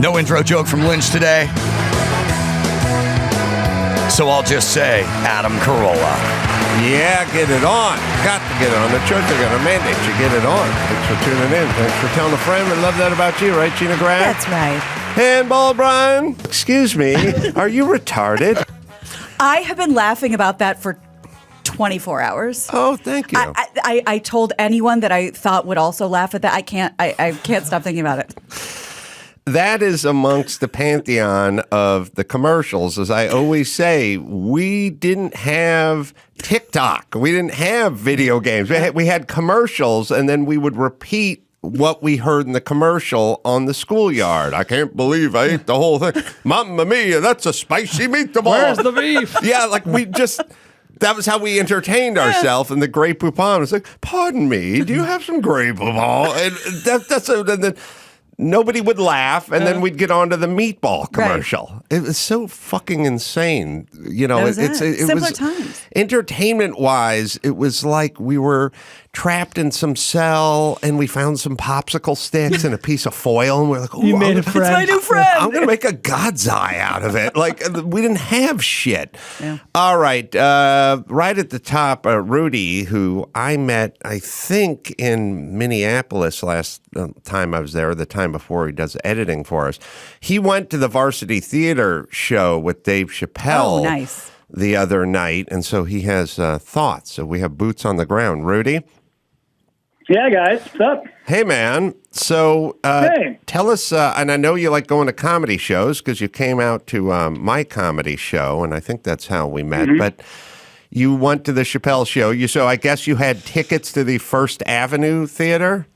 No intro joke from Lynch today. So I'll just say, Adam Carolla. Yeah, get it on. Got to get it on. The church are going to mandate you get it on. Thanks for tuning in. Thanks for telling a friend. We love that about you, right, Gina Grad? That's right. Handball, Brian. Excuse me. Are you retarded? I have been laughing about that for 24 hours. Oh, thank you. I told anyone that I thought would also laugh at that. I can't stop thinking about it. That is amongst the pantheon of the commercials. As I always say, we didn't have TikTok. We didn't have video games. We had commercials, and then we would repeat what we heard in the commercial on the schoolyard. I can't believe I ate the whole thing. Mamma mia, that's a spicy meatball. Where's the beef? Yeah, like we just... That was how we entertained ourselves, and the Grey Poupon was like, pardon me, do you have some Grey Poupon? And and then nobody would laugh, and then we'd get on to the meatball commercial. Right. It was so fucking insane. You know, it Simpler was times. Entertainment-wise, it was like we were trapped in some cell, and we found some popsicle sticks and a piece of foil, and we're like, oh, you made a friend. It's my new friend. I'm going to make a God's eye out of it. Like, we didn't have shit. Yeah. All right. Right at the top, Rudy, who I met, I think, in Minneapolis last time I was there, the time before he does editing for us. He went to the Varsity Theatre show with Dave Chappelle. Oh, nice. The other night, and so he has thoughts. So we have boots on the ground. Rudy? Yeah, guys. What's up? Hey, man. So Hey. tell us, and I know you like going to comedy shows because you came out to my comedy show, and I think that's how we met, but you went to the Chappelle show. So I guess you had tickets to the First Avenue Theater?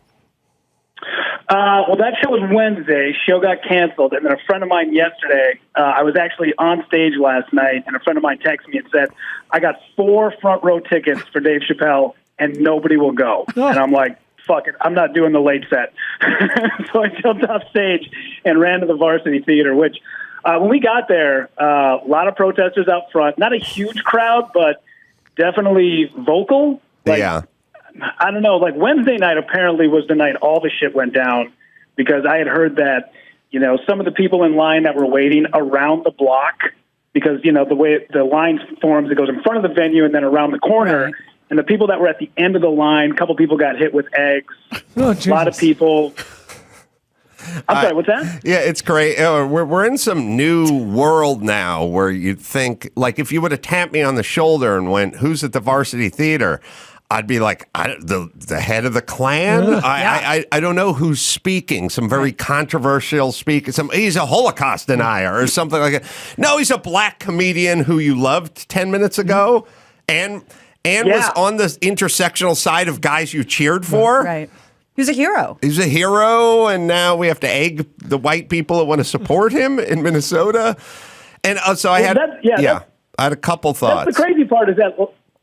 Well, that show was Wednesday. Show got canceled, and then a friend of mine yesterday, I was actually on stage last night, and a friend of mine texted me and said, I got 4 front row tickets for Dave Chappelle, and nobody will go. Oh. And I'm like, fuck it, I'm not doing the late set. So I jumped off stage and ran to the Varsity Theater, which when we got there, a lot of protesters out front. Not a huge crowd, but definitely vocal. Yeah. I don't know, like Wednesday night apparently was the night all the shit went down because I had heard that, you know, some of the people in line that were waiting around the block because, you know, the way the line forms, it goes in front of the venue and then around the corner. Right. And the people that were at the end of the line, a couple people got hit with eggs. Oh, a lot of people. I'm sorry, what's that? Yeah, it's great. We're in some new world now where you'd think, like, if you would have tapped me on the shoulder and went, who's at the Varsity Theater? I'd be like, the head of the Klan? I don't know who's speaking. Some very controversial speaker. He's a Holocaust denier or something like that. No, he's a black comedian who you loved 10 minutes ago and was on the intersectional side of guys you cheered for. Right. He was a hero. He's a hero, and now we have to egg the white people that want to support him in Minnesota. And so I had a couple thoughts. That's the crazy part is that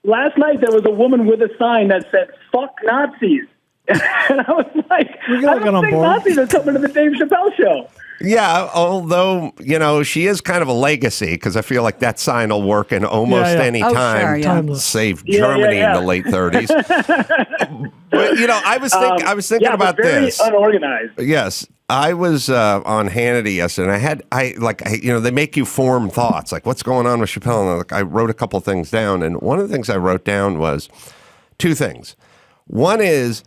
last night there was a woman with a sign that said, fuck Nazis. And I was like, I don't think Nazis are coming to the Dave Chappelle show. Yeah, although, you know, she is kind of a legacy because I feel like that sign will work in almost any time. Sure, Save Germany in the late 30s. But, you know, I was thinking about very this. Unorganized. Yes. I was on Hannity yesterday, and they make you form thoughts, like what's going on with Chappelle, and I wrote a couple things down, and one of the things I wrote down was 2 things. One is,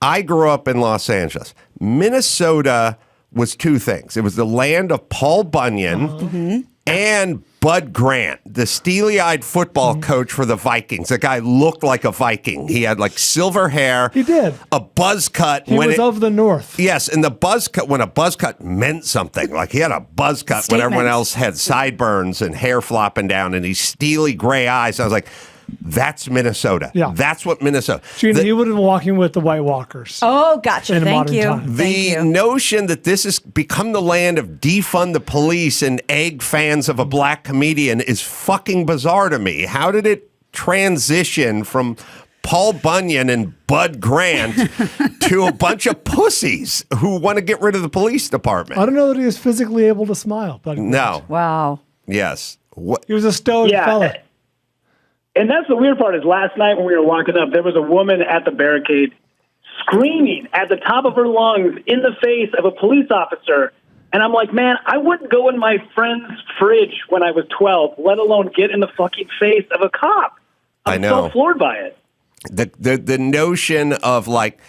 I grew up in Los Angeles. Minnesota was 2 things. It was the land of Paul Bunyan and Bud Grant, the steely-eyed football coach for the Vikings. The guy looked like a Viking. He had like silver hair. He did. A buzz cut. He was of the North. Yes, and the buzz cut, when a buzz cut meant something. Like he had a buzz cut when everyone else had sideburns and hair flopping down and these steely gray eyes. I was like, that's Minnesota. Yeah. That's what Minnesota. Gina, he would have been walking with the White Walkers. Oh, gotcha. In Thank modern you. time. The notion that this has become the land of defund the police and egg fans of a black comedian is fucking bizarre to me. How did it transition from Paul Bunyan and Bud Grant to a bunch of pussies who want to get rid of the police department? I don't know that he was physically able to smile. But No. Wow. Yes. He was a stoic fella. And that's the weird part is last night when we were walking up, there was a woman at the barricade screaming at the top of her lungs in the face of a police officer And I'm like, man, I wouldn't go in my friend's fridge when I was 12, let alone get in the fucking face of a cop. I'm so floored by it. The notion of like,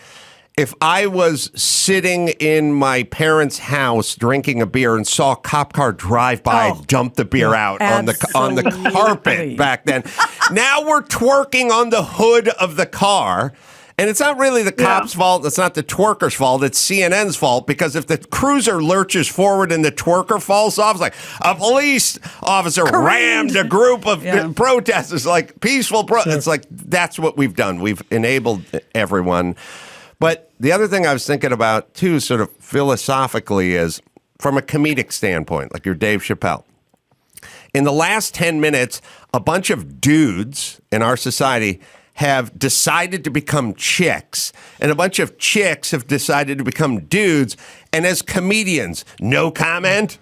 if I was sitting in my parents' house drinking a beer and saw a cop car drive by and dump the beer out on the carpet back then, now we're twerking on the hood of the car. And it's not really the cop's fault. It's not the twerker's fault. It's CNN's fault, because if the cruiser lurches forward and the twerker falls off, it's like a police officer rammed a group of protesters, like peaceful. It's like, that's what we've done. We've enabled everyone. But the other thing I was thinking about, too, sort of philosophically, is from a comedic standpoint, like you're Dave Chappelle. In the last 10 minutes, a bunch of dudes in our society have decided to become chicks, and a bunch of chicks have decided to become dudes. And as comedians, no comment.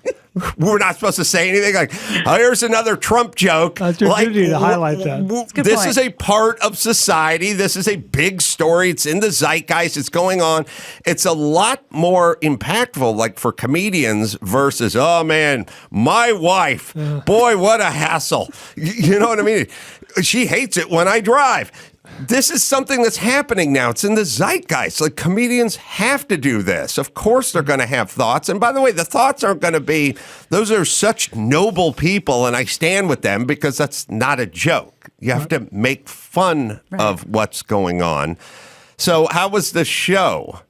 We're not supposed to say anything. Like, oh, here's another Trump joke. That's your duty to highlight that. This is a part of society. This is a big story. It's in the zeitgeist. It's going on. It's a lot more impactful, like for comedians, versus, oh man, my wife, boy, what a hassle. You know what I mean? She hates it when I drive. This is something that's happening now. It's in the zeitgeist. Like, comedians have to do this. Of course they're going to have thoughts. And by the way, the thoughts aren't going to be, those are such noble people, and I stand with them, because that's not a joke. You have to make fun of what's going on. So how was the show?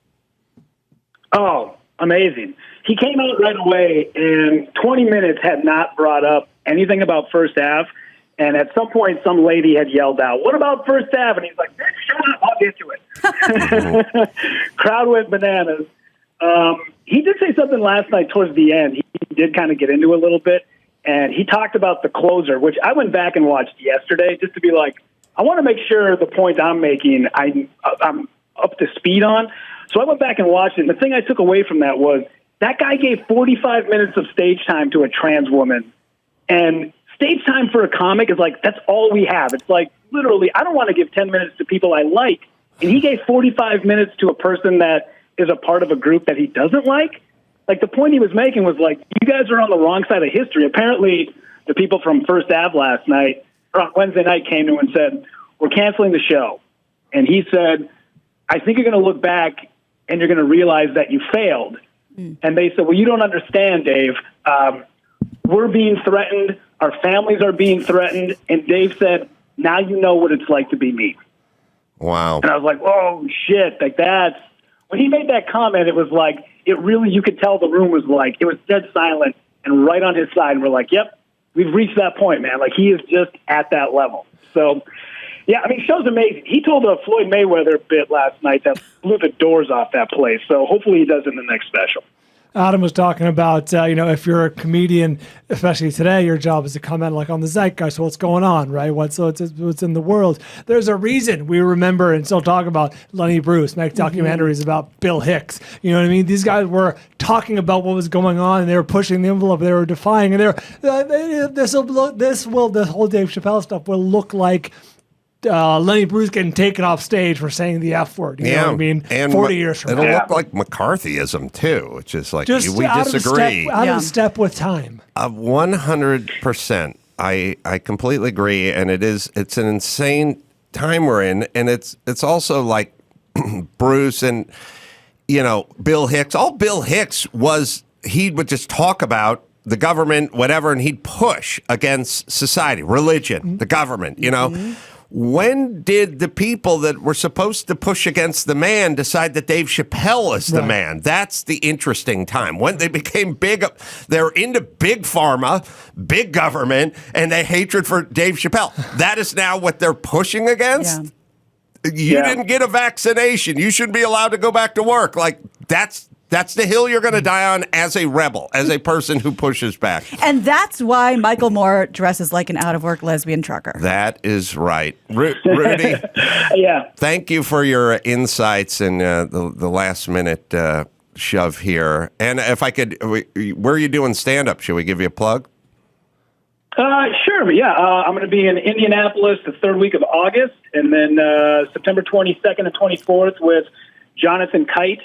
Oh, amazing. He came out right away, and 20 minutes had not brought up anything about First Ave. And at some point, some lady had yelled out, "What about First Ave?" And he's like, "Shut up, I'll get to it." Crowd went bananas. He did say something last night towards the end. He did kind of get into a little bit. And he talked about the closer, which I went back and watched yesterday just to be like, I want to make sure the point I'm making I'm up to speed on. So I went back and watched it. And the thing I took away from that was that guy gave 45 minutes of stage time to a trans woman. And stage time for a comic is like, that's all we have. It's like, literally, I don't want to give 10 minutes to people I like. And he gave 45 minutes to a person that is a part of a group that he doesn't like. Like, the point he was making was like, you guys are on the wrong side of history. Apparently, the people from First Ave last night, or on Wednesday night, came to him and said, we're canceling the show. And he said, I think you're going to look back and you're going to realize that you failed. And they said, well, you don't understand, Dave. We're being threatened. Our families are being threatened. And Dave said, now you know what it's like to be me. Wow. And I was like, oh, shit. Like, that's, when he made that comment, it was like, it really, you could tell the room was like, it was dead silent and right on his side. And we're like, yep, we've reached that point, man. Like, he is just at that level. So, yeah, I mean, show's amazing. He told a Floyd Mayweather bit last night that blew the doors off that place. So hopefully he does it in the next special. Adam was talking about, if you're a comedian, especially today, your job is to comment like on the zeitgeist, what's going on, right? What's in the world. There's a reason we remember and still talk about Lenny Bruce, make documentaries about Bill Hicks. You know what I mean? These guys were talking about what was going on, and they were pushing the envelope, they were defying, and this whole Dave Chappelle stuff will look like Lenny Bruce getting taken off stage for saying the F word. You know what I mean? And 40 years from now. It'll look like McCarthyism, too, which is like, just we disagree. Out of step with time. 100%. I completely agree. And it's an insane time we're in. And it's also like Bruce and, Bill Hicks. All Bill Hicks was, he would just talk about the government, whatever, and he'd push against society, religion, the government, When did the people that were supposed to push against the man decide that Dave Chappelle is the man? That's the interesting time. When they became big, they're into big pharma, big government, and they hatred for Dave Chappelle. That is now what they're pushing against. Yeah. You didn't get a vaccination. You shouldn't be allowed to go back to work. Like, that's the hill you're going to die on as a rebel, as a person who pushes back. And that's why Michael Moore dresses like an out-of-work lesbian trucker. That is right. Rudy, thank you for your insights and the last-minute shove here. And if I could, where are you doing stand-up? Should we give you a plug? Sure. Yeah, I'm going to be in Indianapolis the third week of August, and then September 22nd and 24th with Jonathan Kite,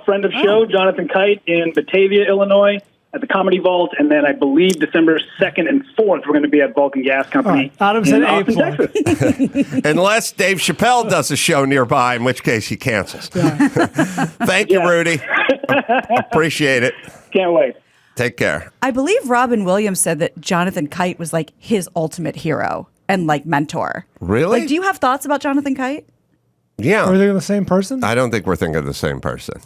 friend of show, Jonathan Kite in Batavia, Illinois, at the Comedy Vault, and then I believe December 2nd and 4th, we're going to be at Vulcan Gas Company Adam said in Austin, plug. Texas. Unless Dave Chappelle does a show nearby, in which case he cancels. Thank you, Rudy. Appreciate it. Can't wait. Take care. I believe Robin Williams said that Jonathan Kite was like his ultimate hero and like mentor. Really? Like, do you have thoughts about Jonathan Kite? Yeah. Are they the same person? I don't think we're thinking of the same person.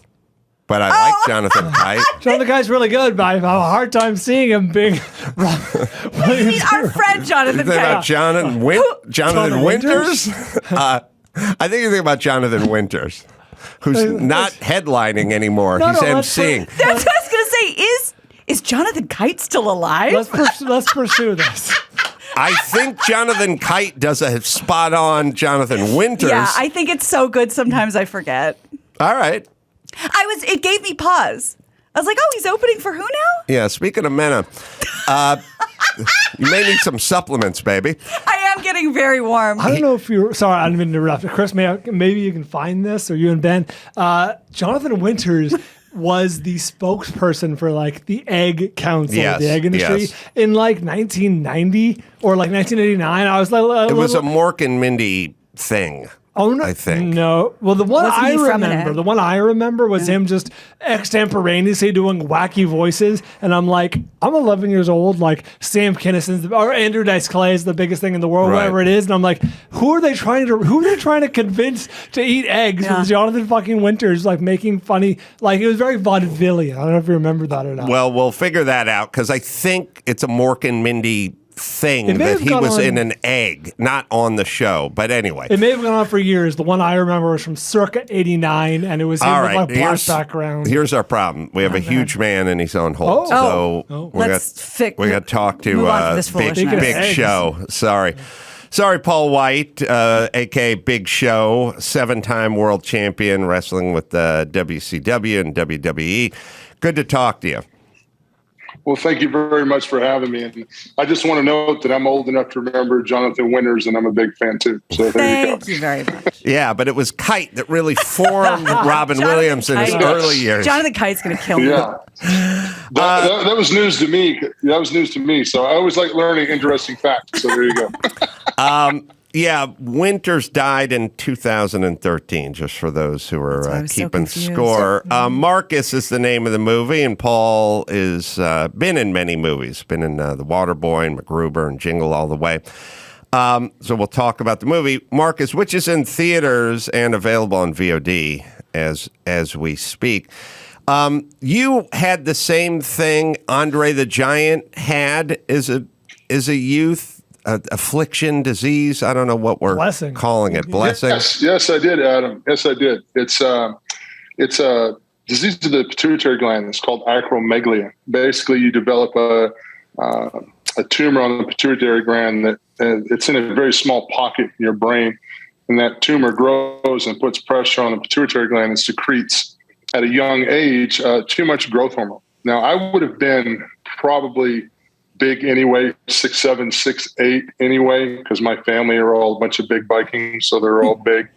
But I like Jonathan Kite. Jonathan Kite's really good, but I have a hard time seeing him being. I mean, our friend Jonathan You think about Kite. Jonathan Winters? I think you think about Jonathan Winters, who's not headlining anymore. No, He's no, let's emceeing. That's what I was going to say. Is Jonathan Kite still alive? Let's pursue this. I think Jonathan Kite does a spot-on Jonathan Winters. Yeah, I think it's so good sometimes I forget. All right. It gave me pause. I was like, oh, he's opening for who now? Yeah, speaking of Mena, you may need some supplements, baby. I am getting very warm. I don't know if you're sorry. I didn't mean to interrupt. Chris, maybe you can find this, or you and Ben. Jonathan Winters was the spokesperson for like the egg council, the egg industry in like 1990 or like 1989. I was like, It was a Mork and Mindy thing. Oh no! I think no. Well, the one Wasn't he from an I remember was him just extemporaneously doing wacky voices, and I'm like, I'm 11 years old. Like Sam Kinnison's or Andrew Dice Clay is the biggest thing in the world, whatever it is, and I'm like, who are they trying to convince to eat eggs? With Jonathan fucking Winters like making funny, like it was very vaudevillian. I don't know if you remember that or not. Well, we'll figure that out because I think it's a Mork and Mindy thing that he was in an egg, not on the show. But anyway. It may have gone on for years. The one I remember was from circa 89, and it was him with like black background. Here's our problem. We have a huge man and he's on hold. We got to talk to Big Show. Sorry, Paul Wight, a.k.a. Big Show, 7-time world champion wrestling with the WCW and WWE. Good to talk to you. Well, thank you very much for having me. And I just want to note that I'm old enough to remember Jonathan Winters, and I'm a big fan too. So there you go. Thank you very much. Yeah, but it was Kite that really formed Robin Williams in his early years. Jonathan Kite's going to kill me. Yeah. That was news to me. That was news to me. So I always like learning interesting facts. So there you go. Yeah, Winters died in 2013, just for those who are keeping score. Marcus is the name of the movie, and Paul is been in many movies. Been in The Waterboy and MacGruber and Jingle All the Way. So we'll talk about the movie, Marcus, which is in theaters and available on VOD as we speak. You had the same thing Andre the Giant had as a youth. Affliction, disease. I don't know what we're calling it. Blessing. Yes, I did, Adam. Yes, I did. It's a disease of the pituitary gland. It's called acromegalia. Basically, you develop a tumor on the pituitary gland that it's in a very small pocket in your brain, and that tumor grows and puts pressure on the pituitary gland and secretes at a young age too much growth hormone. Now, I would have been probably big anyway, 6'7", 6'8" anyway, because my family are all a bunch of big Vikings, so they're all big.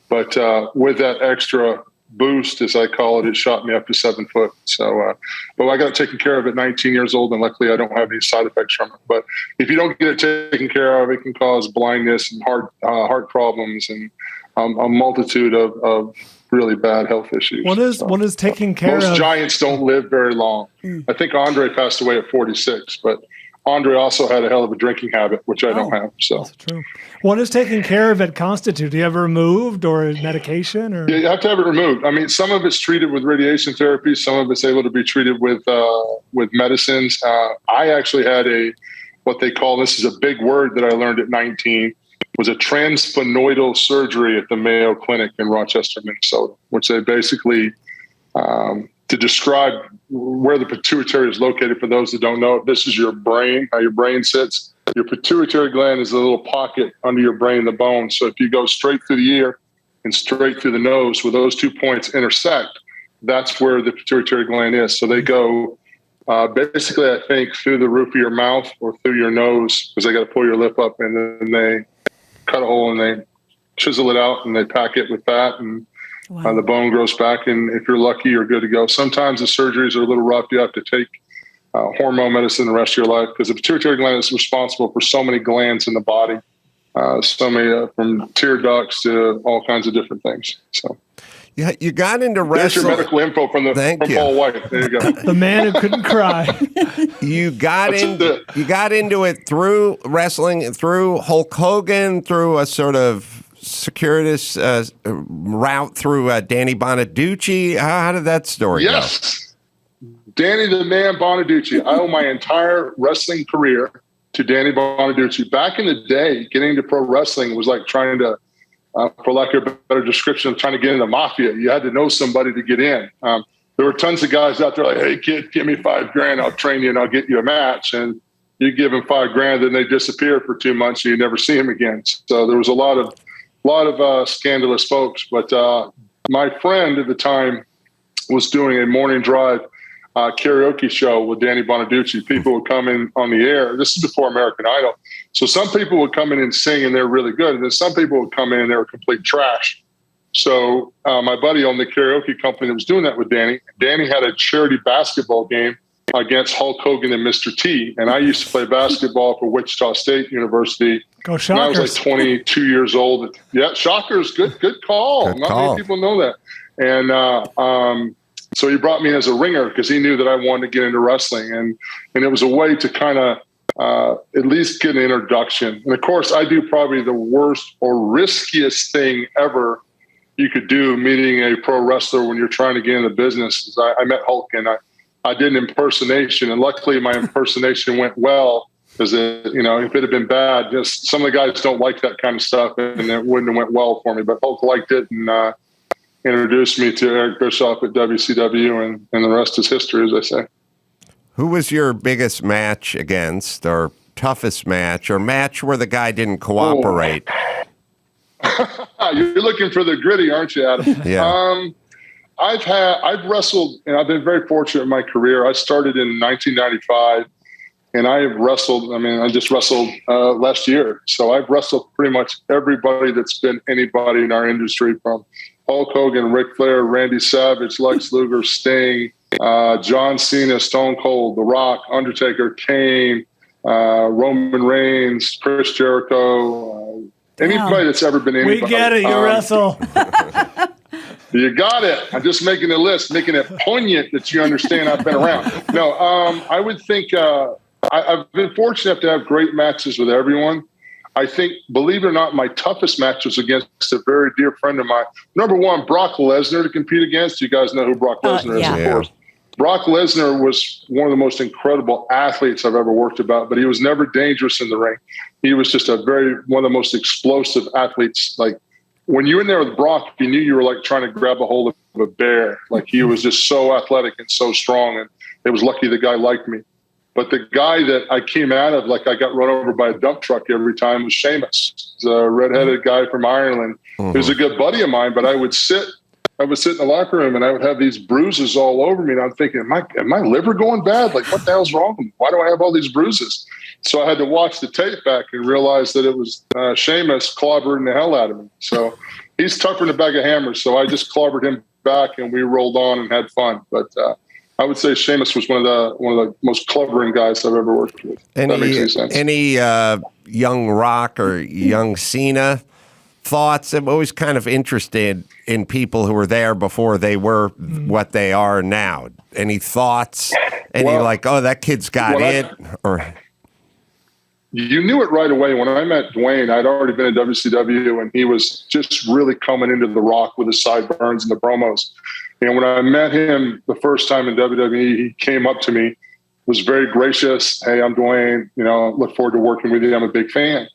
But with that extra boost, as I call it, it shot me up to 7 foot. So, but I got it taken care of at 19 years old, and luckily I don't have any side effects from it. But if you don't get it taken care of, it can cause blindness and heart problems and a multitude of really bad health issues. What is taking care of? Most giants don't live very long. I think Andre passed away at 46, but Andre also had a hell of a drinking habit, which I don't have. So that's true. What does taking care of it constitute? Do you have it removed or medication? Or? Yeah, you have to have it removed. I mean, some of it's treated with radiation therapy. Some of it's able to be treated with medicines. I actually had what they call, this is a big word that I learned at 19, was a transsphenoidal surgery at the Mayo Clinic in Rochester, Minnesota, which they basically, to describe where the pituitary is located, for those that don't know, this is your brain, how your brain sits. Your pituitary gland is a little pocket under your brain, the bone. So if you go straight through the ear and straight through the nose, where those 2 points intersect, that's where the pituitary gland is. So they go basically, I think, through the roof of your mouth or through your nose, because they got to pull your lip up, and then they cut a hole and they chisel it out and they pack it with that. And Wow. The bone grows back, and if you're lucky, you're good to go. Sometimes the surgeries are a little rough. You have to take hormone medicine the rest of your life because the pituitary gland is responsible for so many glands in the body, so many from tear ducts to all kinds of different things. So. Yeah, you got into There's your wrestling. medical info from Paul Wight. There you go. The man who couldn't cry. You got into it through wrestling, through Hulk Hogan, through a sort of circuitous route through Danny Bonaduce. How did that story go? Yes, Danny the Man Bonaduce. I owe my entire wrestling career to Danny Bonaduce. Back in the day, getting into pro wrestling was like trying to, for lack of a better description, of trying to get into mafia. You had to know somebody to get in. There were tons of guys out there like, hey, kid, give me $5,000. I'll train you and I'll get you a match. And you give them $5,000, then they disappear for 2 months and you never see them again. So there was a lot of scandalous folks. But my friend at the time was doing a morning drive karaoke show with Danny Bonaduce. People would come in on the air. This is before American Idol. So some people would come in and sing and they're really good. And then some people would come in and they were complete trash. So my buddy owned the karaoke company that was doing that with Danny. Danny had a charity basketball game against Hulk Hogan and Mr. T. And I used to play basketball for Wichita State University. Go Shockers. And I was like 22 years old. Yeah, Shockers. Good call. Not many people know that. And so he brought me as a ringer because he knew that I wanted to get into wrestling. And it was a way to kind of at least get an introduction. And of course, I do probably the worst or riskiest thing ever you could do, meeting a pro wrestler when you're trying to get in the business. I met Hulk and I did an impersonation, and luckily my impersonation went well because if it had been bad, just some of the guys don't like that kind of stuff, and it wouldn't have went well for me. But Hulk liked it and introduced me to Eric Bischoff at WCW, and the rest is history, as I say. Who was your biggest match against, or toughest match, or match where the guy didn't cooperate? You're looking for the gritty, aren't you, Adam? Yeah. I've wrestled, and I've been very fortunate in my career. I started in 1995, and I have wrestled. I mean, I just wrestled last year, so I've wrestled pretty much everybody that's been anybody in our industry, from Hulk Hogan, Ric Flair, Randy Savage, Lex Luger, Sting, John Cena, Stone Cold, The Rock, Undertaker, Kane, Roman Reigns, Chris Jericho. Anybody that's ever been anybody. We get it. You wrestle. You got it. I'm just making a list, making it poignant that you understand I've been around. No, I would think I've been fortunate to have great matches with everyone. I think, believe it or not, my toughest match was against a very dear friend of mine. Number one, Brock Lesnar to compete against. You guys know who Brock Lesnar is, of course. Brock Lesnar was one of the most incredible athletes I've ever worked about, but he was never dangerous in the ring. He was just one of the most explosive athletes. Like, when you were in there with Brock, you knew you were like trying to grab a hold of a bear. Like, he was just so athletic and so strong, and it was lucky the guy liked me. But the guy that I came out of, like I got run over by a dump truck every time, was Sheamus, the redheaded guy from Ireland. He was a good buddy of mine, but I would sit in the locker room and I would have these bruises all over me. And I'm thinking, am my liver going bad? Like, what the hell's wrong with me? Why do I have all these bruises? So I had to watch the tape back and realize that it was Sheamus clobbering the hell out of me. So he's tougher than a bag of hammers. So I just clobbered him back and we rolled on and had fun. But I would say Sheamus was one of the most clevering guys I've ever worked with. That makes any sense. Any young Rock or young Cena thoughts? I'm always kind of interested in people who were there before they were what they are now. Any thoughts? That kid's got it? You knew it right away. When I met Dwayne, I'd already been in WCW, and he was just really coming into The Rock with his sideburns and the promos. And when I met him the first time in WWE, he came up to me, was very gracious. Hey, I'm Dwayne. Look forward to working with you. I'm a big fan.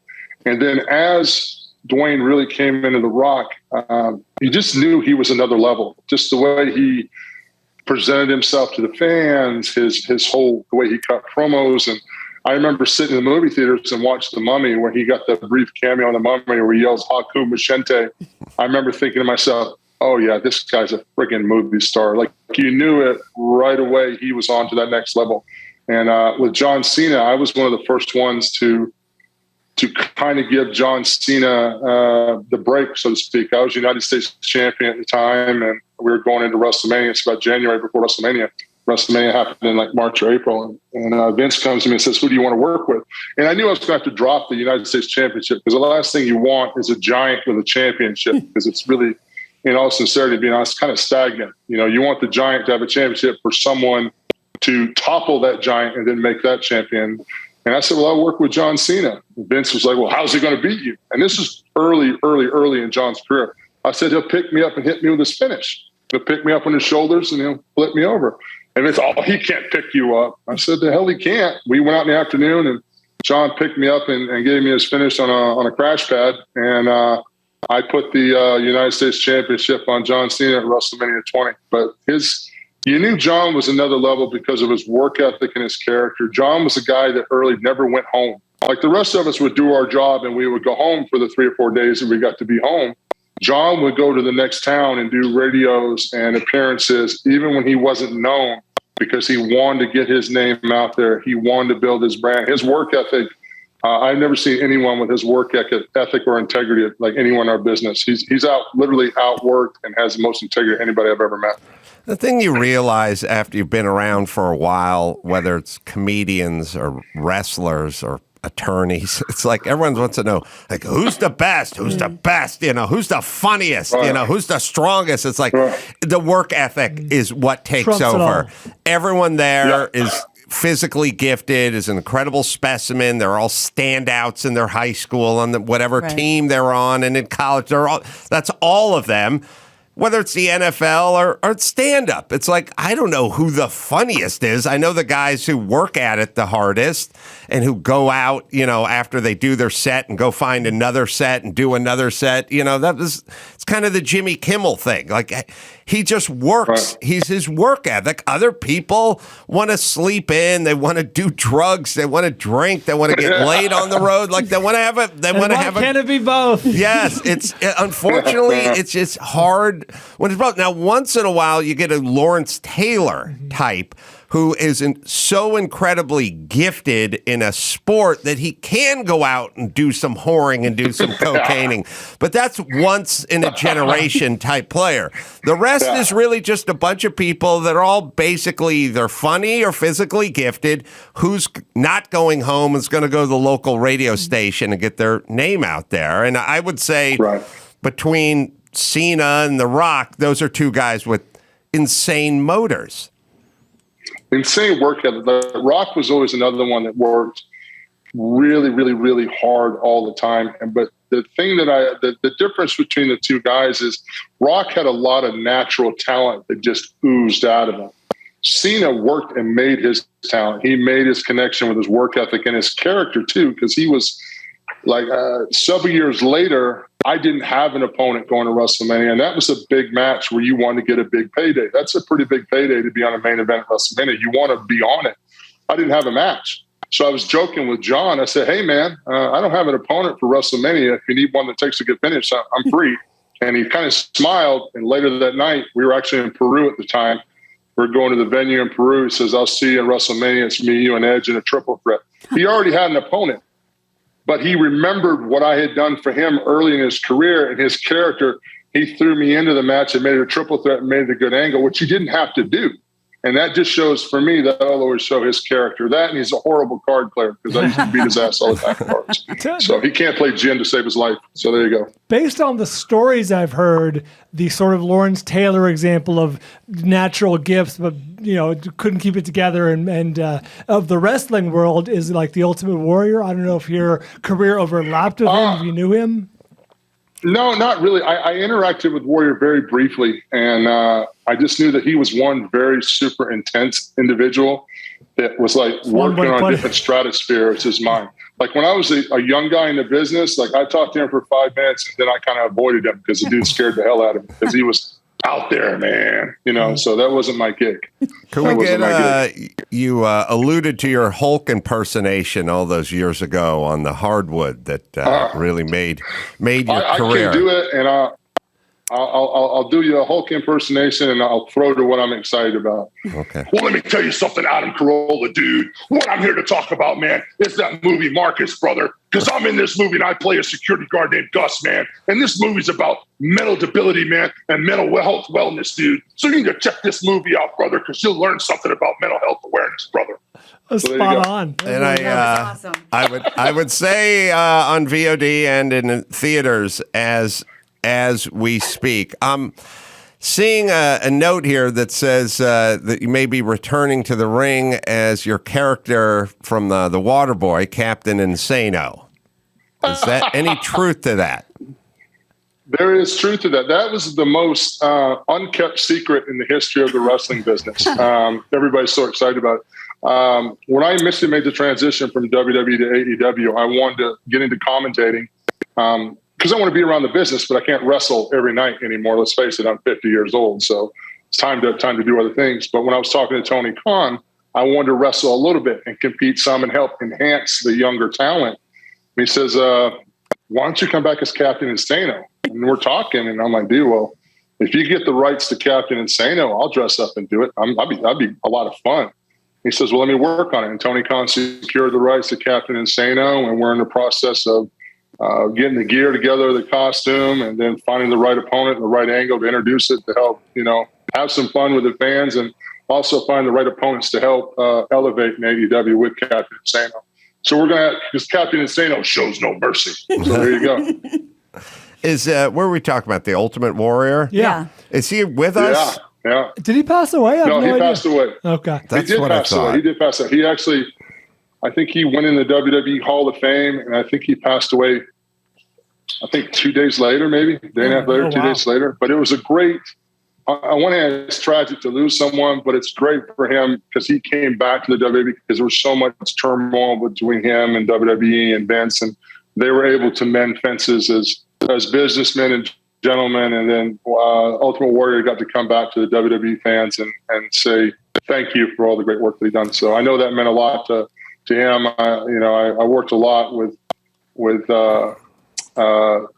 And then as Dwayne really came into The Rock, you just knew he was another level. Just the way he presented himself to the fans, the way he cut promos. And I remember sitting in the movie theaters and watched The Mummy, where he got the brief cameo on The Mummy where he yells Haku Machente. I remember thinking to myself, oh yeah, this guy's a friggin' movie star. Like, you knew it right away. He was on to that next level. And with John Cena, I was one of the first ones to to kind of give John Cena the break, so to speak. I was United States champion at the time, and we were going into WrestleMania. It's about January before WrestleMania. WrestleMania happened in like March or April. And Vince comes to me and says, who do you want to work with? And I knew I was going to have to drop the United States championship, because the last thing you want is a giant with a championship, because it's really, in all sincerity, being honest, kind of stagnant. You want the giant to have a championship for someone to topple that giant and then make that champion. And I said, well, I'll work with John Cena. And Vince was like, well, how's he going to beat you? And this is early in John's career. I said, he'll pick me up and hit me with his finish. He'll pick me up on his shoulders and he'll flip me over. And it's, he can't pick you up. I said, the hell he can't. We went out in the afternoon, and John picked me up and gave me his finish on a crash pad. And I put the United States Championship on John Cena at WrestleMania 20. But you knew John was another level because of his work ethic and his character. John was a guy that early never went home. Like the rest of us would do our job and we would go home for the 3 or 4 days that we got to be home. John would go to the next town and do radios and appearances, even when he wasn't known, because he wanted to get his name out there. He wanted to build his brand. His work ethic, I've never seen anyone with his work ethic or integrity like anyone in our business. He's literally outworked and has the most integrity of anybody I've ever met. The thing you realize after you've been around for a while, whether it's comedians or wrestlers or attorneys, it's like everyone wants to know, like, who's the best? Who's the best? Who's the funniest? Who's the strongest? It's like the work ethic is what takes Trumps over. Everyone there is physically gifted, is an incredible specimen. They're all standouts in their high school on whatever team they're on, and in college, that's all of them. Whether it's the NFL or stand-up. It's like, I don't know who the funniest is. I know the guys who work at it the hardest and who go out, after they do their set and go find another set and do another set. It's kind of the Jimmy Kimmel thing. Like, he just works. Right. He's his work ethic. Other people want to sleep in. They want to do drugs. They want to drink. They want to get laid on the road. Like, they want to have a. Can it be both? Yes, unfortunately it's just hard when it's both. Now, once in a while, you get a Lawrence Taylor type who is so incredibly gifted in a sport that he can go out and do some whoring and do some cocaining. But that's once in a generation type player. The rest is really just a bunch of people that are all basically either funny or physically gifted, who's not going home and is going to go to the local radio station and get their name out there. And I would say between Cena and The Rock, those are two guys with insane motors. Insane work ethic. The Rock was always another one that worked really, really, really hard all the time. But the thing the difference between the two guys is Rock had a lot of natural talent that just oozed out of him. Cena worked and made his talent. He made his connection with his work ethic and his character too, because he was like several years later, I didn't have an opponent going to WrestleMania, and that was a big match where you want to get a big payday. That's a pretty big payday to be on a main event at WrestleMania. You want to be on it. I didn't have a match. So I was joking with John. I said, hey, man, I don't have an opponent for WrestleMania. If you need one that takes a good finish, I'm free. And he kind of smiled, and later that night, we were actually in Peru at the time. We're going to the venue in Peru. He says, I'll see you at WrestleMania. It's me, you, and Edge in a triple threat. He already had an opponent. But he remembered what I had done for him early in his career and his character. He threw me into the match and made it a triple threat and made it a good angle, which he didn't have to do. And that just shows, for me, that'll always show his character. That, and he's a horrible card player, because I used to beat his ass all the time in cards. So he can't play gin to save his life. So there you go. Based on the stories I've heard, the sort of Lawrence Taylor example of natural gifts, but couldn't keep it together, and of the wrestling world is like the Ultimate Warrior. I don't know if your career overlapped with him, if you knew him. No, not really. I interacted with Warrior very briefly, and I just knew that he was one very super intense individual that was like working on a different stratosphere as his mind. Like when I was a young guy in the business, like I talked to him for 5 minutes, and then I kind of avoided him because the dude scared the hell out of me because he was out there, man. So that wasn't my gig. Can we get you alluded to your Hulk impersonation all those years ago on the hardwood that really made your career. I can do it, and I'll do you a Hulk impersonation, and I'll throw to what I'm excited about. Okay. Well, let me tell you something, Adam Carolla, dude. What I'm here to talk about, man, is that movie Marcus, brother. Because I'm in this movie, and I play a security guard named Gus, man. And this movie's about mental debility, man, and mental health wellness, dude. So you need to check this movie out, brother, because you'll learn something about mental health awareness, brother. Spot on. And awesome. I would say on VOD and in theaters as we speak. I'm seeing a note here that says that you may be returning to the ring as your character from the Waterboy, Captain Insano. Is that any truth to that? There is truth to that. That was the most unkept secret in the history of the wrestling business. Everybody's so excited about it. When I initially made the transition from WWE to AEW, I wanted to get into commentating because I want to be around the business, but I can't wrestle every night anymore. Let's face it, I'm 50 years old, so it's time to do other things. But when I was talking to Tony Khan, I wanted to wrestle a little bit and compete some and help enhance the younger talent. And he says, why don't you come back as Captain Insano? And we're talking, and I'm like, dude, well, if you get the rights to Captain Insano, I'll dress up and do it. That'd be a lot of fun. He says, well, let me work on it. And Tony Khan secured the rights to Captain Insano, and we're in the process of getting the gear together, the costume, and then finding the right opponent and the right angle to introduce it to help, have some fun with the fans, and also find the right opponents to help elevate in AEW with Captain Insano. So we're going to, because Captain Insano shows no mercy. So there you go. Is where we talk about the Ultimate Warrior? Yeah. Is he with us? Yeah. Did he pass away? No, he passed away. Okay. That's he did what pass I thought. away. He did pass away. He actually, I think he went in the WWE Hall of Fame, and I think he passed away, 2 days later, maybe, day and a half later, 2 days later. But it was a great, on one hand, it's tragic to lose someone, but it's great for him because he came back to the WWE because there was so much turmoil between him and WWE and Vince, and they were able to mend fences as businessmen and gentlemen. And then Ultimate Warrior got to come back to the WWE fans and say thank you for all the great work that he done. So I know that meant a lot to him. I worked a lot with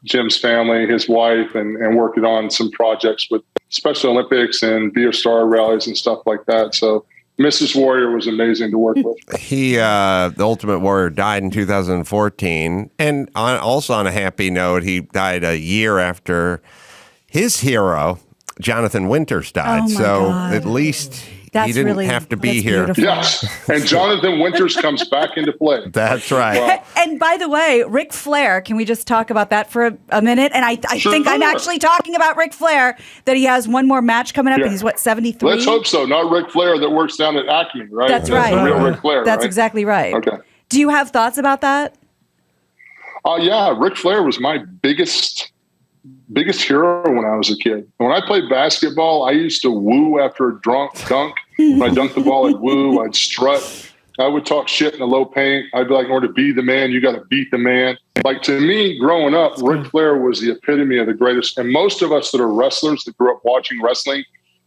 Jim's family, his wife, and worked on some projects with Special Olympics and Be a Star rallies and stuff like that. So Mrs. Warrior was amazing to work with. He, the Ultimate Warrior, died in 2014. And also on a happy note, he died a year after his hero, Jonathan Winters, died. Oh my God. At least That's he didn't really, have to be that's here. beautiful. Yes. And Jonathan Winters comes back into play. That's right. Wow. And by the way, Ric Flair, can we just talk about that for a minute? And I Sure. think I'm actually talking about Ric Flair, that he has one more match coming up, Yeah. and he's, 73? Let's hope so. Not Ric Flair that works down at Acme, right? That's right. The real Ric Flair, That's right? exactly right. Okay. Do you have thoughts about that? Yeah, Ric Flair was my biggest hero when I was a kid. When I played basketball, I used to woo after a dunk. When I dunked the ball, I'd woo, I'd strut. I would talk shit in the low paint. I'd be like, in order to be the man, you got to beat the man. Like, to me, growing up, Ric Flair was the epitome of the greatest. And most of us that are wrestlers that grew up watching wrestling,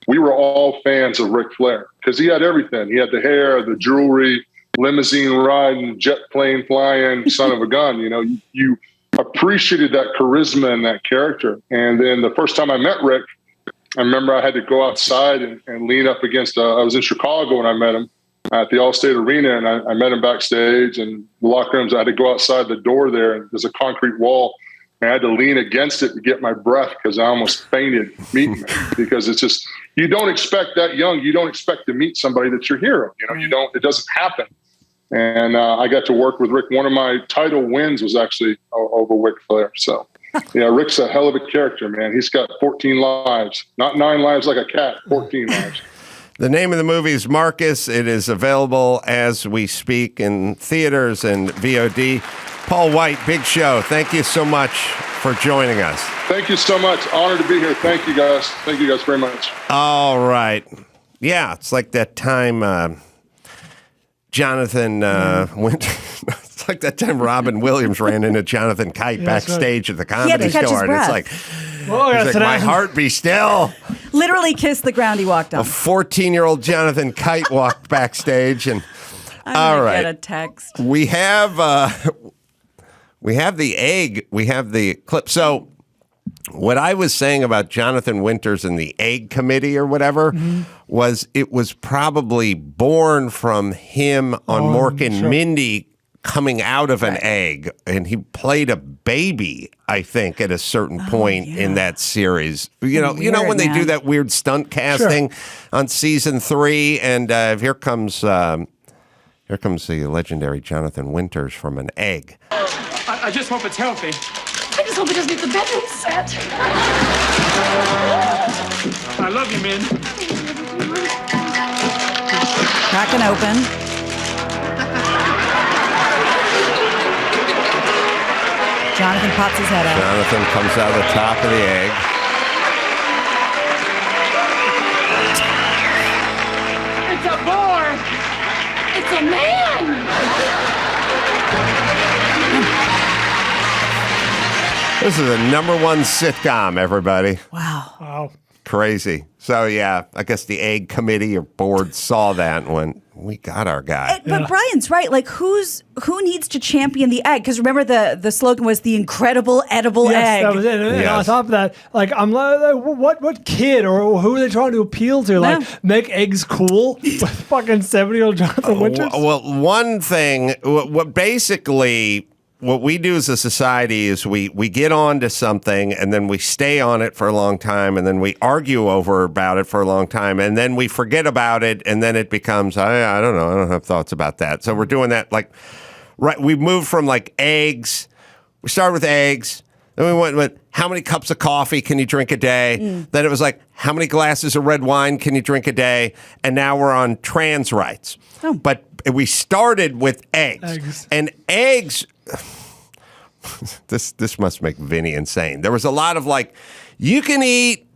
we were all fans of Ric Flair because he had everything. He had the hair, the jewelry, limousine riding, jet plane flying, son of a gun. You appreciated that charisma and that character. And then the first time I met Rick, I remember I had to go outside and lean up against, I was in Chicago when I met him at the Allstate Arena, and I met him backstage, and the locker rooms, I had to go outside the door there, and there's a concrete wall, and I had to lean against it to get my breath because I almost fainted meeting him because it's just, you don't expect that young, you don't expect to meet somebody that's your hero. It doesn't happen. And I got to work with Rick. One of my title wins was actually over Ric Flair. So, Rick's a hell of a character, man. He's got 14 lives, not 9 lives like a cat, 14 lives. The name of the movie is Marcus. It is available as we speak in theaters and VOD. Paul Wight, big show. Thank you so much for joining us. Thank you so much. Honored to be here. Thank you, guys. Thank you guys very much. All right. Yeah, it's like that time Jonathan went. It's like that time Robin Williams ran into Jonathan Kite backstage at the Comedy catch his Store, and breath. it's like, he's like, my heart be still. Literally kissed the ground he walked A on. 14-year-old Jonathan Kite walked backstage, and I'm all gonna right, get a text. we have the egg, we have the clip. So what I was saying about Jonathan Winters and the egg committee or whatever was it was probably born from him on Mork and Mindy coming out of an egg, and he played a baby, I think, at a certain point in that series. You know when they do that weird stunt casting on season 3, and here comes the legendary Jonathan Winters from an egg. I just hope it's healthy. I just hope it doesn't get the bedroom set. I love you, Min. Cracking open. Jonathan pops his head out. Jonathan comes out of the top of the egg. It's a boar. It's a man. This is a #1 sitcom, everybody. Wow. Crazy. So, yeah, I guess the egg committee or board saw that and went, we got our guy. But Brian's right. Like, who needs to champion the egg? Because remember, the slogan was the incredible edible egg. That was it. And on top of that, like, I'm like, what kid or who are they trying to appeal to? Like, make eggs cool with fucking 70-year-old Jonathan Winters? Well, one thing, what we do as a society is we get on to something and then we stay on it for a long time and then we argue about it for a long time and then we forget about it and then it becomes, I don't know, I don't have thoughts about that. So we're doing that we moved from like eggs. We started with eggs. Then we went with how many cups of coffee can you drink a day? Then it was like how many glasses of red wine can you drink a day? And now we're on trans rights. But we started with eggs. And eggs... This must make Vinny insane. There was a lot of like, you can eat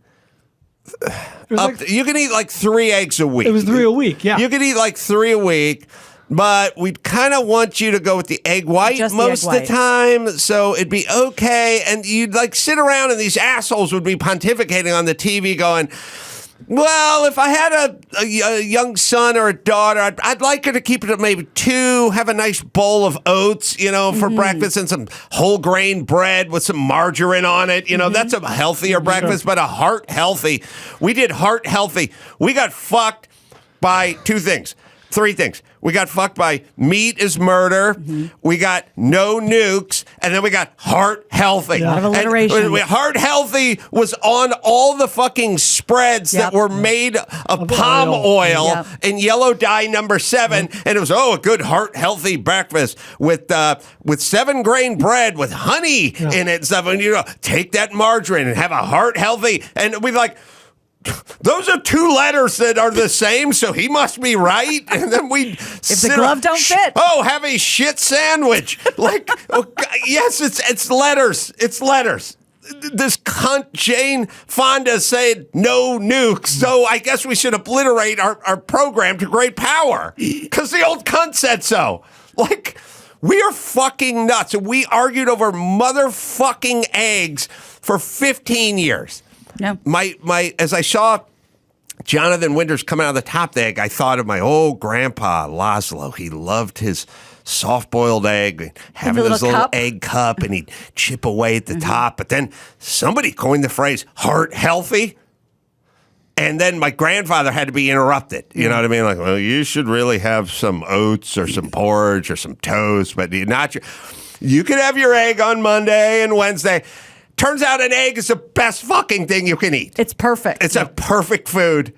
like 3 eggs a week. It was 3 a week, yeah. You can eat like 3 a week, but we'd kind of want you to go with the egg white most of the time, so it'd be okay. And you'd like sit around and these assholes would be pontificating on the TV going, well, if I had a young son or a daughter, I'd like her to keep it at maybe 2, have a nice bowl of oats, for breakfast and some whole grain bread with some margarine on it. That's a healthier breakfast, but a heart healthy. We did heart healthy. We got fucked by 3 things. We got fucked by meat is murder. We got no nukes, and then we got heart healthy. A lot of alliteration. Heart healthy was on all the fucking spreads that were made of palm oil and yellow dye number 7, and it was a good heart healthy breakfast with 7-grain bread with honey in it and stuff. And take that margarine and have a heart healthy, and we like. Those are 2 letters that are the same, so he must be right. And then if the glove don't fit. Have a shit sandwich. Like, yes, it's letters. It's letters. This cunt Jane Fonda said no nukes, so I guess we should obliterate our program to great power. Because the old cunt said so. Like, we are fucking nuts. We argued over motherfucking eggs for 15 years. No. As I saw Jonathan Winters come out of the top of the egg, I thought of my old grandpa, Laszlo. He loved his soft-boiled egg, having his little egg cup, and he'd chip away at the top. But then somebody coined the phrase heart healthy. And then my grandfather had to be interrupted. You know what I mean? Like, well, you should really have some oats or some porridge or some toast, but you could have your egg on Monday and Wednesday. Turns out an egg is the best fucking thing you can eat. It's perfect. It's a perfect food.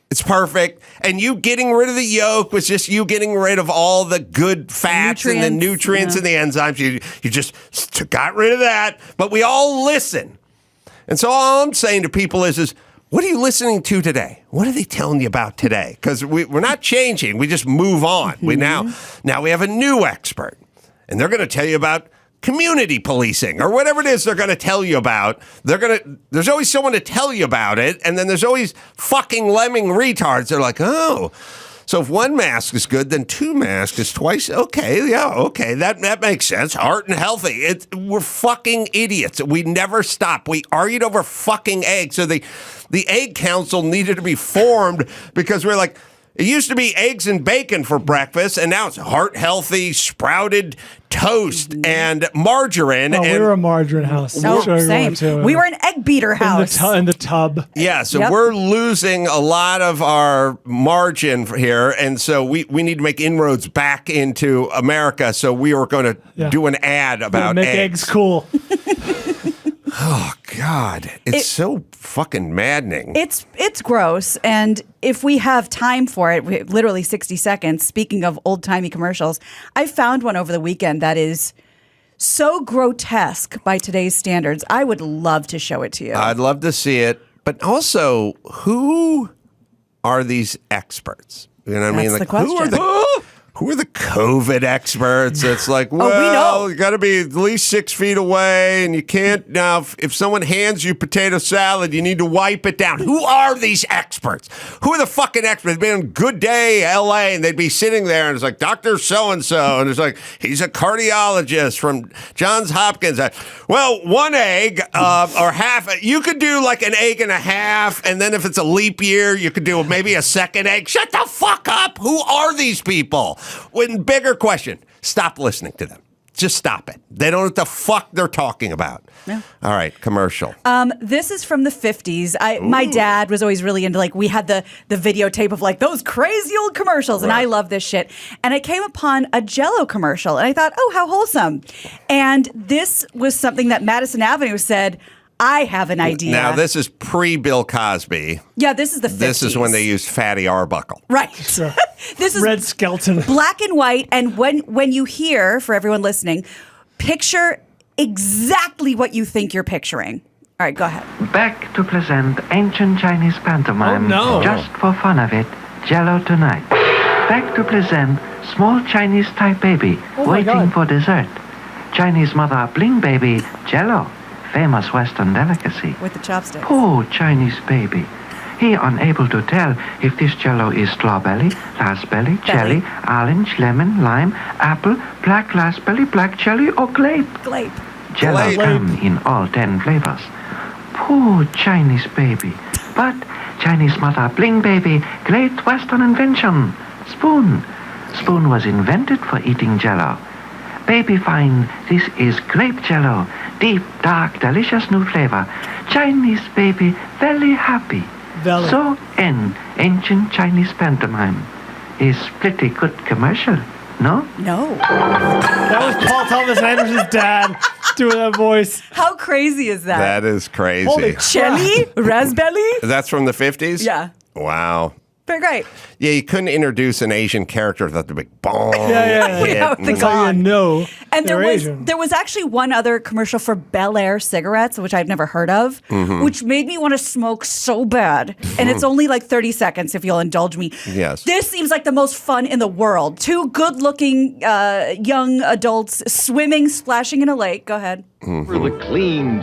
It's perfect. And you getting rid of the yolk was just you getting rid of all the good fats and the nutrients and the enzymes. You just got rid of that. But we all listen. And so all I'm saying to people is what are you listening to today? What are they telling you about today? Because we're not changing. We just move on. We now we have a new expert. And they're going to tell you about community policing or whatever it is they're going to tell you about. There's always someone to tell you about it, and then there's always fucking lemming retards. They're like, oh, so if 1 mask is good, then 2 masks is twice. Okay, that makes sense. Heart and healthy. We're fucking idiots. We never stop. We argued over fucking eggs. So the egg council needed to be formed because we're like, It used to be eggs and bacon for breakfast, and now it's heart-healthy sprouted toast and margarine. Oh, we and were a margarine house. No, I'm sure you same. were too. We were an egg beater house. in the tub. Yeah, so Yep. we're losing a lot of our margin here, and so we need to make inroads back into America, so we were going to do an ad about Make eggs cool. Oh, God. It's so fucking maddening. It's gross, and if we have time for it, literally 60 seconds, speaking of old-timey commercials, I found one over the weekend that is so grotesque by today's standards. I would love to show it to you. I'd love to see it, but also, who are these experts? You know what I mean? That's the question. Who are the COVID experts? It's like, we know. you got to be at least 6 feet away, and you can't now. If someone hands you potato salad, you need to wipe it down. Who are these experts? Who are the fucking experts? They'd be on Good Day LA, and they'd be sitting there, and it's like Dr. So-and-so, and it's like he's a cardiologist from Johns Hopkins. Well, one egg or half. You could do like an egg and a half, and then if it's a leap year, you could do maybe a second egg. Shut the fuck up. Who are these people? When bigger question, stop listening to them. Just stop it. They don't know what the fuck they're talking about. Yeah. All right, commercial. This is from the 50s. My dad was always really into, like, we had the videotape of like those crazy old commercials, and I love this shit. And I came upon a Jell-O commercial, and I thought, oh, how wholesome. And this was something that Madison Avenue said, I have an idea. Now, this is pre-Bill Cosby. Yeah, this is the 50s. This is when they used Fatty Arbuckle. Right. Sure. This is Red Skelton. black and white. And when you hear, for everyone listening, picture exactly what you think you're picturing. All right, go ahead. Back to present ancient Chinese pantomime. Oh, no. Just for fun of it, Jell-O tonight. Back to present small Chinese type baby waiting for dessert. Chinese mother bling baby Jell-O. Famous Western delicacy. With the chopsticks. Poor Chinese baby. He unable to tell if this Jell-O is strawberry, raspberry, cherry, orange, lemon, lime, apple, black raspberry, black cherry, or grape. Glape. Jell-O come in all 10 flavors. Poor Chinese baby. But Chinese mother bling baby, great Western invention. Spoon. Spoon was invented for eating Jell-O. Baby find this is grape Jell-O. Deep, dark, delicious new flavor. Chinese baby very happy. Valley. So end ancient Chinese pantomime. Is pretty good commercial, no? No. That was Paul Thomas Anderson's dad doing that voice. How crazy is that? That is crazy. Holy Cherry? Raspberry? That's from the 50s? Yeah. Wow. They're great. Yeah, you couldn't introduce an Asian character without the big bong. Yeah. hit. Yeah, with the And- gong. So you know And they're there Asian. was actually one other commercial for Bel Air cigarettes, which I've never heard of, which made me want to smoke so bad. And it's only like 30 seconds if you'll indulge me. Yes. This seems like the most fun in the world. Two good-looking young adults swimming, splashing in a lake. Go ahead. For the clean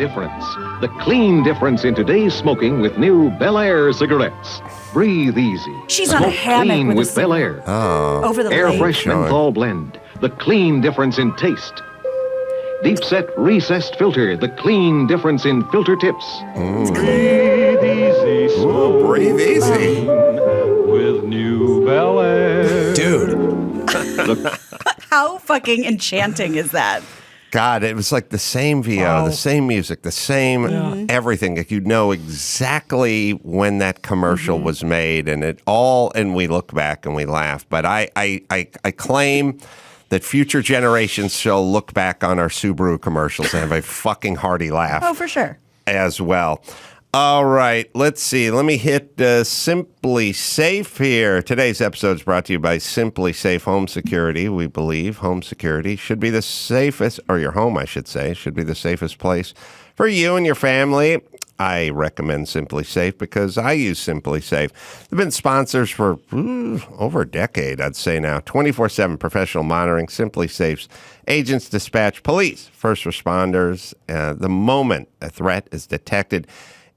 difference in today's smoking with new Bel Air cigarettes. Breathe easy. She's on a Smoke hammock clean with a Bel Air. Over the Air lake. fresh menthol blend. The clean difference in taste. Deep set recessed filter. The clean difference in filter tips. Breathe easy, Ooh, breathe easy. with new Bel Air. Dude. How fucking enchanting is that? God, it was like the same VO, the same music, the same everything. Like you know exactly when that commercial was made, and and we look back and we laugh. But I claim that future generations shall look back on our Subaru commercials and have a fucking hearty laugh. Oh, for sure. As well. All right, let's see. Let me hit Simply Safe here. Today's episode is brought to you by Simply Safe Home Security. We believe home security should be the safest, or your home, I should say, should be the safest place for you and your family. I recommend Simply Safe because I use Simply Safe. They've been sponsors for over a decade, I'd say now. 24/7 professional monitoring. Simply Safe's agents dispatch police, first responders, the moment a threat is detected.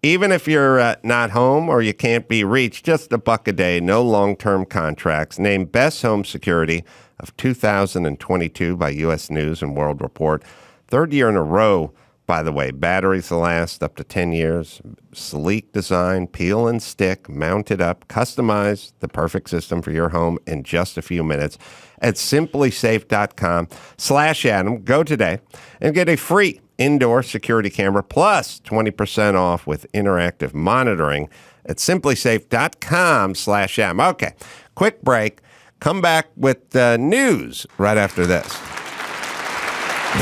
Even if you're not home or you can't be reached, just $1 a day, no long-term contracts. Named Best Home Security of 2022 by U.S. News and World Report. Third year in a row, by the way. Batteries will last up to 10 years. Sleek design, peel and stick, mount it up, customize the perfect system for your home in just a few minutes at simplysafe.com/Adam. Go today and get a free indoor security camera plus 20% off with interactive monitoring at simplysafe.com/Adam. Okay, quick break. Come back with news right after this.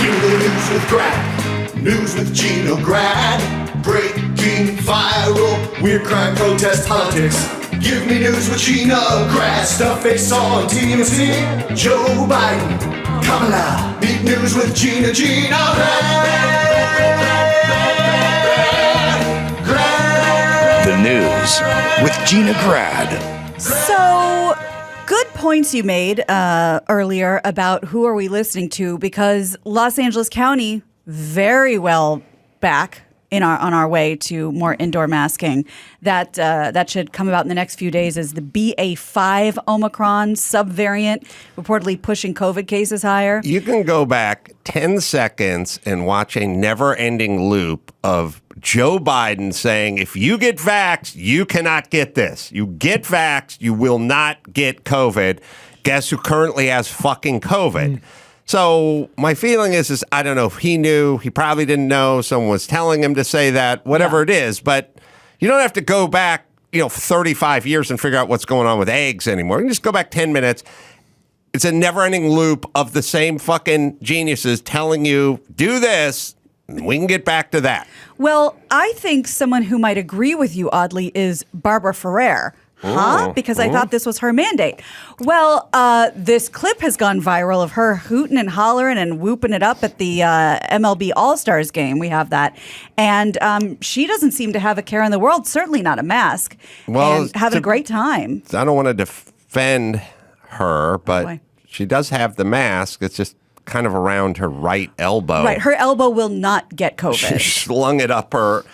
Give me the news with Grad. News with Gina Grad. Breaking, viral, weird crime, protest, politics. Give me news with Gina Grad. Stuff they saw on TMZ. Joe Biden, Kamala. Big news with Gina Grad. The news with Gina Grad. So, good points you made earlier about who are we listening to, because Los Angeles County very well back on our way to more indoor masking. That should come about in the next few days as the BA.5 Omicron subvariant reportedly pushing COVID cases higher. You can go back 10 seconds and watch a never-ending loop of Joe Biden saying, if you get vaxxed, you cannot get this. You get vaxxed, you will not get COVID. Guess who currently has fucking COVID? So my feeling is I don't know if he knew. He probably didn't know. Someone was telling him to say that, whatever it is. But you don't have to go back, 35 years and figure out what's going on with eggs anymore. You can just go back 10 minutes. It's a never-ending loop of the same fucking geniuses telling you, do this. We can get back to that. Well, I think someone who might agree with you, oddly, is Barbara Ferrer. Because I thought this was her mandate. Well, this clip has gone viral of her hooting and hollering and whooping it up at the MLB All-Stars game. We have that. And she doesn't seem to have a care in the world, certainly not a mask, and having a great time. I don't want to defend her, but she does have the mask. It's just kind of around her right elbow. Right. Her elbow will not get COVID. She slung it up her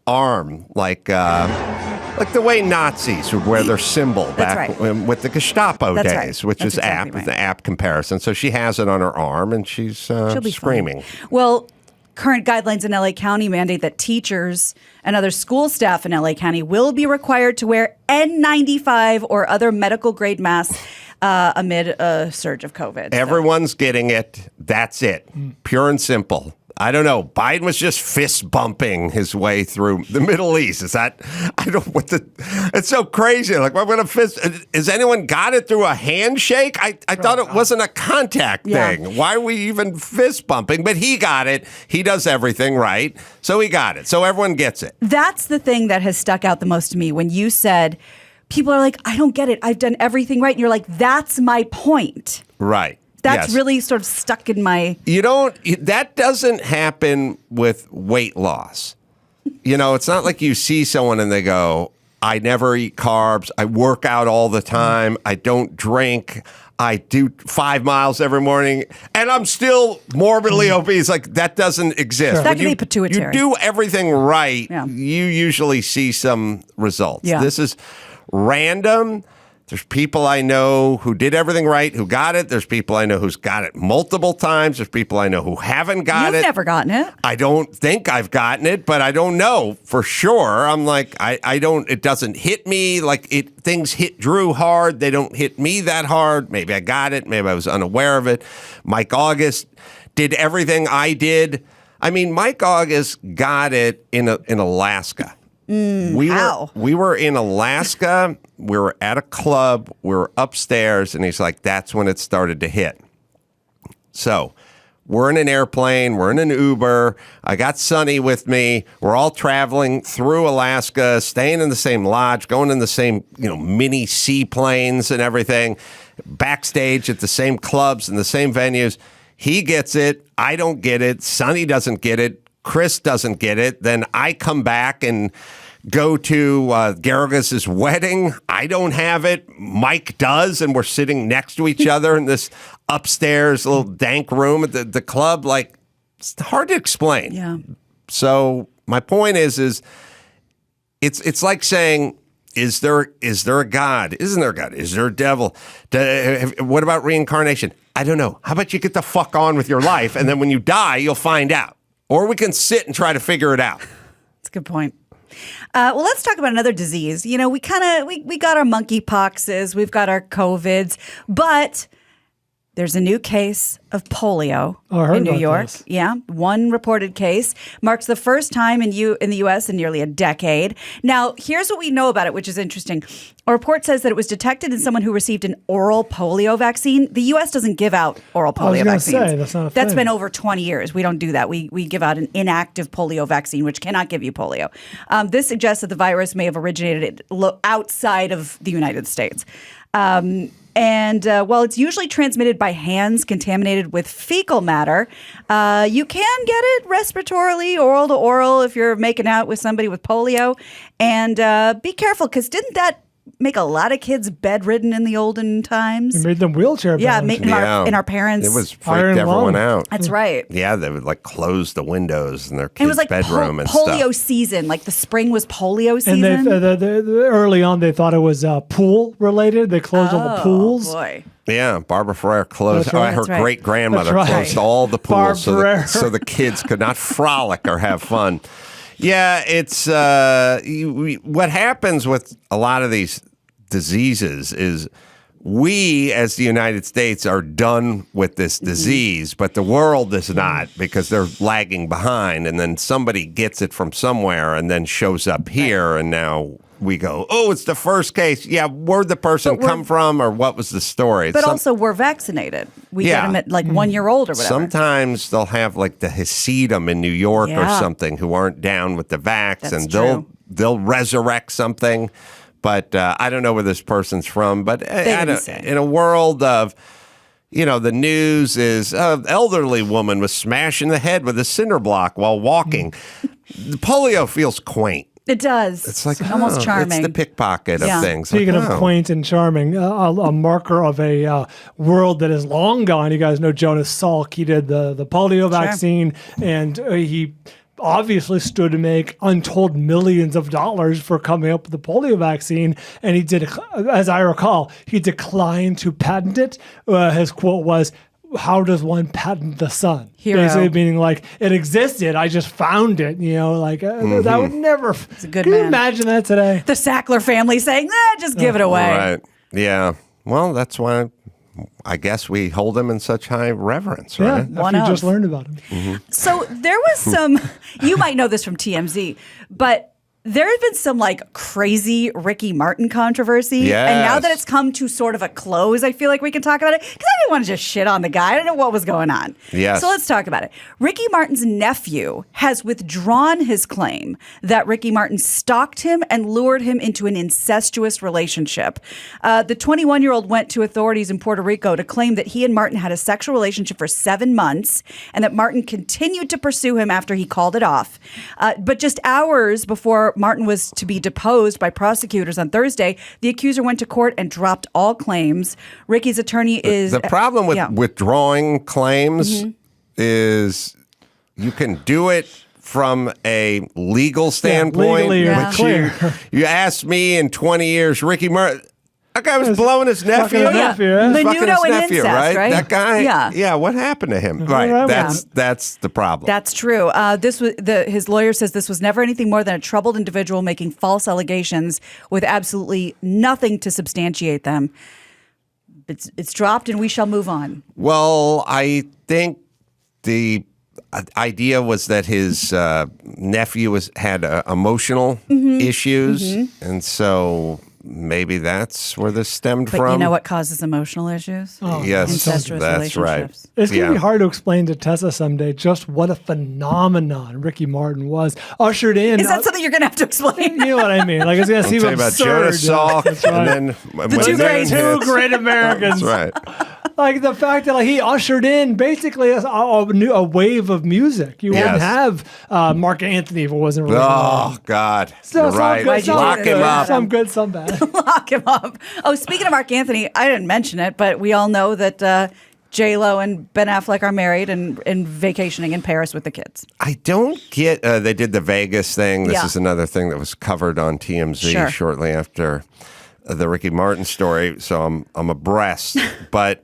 arm like the way Nazis would wear their symbol back with the Gestapo days, which is the app comparison. So she has it on her arm and she's screaming. Fine. Well, current guidelines in LA County mandate that teachers and other school staff in LA County will be required to wear N95 or other medical grade masks amid a surge of COVID. Everyone's getting it. That's it. Pure and simple. I don't know. Biden was just fist bumping his way through the Middle East. It's so crazy. Like, we're going to fist. Has anyone got it through a handshake? I thought it wasn't a contact thing. Why are we even fist bumping? But he got it. He does everything right. So he got it. So everyone gets it. That's the thing that has stuck out the most to me when you said, people are like, I don't get it. I've done everything right. And you're like, that's my point. Right. That's really sort of stuck in my... That doesn't happen with weight loss. It's not like you see someone and they go, I never eat carbs. I work out all the time. I don't drink. I do 5 miles every morning and I'm still morbidly obese. Like, that doesn't exist. Sure. That can be pituitary. You do everything right. Yeah. You usually see some results. Yeah. This is random. There's people I know who did everything right, who got it. There's people I know who's got it multiple times. There's people I know who haven't got it. You've never gotten it. I don't think I've gotten it, but I don't know for sure. I'm like, I don't, it doesn't hit me. Like, things hit Drew hard. They don't hit me that hard. Maybe I got it. Maybe I was unaware of it. Mike August did everything I did. I mean, Mike August got it in Alaska. We were in Alaska. We were at a club. We were upstairs, and he's like, that's when it started to hit. So we're in an airplane. We're in an Uber. I got Sonny with me. We're all traveling through Alaska, staying in the same lodge, going in the same, mini seaplanes and everything, backstage at the same clubs and the same venues. He gets it. I don't get it. Sonny doesn't get it. Chris doesn't get it. Then I come back and go to Garagus's wedding. I don't have it. Mike does, and we're sitting next to each other in this upstairs little dank room at the club. Like, it's hard to explain. Yeah. So my point is it's like saying, is there a God? Isn't there a God? Is there a devil? What about reincarnation? I don't know. How about you get the fuck on with your life, and then when you die, you'll find out. or we can sit and try to figure it out. That's a good point. Well, let's talk about another disease. You know, we got our monkeypoxes, we've got our COVIDs, but there's a new case of polio in New York. This. Yeah, one reported case marks the first time in the U.S. in nearly a decade. Now, here's what we know about it, which is interesting. A report says that it was detected in someone who received an oral polio vaccine. The U.S. doesn't give out oral polio vaccines. That's not a That's thing. been over 20 years. We don't do that. We give out an inactive polio vaccine, which cannot give you polio. This suggests that the virus may have originated outside of the United States. And while it's usually transmitted by hands contaminated with fecal matter, you can get it respiratorily, oral to oral, if you're making out with somebody with polio. And be careful, because didn't that make a lot of kids bedridden in the olden times? It made them wheelchair bound. Yeah, in our parents. It was freaked everyone out. That's right. Yeah, they would like close the windows in their It kids' was like bedroom and polio stuff. season. Like the spring was polio And season. early on, they thought it was pool related. They closed all the pools. Oh, boy. Yeah, Barbara Ferrer closed. That's right. Her That's right. great grandmother That's right. closed all the pools Ferrer. so the kids could not frolic or have fun. Yeah, it's what happens with a lot of these diseases is we as the United States are done with this disease, but the world is not, because they're lagging behind, and then somebody gets it from somewhere and then shows up here, and now we go, oh, it's the first case. Yeah, where'd the person come from, or what was the story? But also, we're vaccinated. We get them at like 1 year old or whatever. Sometimes they'll have like the Hasidim in New York or something who aren't down with the vax, That's and true. they'll resurrect something. But I don't know where this person's from. But in a world of, the news is elderly woman was smashed in the head with a cinder block while walking. The polio feels quaint. It does. It's like almost charming. It's the pickpocket of things. Speaking like, of quaint and charming, a marker of a world that is long gone. You guys know Jonas Salk. He did the polio vaccine, and he obviously stood to make untold millions of dollars for coming up with the polio vaccine. And he did, as I recall, he declined to patent it. His quote was, "How does one patent the sun?" Hero. Basically meaning like, it existed, I just found it. That would never. It's a good Can man. you imagine that today? The Sackler family saying, just give it away. Right. Yeah. Well, that's why I guess we hold him in such high reverence, right? Yeah, after you just learned about him. So there was some, you might know this from TMZ, but there has been some like crazy Ricky Martin controversy. Yes. And now that it's come to sort of a close, I feel like we can talk about it, because I didn't want to just shit on the guy. I didn't know what was going on. Yes. So let's talk about it. Ricky Martin's nephew has withdrawn his claim that Ricky Martin stalked him and lured him into an incestuous relationship. The 21-year-old went to authorities in Puerto Rico to claim that he and Martin had a sexual relationship for 7 months, and that Martin continued to pursue him after he called it off. But just hours before Martin was to be deposed by prosecutors on Thursday, the accuser went to court and dropped all claims. Ricky's attorney is... The problem with withdrawing claims is you can do it from a legal standpoint. legally but clear. You asked me in 20 years, Ricky Martin... That guy was blowing his nephew. fucking his nephew, yeah. He was fucking Menudo his and nephew, incest, right? That guy. Yeah. What happened to him? Right. That's the problem. That's true. His lawyer says this was never anything more than a troubled individual making false allegations with absolutely nothing to substantiate them. It's dropped, and we shall move on. Well, I think the idea was that his nephew had emotional issues, and so maybe that's where this stemmed But from. you know what causes emotional issues? Yes, Incestuous that's right. relationships. It's going to be hard to explain to Tessa someday just what a phenomenon Ricky Martin was. Ushered in. Is that something you're going to have to explain? You know what I mean? Like, it's going to I'll seem tell you about absurd. Jonas Salk, That's right. and then two Great Americans. That's right. Like the fact that he ushered in basically a wave of music. You wouldn't have Mark Anthony if it wasn't really. Oh God! So, You're right. Lock him up. Some good, some bad. Lock him up. Oh, speaking of Mark Anthony, I didn't mention it, but we all know that J-Lo and Ben Affleck are married and vacationing in Paris with the kids. I don't get. They did the Vegas thing. This Yeah. is another thing that was covered on TMZ shortly after the Ricky Martin story. So I'm abreast, but.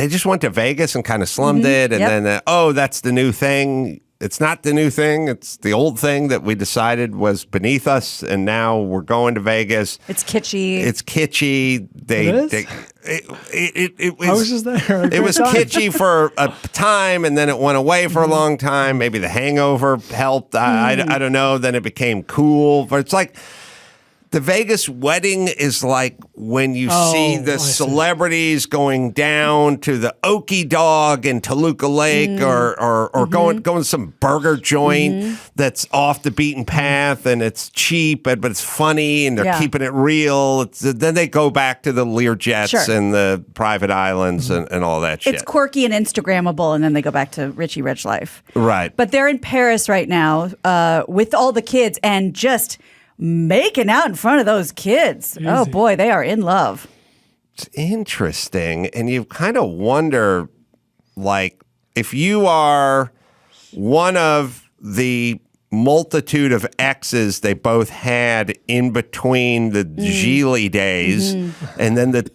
they just went to Vegas and kind of slummed it. And then, that's the new thing. It's not the new thing. It's the old thing that we decided was beneath us. And now we're going to Vegas. It's kitschy. It's kitschy. I was just there. It was kitschy for a time, and then it went away for a long time. Maybe The Hangover helped. I don't know. Then it became cool. But it's like the Vegas wedding is like when you see the celebrities going down to the Okie Dog in Toluca Lake or going some burger joint that's off the beaten path, and it's cheap, but it's funny, and they're keeping it real. Then they go back to the Learjets and the private islands and all that shit. It's quirky and Instagrammable, and then they go back to Richie Rich life. Right. But they're in Paris right now with all the kids and just making out in front of those kids. Easy. Oh boy, they are in love. It's interesting. And you kind of wonder, like, if you are one of the multitude of exes they both had in between the Gigli days and then the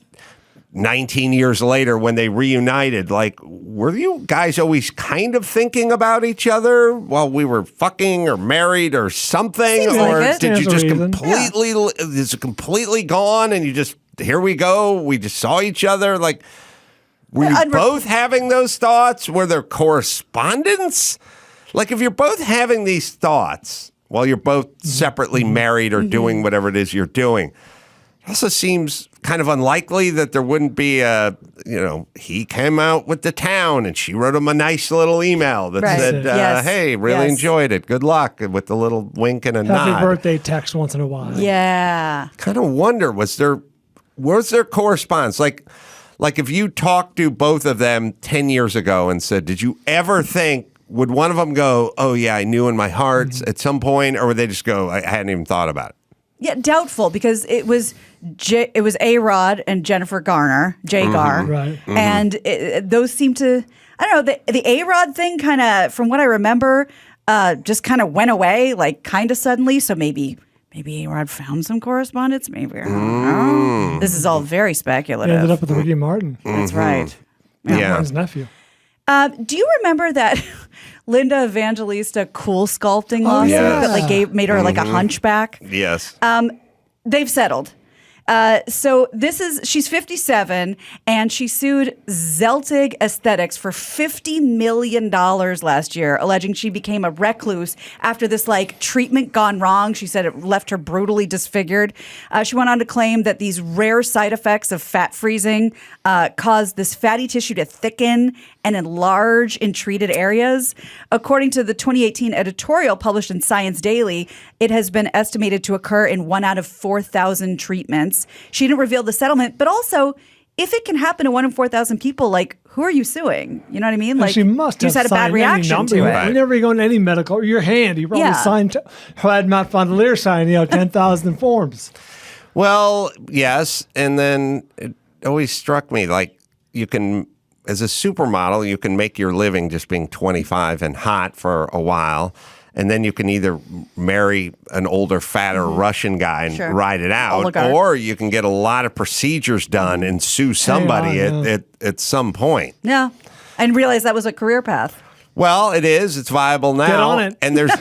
19 years later when they reunited, like, were you guys always kind of thinking about each other while we were fucking or married or something? Seems or like did you just is it completely gone and you just, here we go, we just saw each other? Like, were you both having those thoughts? Were there correspondence? Like, if you're both having these thoughts while you're both separately married or doing whatever it is you're doing, it also seems kind of unlikely that there wouldn't be he came out with the town and she wrote him a nice little email that said, hey, really enjoyed it. Good luck, with the little wink and a nod. Happy birthday text once in a while. Yeah. Kind of wonder, was there correspondence? Like if you talked to both of them 10 years ago and said, did you ever think, would one of them go, oh yeah, I knew in my heart at some point, or would they just go, I hadn't even thought about it? Yeah, doubtful, because it was A-Rod and Jennifer Garner, J-Gar, right. And those seem to, I don't know, the A-Rod thing kind of, from what I remember, just kind of went away, like kind of suddenly. So maybe A-Rod found some correspondence. Maybe I don't know. This is all very speculative. He ended up with Ricky Martin. That's right. Yeah. Martin's nephew. Do you remember that Linda Evangelista cool sculpting lawsuit that made her like a hunchback? Yes. They've settled. So she's 57, and she sued Zeltig Aesthetics for $50 million last year, alleging she became a recluse after this treatment gone wrong. She said it left her brutally disfigured. She went on to claim that these rare side effects of fat freezing caused this fatty tissue to thicken and enlarge in treated areas. According to the 2018 editorial published in Science Daily, it has been estimated to occur in 1 out of 4,000 treatments. She didn't reveal the settlement, but also, if it can happen to 1 in 4,000 people, who are you suing? You know what I mean? She must have you just had a bad reaction to it. Right. Whenever you go into any medical, your hand, you probably signed, had Matt Fondelier sign, 10,000 forms. Well, yes. And then it always struck me, you can, as a supermodel, you can make your living just being 25 and hot for a while. And then you can either marry an older, fatter Russian guy and ride it out, oligarch, or you can get a lot of procedures done and sue somebody at some point. Yeah. And realize that was a career path. Well, it is. It's viable now. Get on it. And there's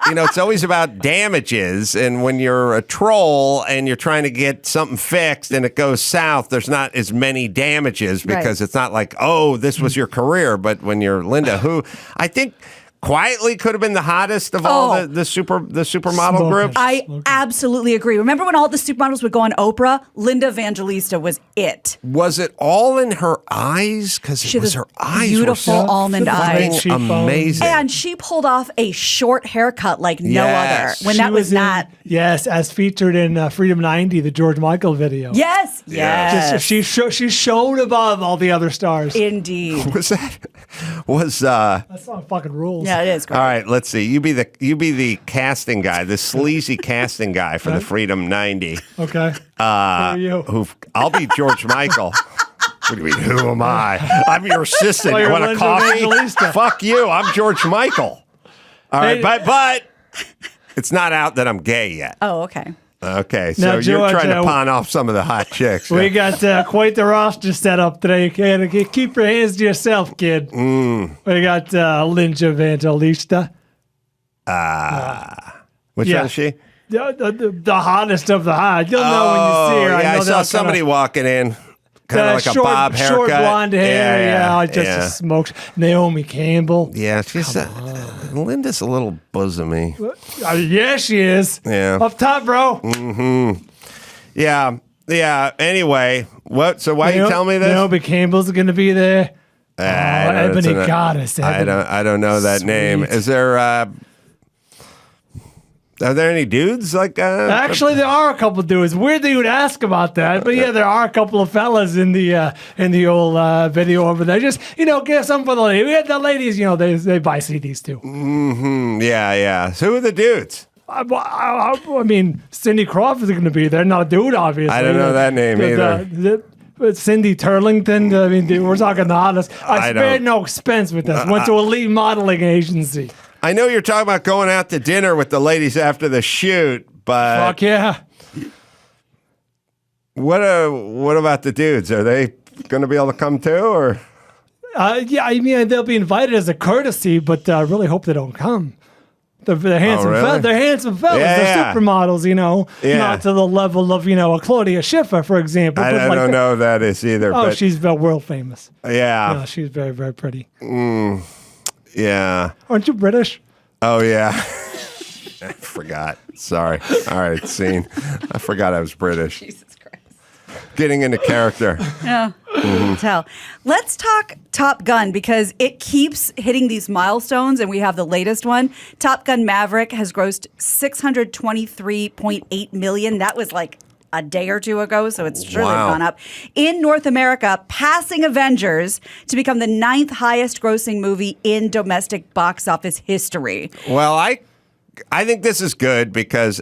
it's always about damages. And when you're a troll and you're trying to get something fixed and it goes south, there's not as many damages because it's not like, oh, this was your career. But when you're Linda, who I think quietly could have been the hottest of all the supermodel groups. I absolutely agree. Remember when all the supermodels would go on Oprah? Linda Evangelista was it. Was it all in her eyes? Because her eyes beautiful were so almond eyes, amazing, and she pulled off a short haircut like no other. When that was not as featured in Freedom 90, the George Michael video. Yes. She's shown above all the other stars. Indeed. That's not fucking rules. Yeah, it is. Great. All right, let's see. You be the casting guy, the sleazy casting guy for the Freedom 90. Okay. Who are you? I'll be George Michael. What do you mean? Who am I? I'm your assistant. You want a coffee? Evangelista. Fuck you. I'm George Michael. All right, but it's not out that I'm gay yet. Oh, okay. Okay, so Now, you're trying to George, pawn off some of the hot chicks. We got quite the roster set up today. Keep your hands to yourself, kid. We got Lynch Evangelista. Which one is she? The hottest of the hot. You'll know when you see her. Yeah, I know saw that somebody walking in. Kind of like short, a bob haircut. Short blonde hair, just smokes. Naomi Campbell. Yeah, she's Linda's a little bosomy. Yeah, she is. Yeah. Up top, bro. Mm-hmm. Yeah. Anyway, what? So why you tell me this? Naomi Campbell's going to be there. Ebony Goddess. I don't know that name. Is there? Are there any dudes like? Actually, there are a couple dudes. Weird that you would ask about that, but yeah, there are a couple of fellas in the old video over there. Just get some for the ladies. We had the ladies. They buy CDs too. Mm-hmm. Yeah. So who are the dudes? I mean, Cindy Crawford's going to be there. Not a dude, obviously. I don't know that name either. Cindy Turlington. I mean, dude, we're talking the hottest. I spared no expense with this. Went to a lead modeling agency. I know you're talking about going out to dinner with the ladies after the shoot, but fuck yeah. What about the dudes? Are they going to be able to come too, or? Yeah, I mean they'll be invited as a courtesy, but I really hope they don't come. They're handsome, they're handsome fellas. They're supermodels, not to the level of a Claudia Schiffer, for example. I don't know who that is either. Oh, but she's world famous. Yeah, she's very, very pretty. Yeah. Aren't you British? Oh, yeah. I forgot. Sorry. All right, scene. I forgot I was British. Jesus Christ. Getting into character. Yeah. Tell. Let's talk Top Gun because it keeps hitting these milestones, and we have the latest one. Top Gun Maverick has grossed $623.8 million. That was like a day or two ago, so it's surely gone up. In North America, passing Avengers to become the 9th highest grossing movie in domestic box office history. Well, I think this is good because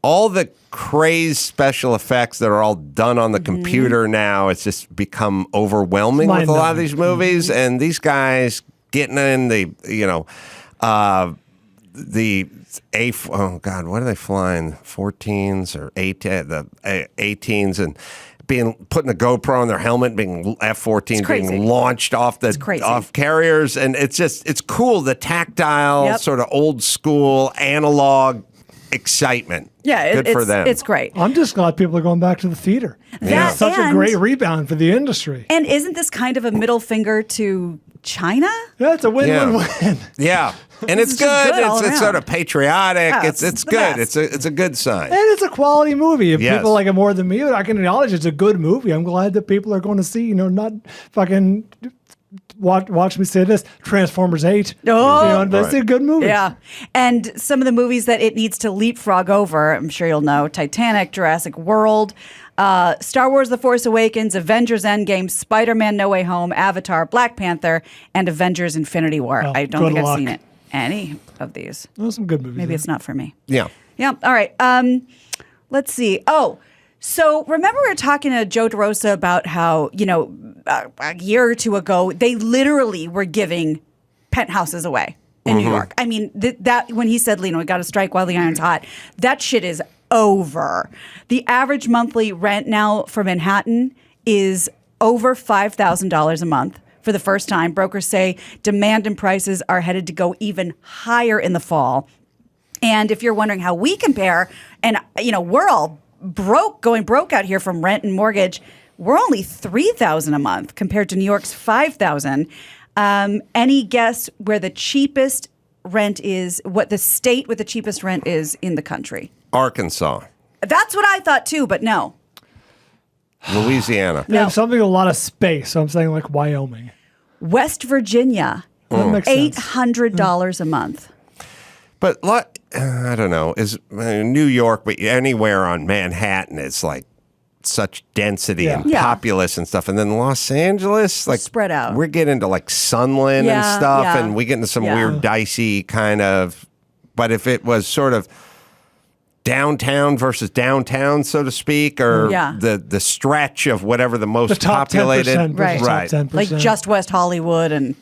all the crazed special effects that are all done on the computer now, it's just become overwhelming with a lot of these movies, and these guys getting in the what are they flying? 14s or 18s and putting a GoPro on their helmet, being F-14 being launched off carriers, and it's cool. The tactile sort of old school analog excitement. Yeah, good for them. It's great. I'm just glad people are going back to the theater. It's such a great rebound for the industry. And isn't this kind of a middle finger to China? Yeah, it's a win-win-win. Yeah. And it's good. It's sort of patriotic. Yeah, it's good. It's a good sign. And it's a quality movie. If people like it more than me, I can acknowledge it's a good movie. I'm glad that people are going to see, not fucking watch me say this, Transformers 8. That's a good movie. Yeah. And some of the movies that it needs to leapfrog over, I'm sure you'll know, Titanic, Jurassic World, Star Wars The Force Awakens, Avengers Endgame, Spider-Man No Way Home, Avatar, Black Panther, and Avengers Infinity War. I don't think I've seen any of these. Those are some good movies. Maybe it's not for me. Yeah. Yeah. All right. Let's see. So remember we were talking to Joe DeRosa about how, a year or two ago, they literally were giving penthouses away in New York. I mean, that when he said, we got to strike while the iron's hot, that shit is over. The average monthly rent now for Manhattan is over $5,000 a month. For the first time, brokers say demand and prices are headed to go even higher in the fall. And if you're wondering how we compare, and we're all going broke out here from rent and mortgage, we're only $3,000 a month compared to New York's $5,000. Any guess where the cheapest rent is? What the state with the cheapest rent is in the country? Arkansas. That's what I thought too, but no. Louisiana. They have something with a lot of space, so I'm saying like Wyoming. West Virginia. That makes sense. $800 a month. But I don't know. Is New York, but anywhere on Manhattan, it's like such density and populace and stuff. And then Los Angeles, like spread out. We're getting to like Sunland and stuff, and we get into some weird dicey kind of. But if it was sort of downtown versus downtown, so to speak, or the stretch of whatever the most the top populated, 10%, right? Top 10%. Like just West Hollywood and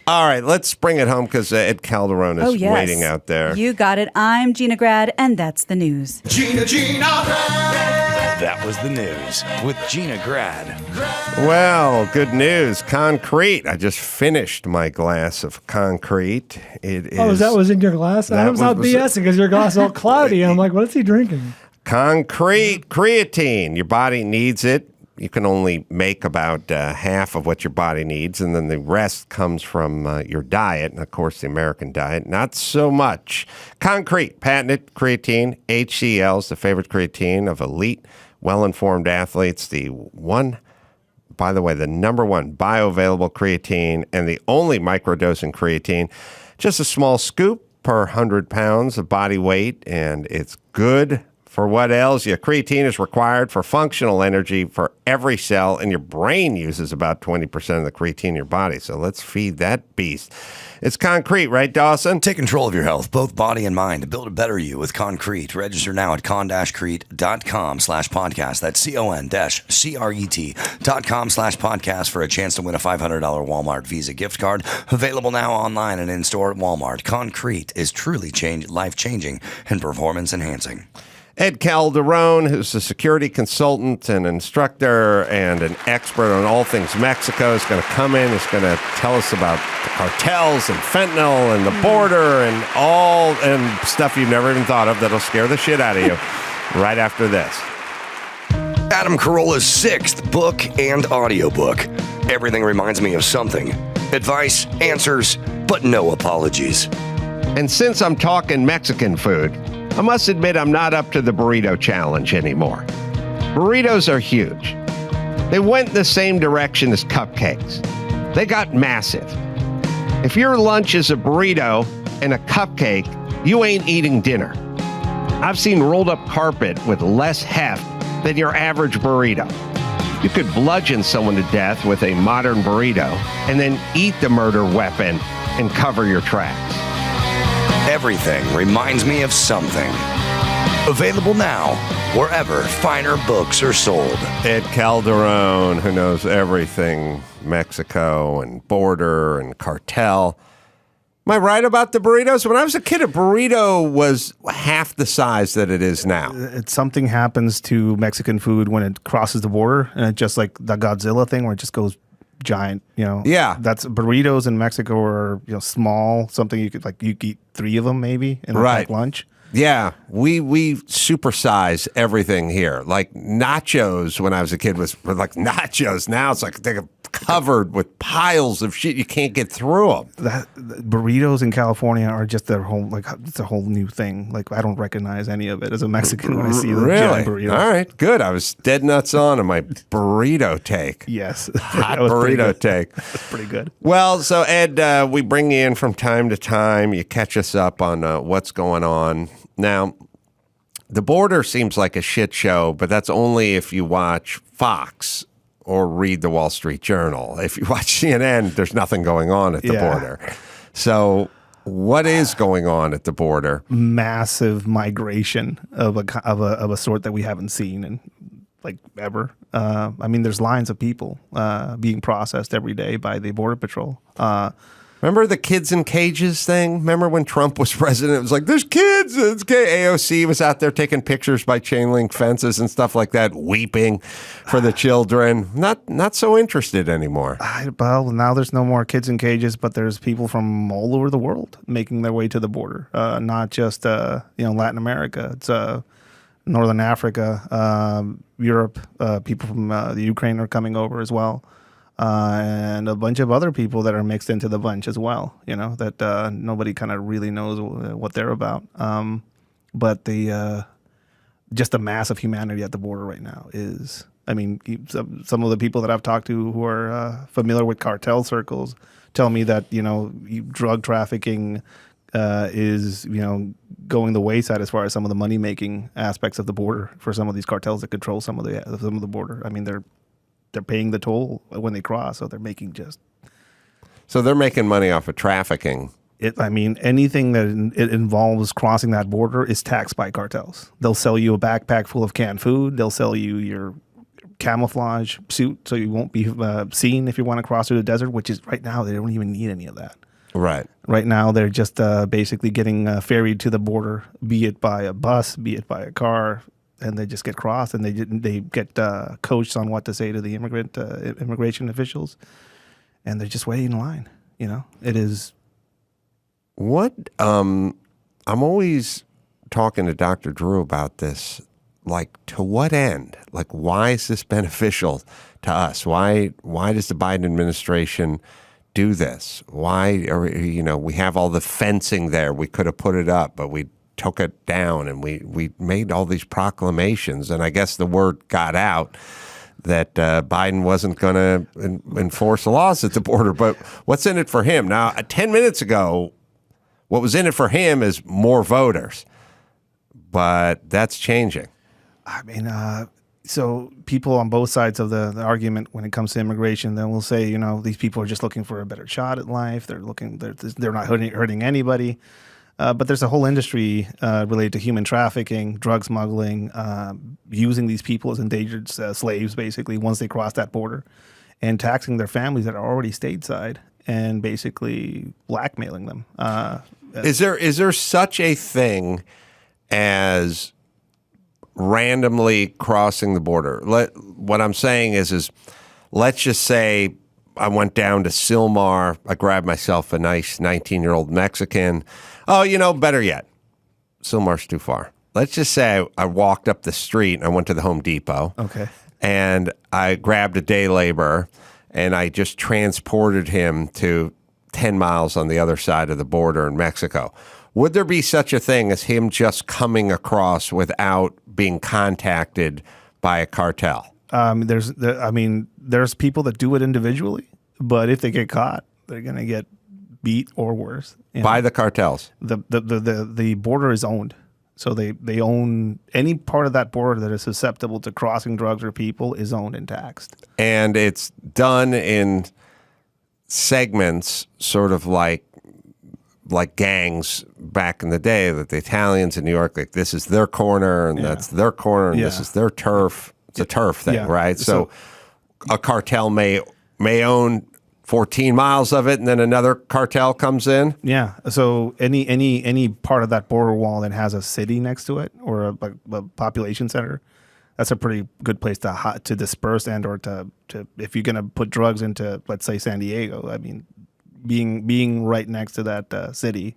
All right, let's bring it home because Ed Calderon is Oh, yes. waiting out there. You got it. I'm Gina Grad, and that's the news. Gina Grad. That was the news with Gina Grad. Well, good news. Concrete. I just finished my glass of concrete. It is. Oh, that was in your glass? I was not BSing because your glass is all cloudy. I'm like, what is he drinking? Concrete creatine. Your body needs it. You can only make about half of what your body needs, and then the rest comes from your diet, and of course the American diet, not so much. Concrete, patented creatine, HCl is the favorite creatine of elite, well-informed athletes. The number one bioavailable creatine and the only microdosing creatine. Just a small scoop per 100 pounds of body weight, and it's good for what ails you. Creatine is required for functional energy for every cell, and your brain uses about 20% of the creatine in your body. So let's feed that beast. It's Concrete, right, Dawson? Take control of your health, both body and mind, to build a better you with Concrete. Register now at con-crete.com/podcast. That's con-cret.com/podcast for a chance to win a $500 Walmart Visa gift card. Available now online and in-store at Walmart. Concrete is truly life-changing and performance-enhancing. Ed Calderon, who's a security consultant and instructor and an expert on all things Mexico, is going to come in. He's going to tell us about the cartels and fentanyl and the border and stuff you've never even thought of that'll scare the shit out of you right after this. Adam Carolla's 6th book and audiobook. Everything reminds me of something. Advice, answers, but no apologies. And since I'm talking Mexican food, I must admit I'm not up to the burrito challenge anymore. Burritos are huge. They went in the same direction as cupcakes. They got massive. If your lunch is a burrito and a cupcake, you ain't eating dinner. I've seen rolled up carpet with less heft than your average burrito. You could bludgeon someone to death with a modern burrito and then eat the murder weapon and cover your tracks. Everything reminds me of something. Available now, wherever finer books are sold. Ed Calderon, who knows everything Mexico and border and cartel. Am I right about the burritos? When I was a kid, a burrito was half the size that it is now. Something happens to Mexican food when it crosses the border, and it's just like the Godzilla thing where it just goes giant, Yeah. That's burritos in Mexico are, small, something you could eat 3 of them maybe in lunch. Yeah, we supersize everything here. Like nachos when I was a kid were like nachos. Now it's like they're covered with piles of shit. You can't get through them. Burritos in California are just their whole it's a whole new thing. Like I don't recognize any of it as a Mexican when I see the giant burritos. All right, good. I was dead nuts on my burrito take. Yes, hot burrito take. That's pretty good. Well, so Ed, we bring you in from time to time. You catch us up on what's going on. Now, the border seems like a shit show, but that's only if you watch Fox or read the Wall Street Journal. If you watch CNN, there's nothing going on at the border. So what is going on at the border? Massive migration of a sort that we haven't seen in ever. There's lines of people being processed every day by the Border Patrol. Remember the kids in cages thing? Remember when Trump was president? It was like, there's kids. It's gay. AOC was out there taking pictures by chain link fences and stuff like that, weeping for the children. Not so interested anymore. Well, now there's no more kids in cages, but there's people from all over the world making their way to the border. Not just Latin America. It's Northern Africa, Europe. People from the Ukraine are coming over as well. And a bunch of other people that are mixed into the bunch as well, that nobody kind of really knows what they're about. But just the mass of humanity at the border right now is, some of the people that I've talked to who are familiar with cartel circles tell me that, drug trafficking is, going the wayside as far as some of the money-making aspects of the border for some of these cartels that control some of the border. They're paying the toll when they cross, so they're making So they're making money off of trafficking. Anything that it involves crossing that border is taxed by cartels. They'll sell you a backpack full of canned food. They'll sell you your camouflage suit so you won't be seen if you want to cross through the desert, which is right now they don't even need any of that. Right. Right now they're just basically getting ferried to the border, be it by a bus, be it by a car, and they just get crossed and they get coached on what to say to the immigration officials, and they're just waiting in line. You know, it is. What I'm always talking to Dr. Drew about this. Like, to what end? Like, why is this beneficial to us? Why does the Biden administration do this? Why are, we have all the fencing there. We could have put it up, but we took it down, and we made all these proclamations. And I guess the word got out that Biden wasn't going to enforce the laws at the border. But what's in it for him? Now, 10 minutes ago, what was in it for him is more voters. But that's changing. I mean, so people on both sides of the argument when it comes to immigration, then will say, these people are just looking for a better shot at life. They're not hurting anybody. But there's a whole industry related to human trafficking, drug smuggling, using these people as endangered slaves, basically, once they cross that border, and taxing their families that are already stateside and basically blackmailing them. Is there such a thing as randomly crossing the border? What I'm saying is let's just say I went down to Silmar. I grabbed myself a nice 19-year-old Mexican. Oh, better yet, Silmar's too far. Let's just say I walked up the street and I went to the Home Depot. Okay. And I grabbed a day laborer and I just transported him to 10 miles on the other side of the border in Mexico. Would there be such a thing as him just coming across without being contacted by a cartel? There's people that do it individually, but if they get caught, they're going to get beat or worse. By the cartels? The border is owned. So they own any part of that border that is susceptible to crossing drugs or people is owned and taxed. And it's done in segments, sort of like gangs back in the day, that the Italians in New York, like this is their corner and that's their corner and this is their turf. It's a turf thing, right? So a cartel may own 14 miles of it and then another cartel comes in. Yeah. So any part of that border wall that has a city next to it or a population center, that's a pretty good place to disperse and or to if you're going to put drugs into, let's say, San Diego. I mean, being right next to that city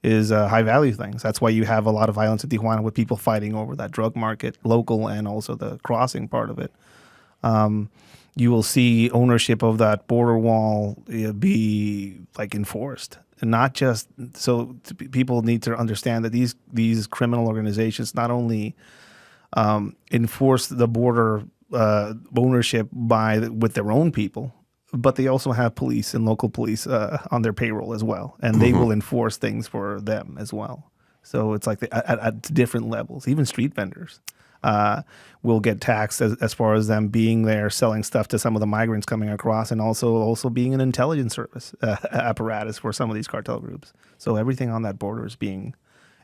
is high value things. That's why you have a lot of violence in Tijuana with people fighting over that drug market, local and also the crossing part of it. You will see ownership of that border wall be enforced, and not just so people need to understand that these criminal organizations not only enforce the border ownership with their own people, but they also have police and local police on their payroll as well, and they will enforce things for them as well. So it's like at different levels. Even street vendors will get taxed as far as them being there selling stuff to some of the migrants coming across, and also being an intelligence service apparatus for some of these cartel groups. So everything on that border is being,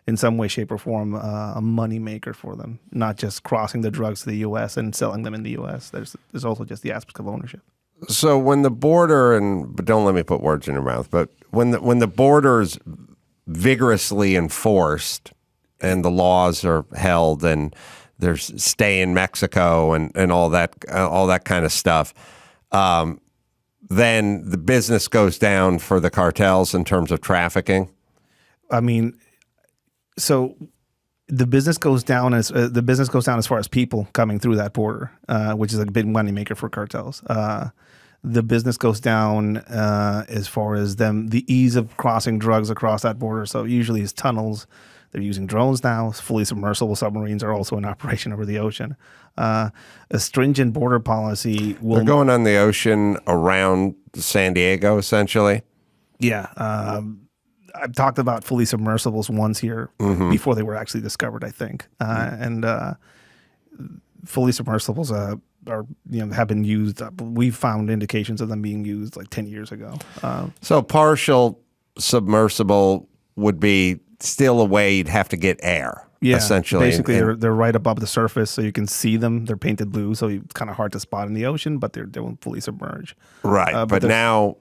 in some way, shape, or form, a money maker for them. Not just crossing the drugs to the U.S. and selling them in the U.S. There's also just the aspect of ownership. So when the border, but don't let me put words in your mouth, but when the border is vigorously enforced and the laws are held and there's stay in Mexico and all that kind of stuff, then the business goes down for the cartels in terms of trafficking. I mean, so the business goes down as far as people coming through that border, which is a big money maker for cartels. The business goes down as far as the ease of crossing drugs across that border. So usually it's tunnels. They're using drones now. Fully submersible submarines are also in operation over the ocean. A stringent border policy will... They're going on the ocean around San Diego, essentially? Yeah. I've talked about fully submersibles once here before they were actually discovered, I think. And fully submersibles have been used. We found indications of them being used 10 years ago. So partial submersible would be still a way you'd have to get air. Yeah, essentially. basically they're right above the surface, so you can see them. They're painted blue, so it's kind of hard to spot in the ocean, but they won't fully submerge. Right, but now,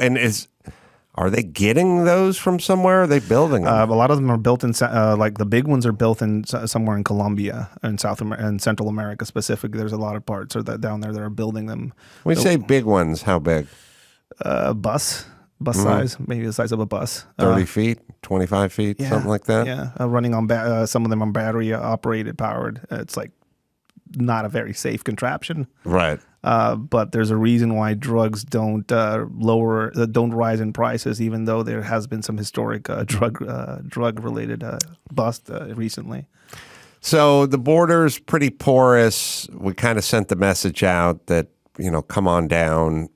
are they getting those from somewhere? Are they building them? A lot of them are built in, like the big ones are built in somewhere in Colombia and and Central America specifically. There's a lot of parts down there that are building them. When you say big ones, how big? Bus size, maybe the size of a bus. 30 feet, 25 feet, something like that? Yeah, running on some of them on battery operated, powered. It's like not a very safe contraption. Right. But there's a reason why drugs don't rise in prices, even though there has been some historic drug related bust recently. So the border's pretty porous. We kind of sent the message out that, come on down.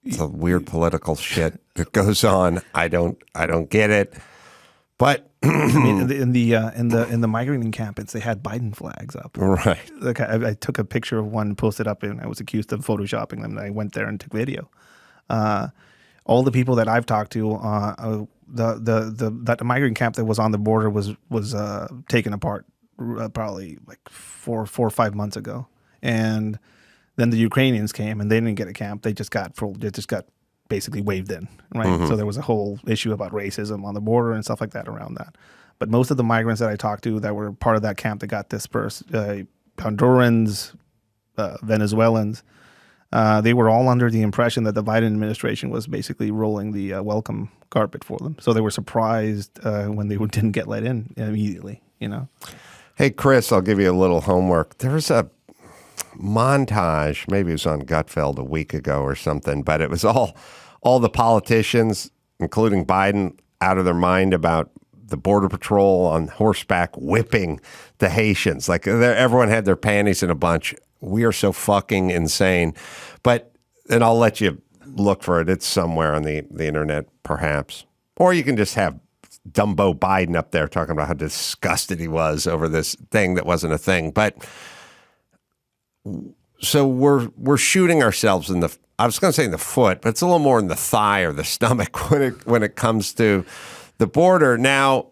It's a weird political shit that goes on. I don't get it. But I mean, in the migrating campus, they had Biden flags up. Right. Like I took a picture of one, posted up, and I was accused of photoshopping them. And I went there and took video. All the people that I've talked to, that migrant camp that was on the border was taken apart probably like 4 or 5 months ago, and then the Ukrainians came and they didn't get a camp. They just got basically waved in, right? Mm-hmm. So there was a whole issue about racism on the border and stuff like that around that. But most of the migrants that I talked to that were part of that camp that got dispersed, Hondurans, Venezuelans, they were all under the impression that the Biden administration was basically rolling the welcome carpet for them. So they were surprised when they didn't get let in immediately, Hey, Chris, I'll give you a little homework. There's a montage, maybe it was on Gutfeld a week ago or something, but it was all the politicians, including Biden, out of their mind about the Border Patrol on horseback whipping the Haitians. Like everyone had their panties in a bunch. We are so fucking insane. And I'll let you look for it. It's somewhere on the internet, perhaps. Or you can just have Dumbo Biden up there talking about how disgusted he was over this thing that wasn't a thing. But so we're shooting ourselves in the, I was going to say in the foot, but it's a little more in the thigh or the stomach when it comes to the border. Now,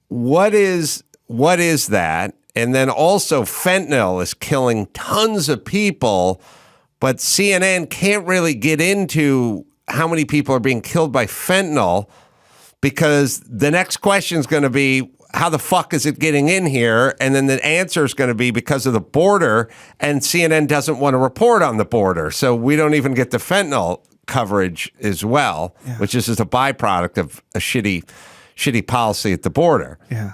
what is that? And then also fentanyl is killing tons of people, but CNN can't really get into how many people are being killed by fentanyl, because the next question is going to be, how the fuck is it getting in here? And then the answer is going to be because of the border, and CNN doesn't want to report on the border. So we don't even get the fentanyl coverage as well, which is just a byproduct of a shitty policy at the border. Yeah.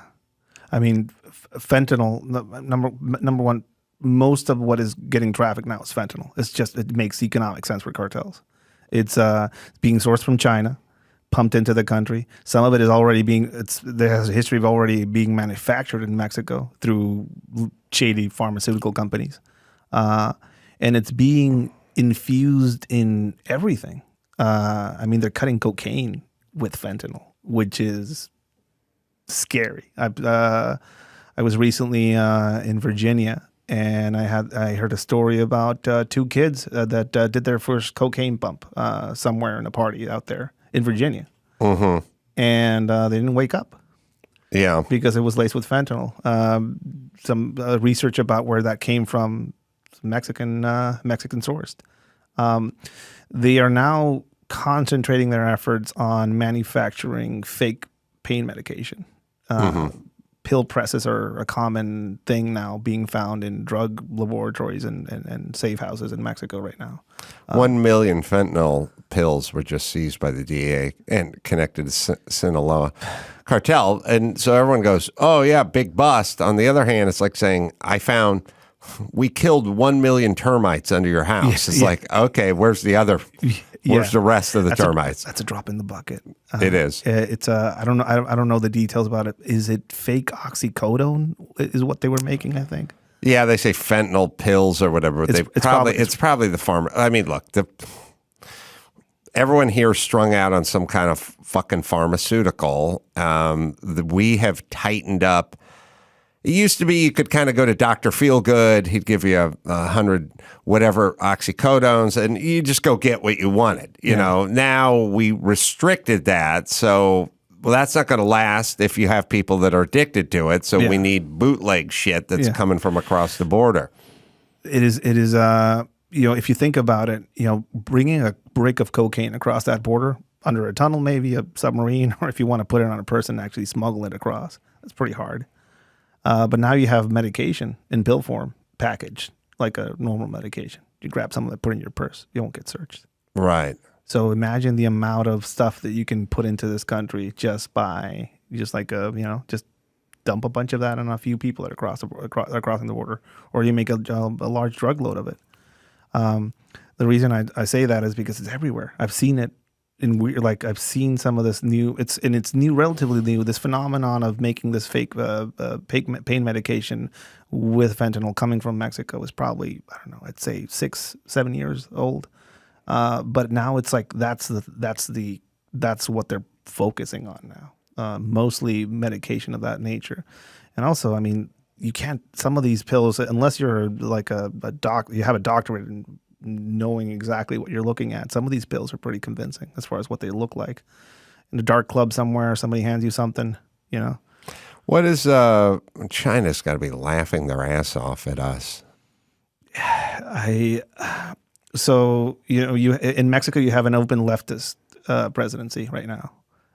I mean, fentanyl, number one, most of what is getting trafficked now is fentanyl. It makes economic sense for cartels. It's being sourced from China, pumped into the country. Some of it is already there has a history of already being manufactured in Mexico through shady pharmaceutical companies. And it's being infused in everything. I mean, they're cutting cocaine with fentanyl, which is scary. I was recently in Virginia, and I heard a story about 2 kids that did their first cocaine bump somewhere in a party out there in Virginia. Mm-hmm. And they didn't wake up. Yeah. Because it was laced with fentanyl. Some research about where that came from, Mexican sourced. They are now concentrating their efforts on manufacturing fake pain medication. Pill presses are a common thing now, being found in drug laboratories and safe houses in Mexico right now. 1 million fentanyl pills were just seized by the DEA and connected to Sinaloa cartel. And so everyone goes, oh, yeah, big bust. On the other hand, it's like saying, we killed 1 million termites under your house. It's like, okay, where's the other? Where's the rest of the termites? That's a drop in the bucket. It is. It's I don't know. I don't know the details about it. Is it fake oxycodone? Is what they were making? I think. Yeah, they say fentanyl pills or whatever. It's probably the farm. I mean, look, everyone here is strung out on some kind of fucking pharmaceutical. We have tightened up. It used to be you could kind of go to Dr. Feelgood. He'd give you 100 whatever oxycodones, and you just go get what you wanted. You know, now we restricted that. So well, that's not going to last if you have people that are addicted to it. So Yeah. we need bootleg shit that's Yeah. coming from across the border. It is, if you think about it, bringing a brick of cocaine across that border under a tunnel, maybe a submarine, or if you want to put it on a person, actually smuggle it across. That's pretty hard. But now you have medication in pill form packaged like a normal medication. You grab some of it, put it in your purse. You won't get searched. Right. So imagine the amount of stuff that you can put into this country just dump a bunch of that on a few people that are crossing the border, or you make a large drug load of it. The reason I say that is because it's everywhere. I've seen it in weird, I've seen some of this it's relatively new. This phenomenon of making this fake pain medication with fentanyl coming from Mexico is probably, I don't know, I'd say 6-7 years old. But now it's like that's what they're focusing on now. Mostly medication of that nature. And also, I mean, you can't, some of these pills, unless you're like a you have a doctorate in knowing exactly what you're looking at, some of these pills are pretty convincing as far as what they look like. In a dark club somewhere, somebody hands you something, What is, China's got to be laughing their ass off at us. So, you in Mexico, you have an open leftist presidency right now,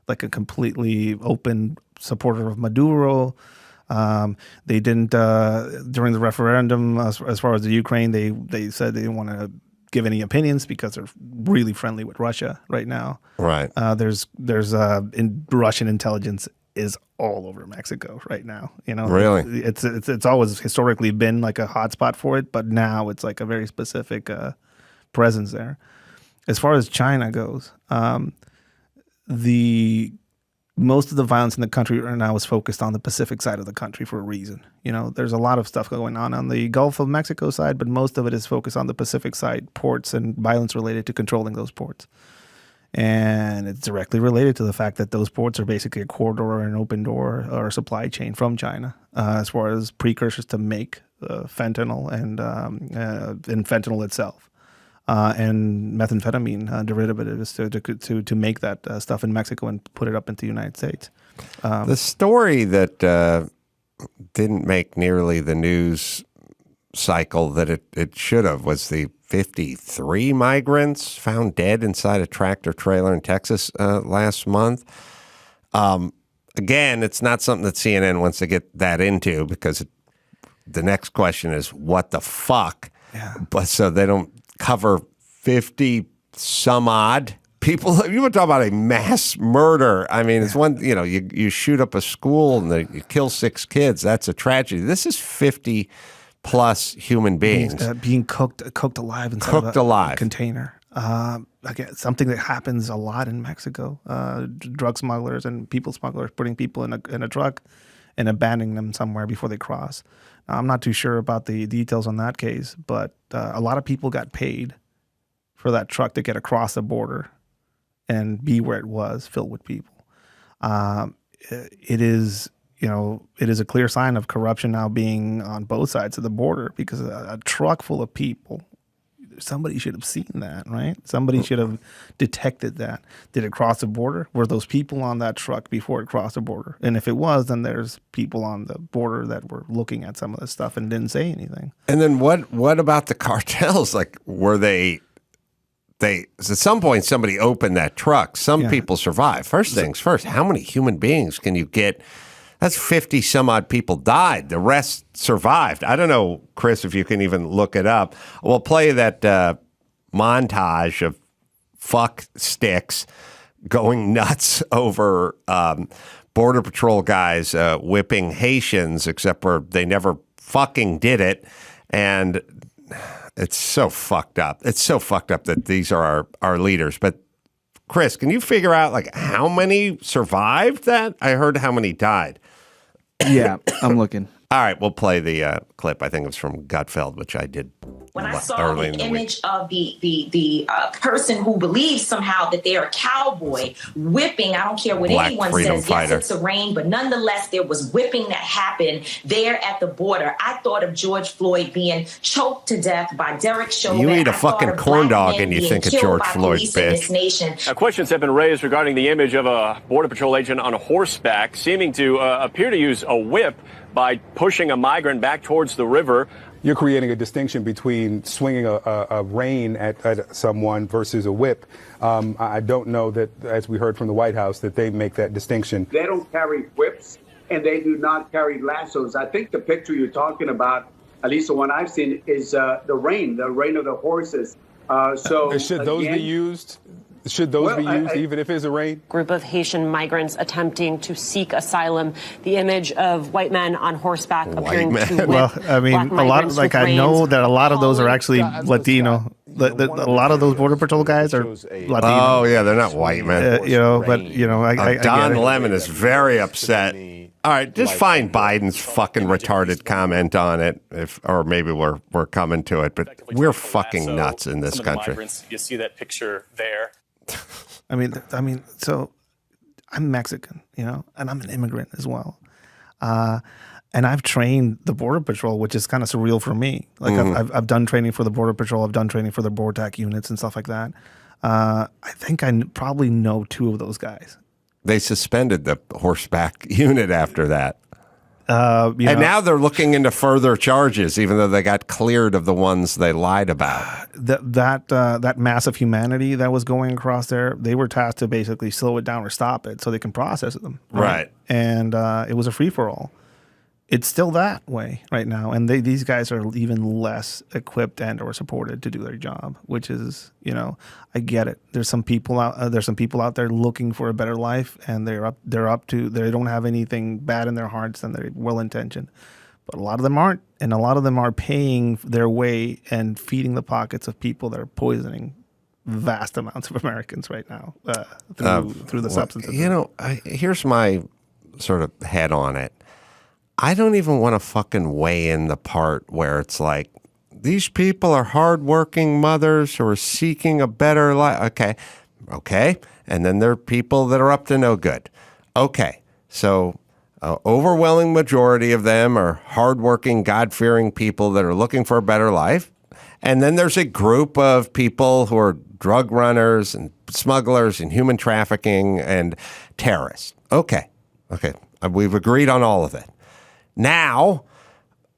like a completely open supporter of Maduro. They didn't during the referendum as far as the Ukraine. They said they didn't want to give any opinions because they're really friendly with Russia right now. Right. There's Russian intelligence is all over Mexico right now. Really, it's always historically been like a hotspot for it, but now it's like a very specific presence there. As far as China goes, most of the violence in the country right now is focused on the Pacific side of the country for a reason. There's a lot of stuff going on the Gulf of Mexico side, but most of it is focused on the Pacific side, ports and violence related to controlling those ports. And it's directly related to the fact that those ports are basically a corridor or an open door or a supply chain from China as far as precursors to make fentanyl and fentanyl itself. And methamphetamine derivatives to make that stuff in Mexico and put it up into the United States. The story that didn't make nearly the news cycle that it should have was the 53 migrants found dead inside a tractor trailer in Texas last month. Again, it's not something that CNN wants to get that into because the next question is, what the fuck? Yeah. But so they don't cover 50 some odd people. You were talking about a mass murder. I mean, it's one, you shoot up a school and you kill 6 kids. That's a tragedy. This is 50 plus human beings being cooked alive inside a container. Again, something that happens a lot in Mexico. Drug smugglers and people smugglers putting people in a truck and abandoning them somewhere before they cross. Now, I'm not too sure about the details on that case, but a lot of people got paid for that truck to get across the border and be where it was, filled with people. It is a clear sign of corruption now being on both sides of the border because a truck full of people, somebody should have seen that, right? Somebody should have detected that. Did it cross the border? Were those people on that truck before it crossed the border? And if it was, then there's people on the border that were looking at some of this stuff and didn't say anything. And then what about the cartels? Like, were they at some point somebody opened that truck. Some people survived. First things first, how many human beings can you get? That's 50 some odd people died. The rest survived. I don't know, Chris, if you can even look it up. We'll play that montage of fuck sticks going nuts over Border Patrol guys whipping Haitians, except for they never fucking did it. And it's so fucked up. It's so fucked up that these are our leaders. But Chris, can you figure out like how many survived that? I heard how many died. Yeah, I'm looking. All right, we'll play the clip. I think it was from Gutfeld, which I did When I saw the image of the person who believes somehow that they're a cowboy whipping, I don't care what Black anyone freedom says, fighter. yes, it's a rain, but nonetheless, there was whipping that happened there at the border. I thought of George Floyd being choked to death by Derek Chauvin. You eat a I thought fucking of corn black dog men and you being think of killed George by Floyd, police in this bitch. nation. Questions have been raised regarding the image of a Border Patrol agent on a horseback seeming to appear to use a whip by pushing a migrant back towards the river. You're creating a distinction between swinging a rein at someone versus a whip. I don't know that, as we heard from the White House, that they make that distinction. They don't carry whips and they do not carry lassos. I think the picture you're talking about, at least the one I've seen, is the rein of the horses. Should those be used? Should those be used even if it's a rein? Group of Haitian migrants attempting to seek asylum. The image of white men on horseback appearing to whip. Well, I mean, a lot of, like, I know that a lot of those are actually Latino. A lot of those Border Patrol guys are Latino. Oh, yeah, they're not white men. I Don get it. Lemon is very upset. All right, just find Biden's fucking retarded comment on it, or maybe we're coming to it, but we're fucking nuts in this country. Migrants, you see that picture there. I mean, so I'm Mexican, and I'm an immigrant as well. And I've trained the Border Patrol, which is kind of surreal for me. Like I've done training for the Border Patrol. I've done training for the BORTAC units and stuff like that. I think I probably know two of those guys. They suspended the horseback unit after that. And now they're looking into further charges, even though they got cleared of the ones they lied about. That mass of humanity that was going across there, they were tasked to basically slow it down or stop it so they can process them. Right. And it was a free-for-all. It's still that way right now, and these guys are even less equipped and or supported to do their job, which is, I get it. There's some people out there looking for a better life, and they don't have anything bad in their hearts, and they're well intentioned, but a lot of them aren't, and a lot of them are paying their way and feeding the pockets of people that are poisoning vast amounts of Americans right now through the substances. Here's my sort of head on it. I don't even want to fucking weigh in the part where it's like, these people are hardworking mothers who are seeking a better life. Okay. And then there are people that are up to no good. Okay. So overwhelming majority of them are hardworking, God-fearing people that are looking for a better life. And then there's a group of people who are drug runners and smugglers and human trafficking and terrorists. Okay. We've agreed on all of it. Now,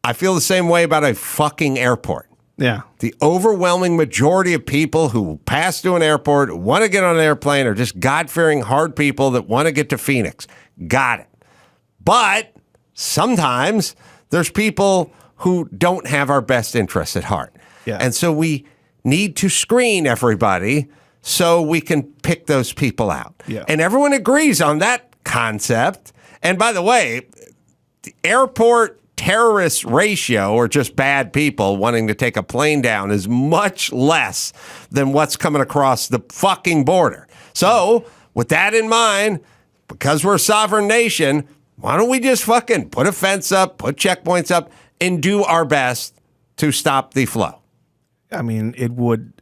I feel the same way about a fucking airport. Yeah. The overwhelming majority of people who pass through an airport, want to get on an airplane, are just God-fearing, hard people that want to get to Phoenix. Got it. But sometimes there's people who don't have our best interests at heart. Yeah. And so we need to screen everybody so we can pick those people out. Yeah. And everyone agrees on that concept. And by the way, the airport terrorist ratio, or just bad people wanting to take a plane down, is much less than what's coming across the fucking border. So, with that in mind, because we're a sovereign nation, why don't we just fucking put a fence up, put checkpoints up, and do our best to stop the flow? I mean, it would.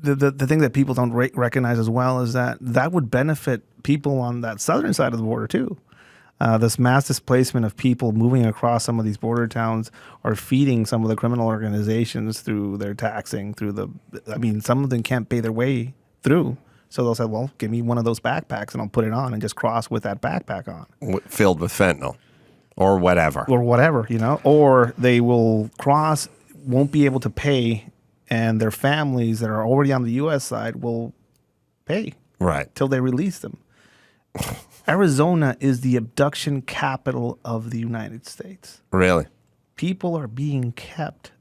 The thing that people don't recognize as well is that would benefit people on that southern side of the border too. This mass displacement of people moving across some of these border towns are feeding some of the criminal organizations through their taxing, some of them can't pay their way through. So they'll say, well, give me one of those backpacks and I'll put it on and just cross with that backpack on. Filled with fentanyl or whatever. Or they will cross, won't be able to pay, and their families that are already on the U.S. side will pay. Right. Till they release them. Arizona is the abduction capital of the United States. Really? People are being kept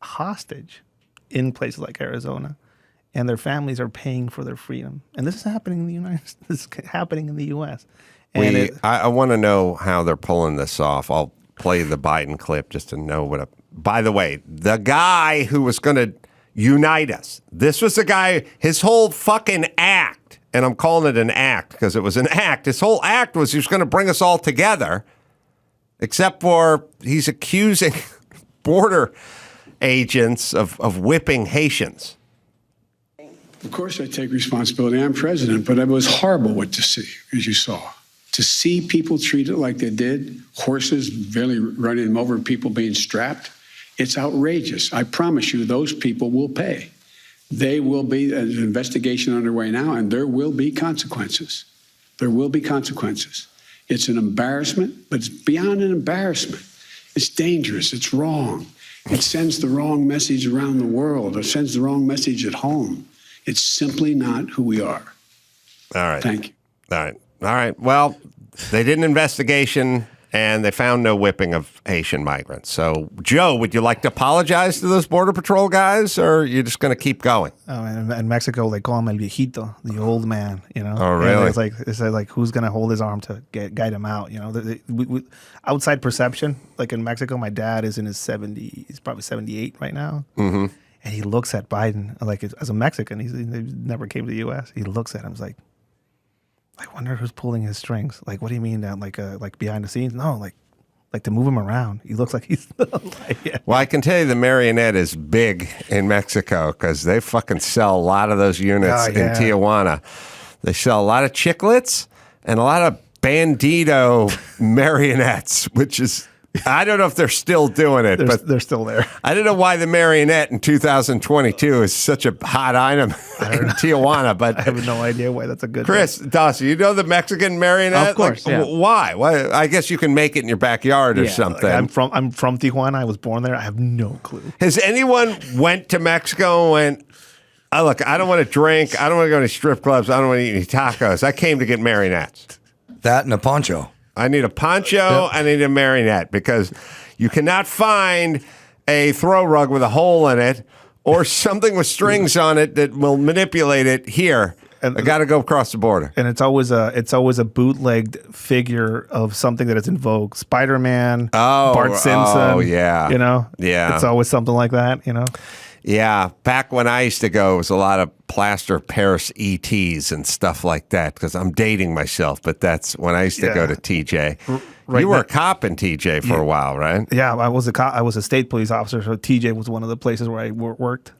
hostage in places like Arizona, and their families are paying for their freedom. And this is happening in the United States. This is happening in the U.S. And I want to know how they're pulling this off. I'll play the Biden clip just to know what. By the way, the guy who was going to unite us. This was the guy. His whole fucking act. And I'm calling it an act because it was an act. His whole act was he was going to bring us all together, except for he's accusing border agents of whipping Haitians. Of course, I take responsibility. I'm president, but it was horrible what to see, as you saw. To see people treated like they did, horses barely running them over, people being strapped, it's outrageous. I promise you, those people will pay. They will be, there's an investigation underway now, and there will be consequences. There will be consequences. It's an embarrassment, but it's beyond an embarrassment. It's dangerous. It's wrong. It sends the wrong message around the world. It sends the wrong message at home. It's simply not who we are. All right. Thank you. All right. Well, they did an investigation, and they found no whipping of Haitian migrants. So, Joe, would you like to apologize to those Border Patrol guys, or are you just going to keep going? In Mexico, they call him el viejito, the old man. Oh, really? It's like who's going to hold his arm to guide him out? Outside perception, like in Mexico, my dad is in his 70s. He's probably 78 right now. Mm-hmm. And he looks at Biden like as a Mexican. He never came to the U.S. He looks at him like, I wonder who's pulling his strings. Like, what do you mean that like behind the scenes? No, like to move him around. He looks like he's. Well, I can tell you the marionette is big in Mexico because they fucking sell a lot of those units in Tijuana. They sell a lot of chiclets and a lot of bandito marionettes, which is. I don't know if they're still doing it, but they're still there. I don't know why the marionette in 2022 is such a hot item in Tijuana, but I have no idea why that's a good Chris, Dawson, you know the Mexican marionette? Of course, yeah. Why? I guess you can make it in your backyard or something. I'm from Tijuana. I was born there. I have no clue. Has anyone went to Mexico and went, oh, look, I don't want to drink. I don't want to go to strip clubs. I don't want to eat any tacos. I came to get marionettes. That and a poncho. I need a poncho. I need a marionette because you cannot find a throw rug with a hole in it or something with strings on it that will manipulate it here. I got to go across the border. And it's always a bootlegged figure of something that is in vogue. Spider-Man, Bart Simpson. Oh, yeah. Yeah. It's always something like that, Yeah, back when I used to go, it was a lot of plaster Paris ETs and stuff like that, because I'm dating myself, but that's when I used to go to TJ. You were a cop in TJ for a while, right? Yeah, I was a cop. I was a state police officer, so TJ was one of the places where I worked.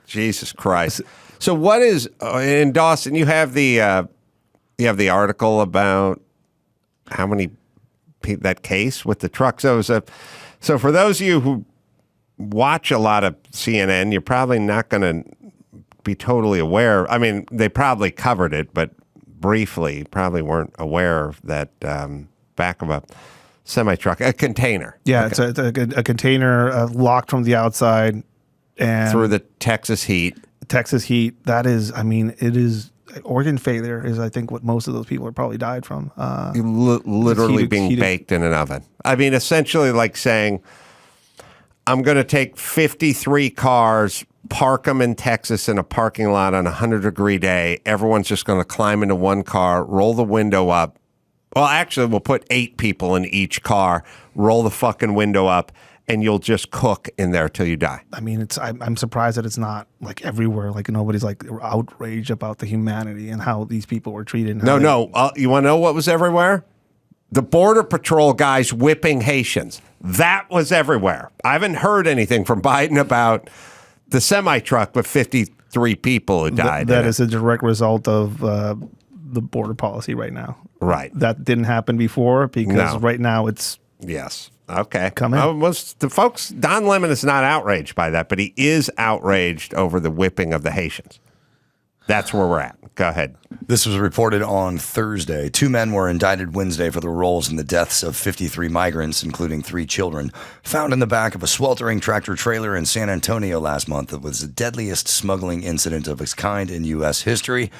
Jesus Christ. So what is, in Dawson, you have the article about how many, that case with the truck. So for those of you who watch a lot of CNN, you're probably not going to be totally aware. I mean, they probably covered it, but briefly, probably weren't aware of that back of a semi-truck, a container. Yeah, okay. It's a container locked from the outside. And through the Texas heat. That is, it is, organ failure is, I think, what most of those people have probably died from. Literally being baked in an oven. I mean, essentially like saying, I'm going to take 53 cars, park them in Texas in a parking lot on a 100-degree day. Everyone's just going to climb into one car, roll the window up. Well, actually, we'll put 8 people in each car, roll the fucking window up, and you'll just cook in there till you die. I mean, I'm surprised that it's not like everywhere. Like nobody's like outraged about the humanity and how these people were treated. No. You want to know what was everywhere? The Border Patrol guys whipping Haitians. That was everywhere. I haven't heard anything from Biden about the semi-truck with 53 people who died. That is a direct result of the border policy right now. Right. That didn't happen before because right now it's... Yes. Okay. Come in. The folks, Don Lemon is not outraged by that, but he is outraged over the whipping of the Haitians. That's where we're at. Go ahead. This was reported on Thursday. 2 men were indicted Wednesday for their roles in the deaths of 53 migrants, including 3 children, found in the back of a sweltering tractor trailer in San Antonio last month. It was the deadliest smuggling incident of its kind in U.S. history.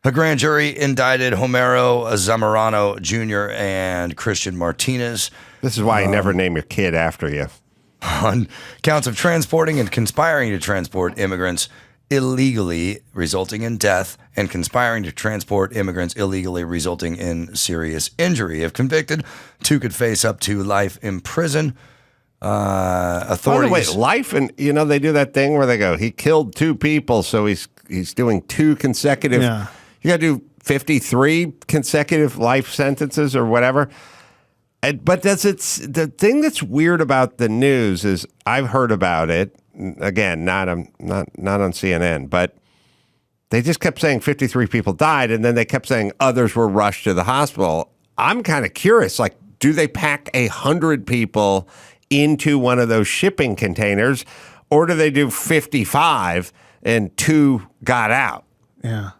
A grand jury indicted Homero Zamorano Jr. and Christian Martinez. This is why you never name your kid after you. On counts of transporting and conspiring to transport immigrants illegally, resulting in death, and conspiring to transport immigrants illegally, resulting in serious injury. If convicted, 2 could face up to life in prison. Authorities. By the way, life, and they do that thing where they go, he killed 2 people, so he's doing 2 consecutive. Yeah. You got to do 53 consecutive life sentences or whatever. But the thing that's weird about the news is I've heard about it again, not on CNN, but they just kept saying 53 people died, and then they kept saying others were rushed to the hospital. I'm kind of curious, like, do they pack 100 people into one of those shipping containers, or do they do 55 and 2 got out? Yeah.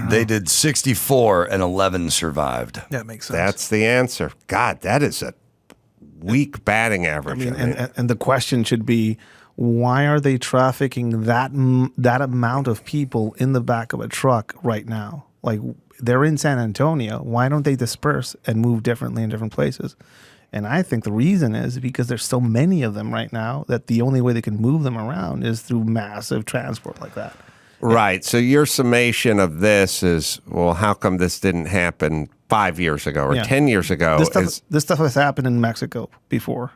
They did 64 and 11 survived. That makes sense. That's the answer. God, that is a weak batting average. And the question should be, why are they trafficking that amount of people in the back of a truck right now? Like, they're in San Antonio. Why don't they disperse and move differently in different places? And I think the reason is because there's so many of them right now that the only way they can move them around is through massive transport like that. Right. So your summation of this is, well, how come this didn't happen 5 years ago or 10 years ago? This stuff has happened in Mexico before,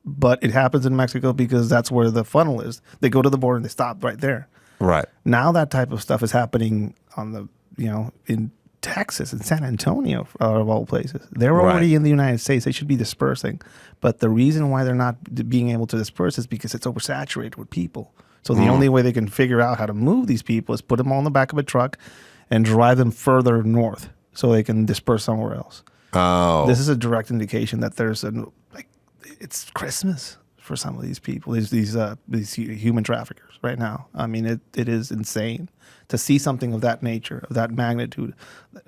but it happens in Mexico because that's where the funnel is. They go to the border and they stop right there. Right. Now that type of stuff is happening in Texas, in San Antonio, out of all places. They're already in the United States. They should be dispersing. But the reason why they're not being able to disperse is because it's oversaturated with people. So the only way they can figure out how to move these people is put them all in the back of a truck and drive them further north so they can disperse somewhere else. Oh. This is a direct indication that there's it's Christmas for some of these people, these human traffickers right now. I mean, it is insane to see something of that nature, of that magnitude,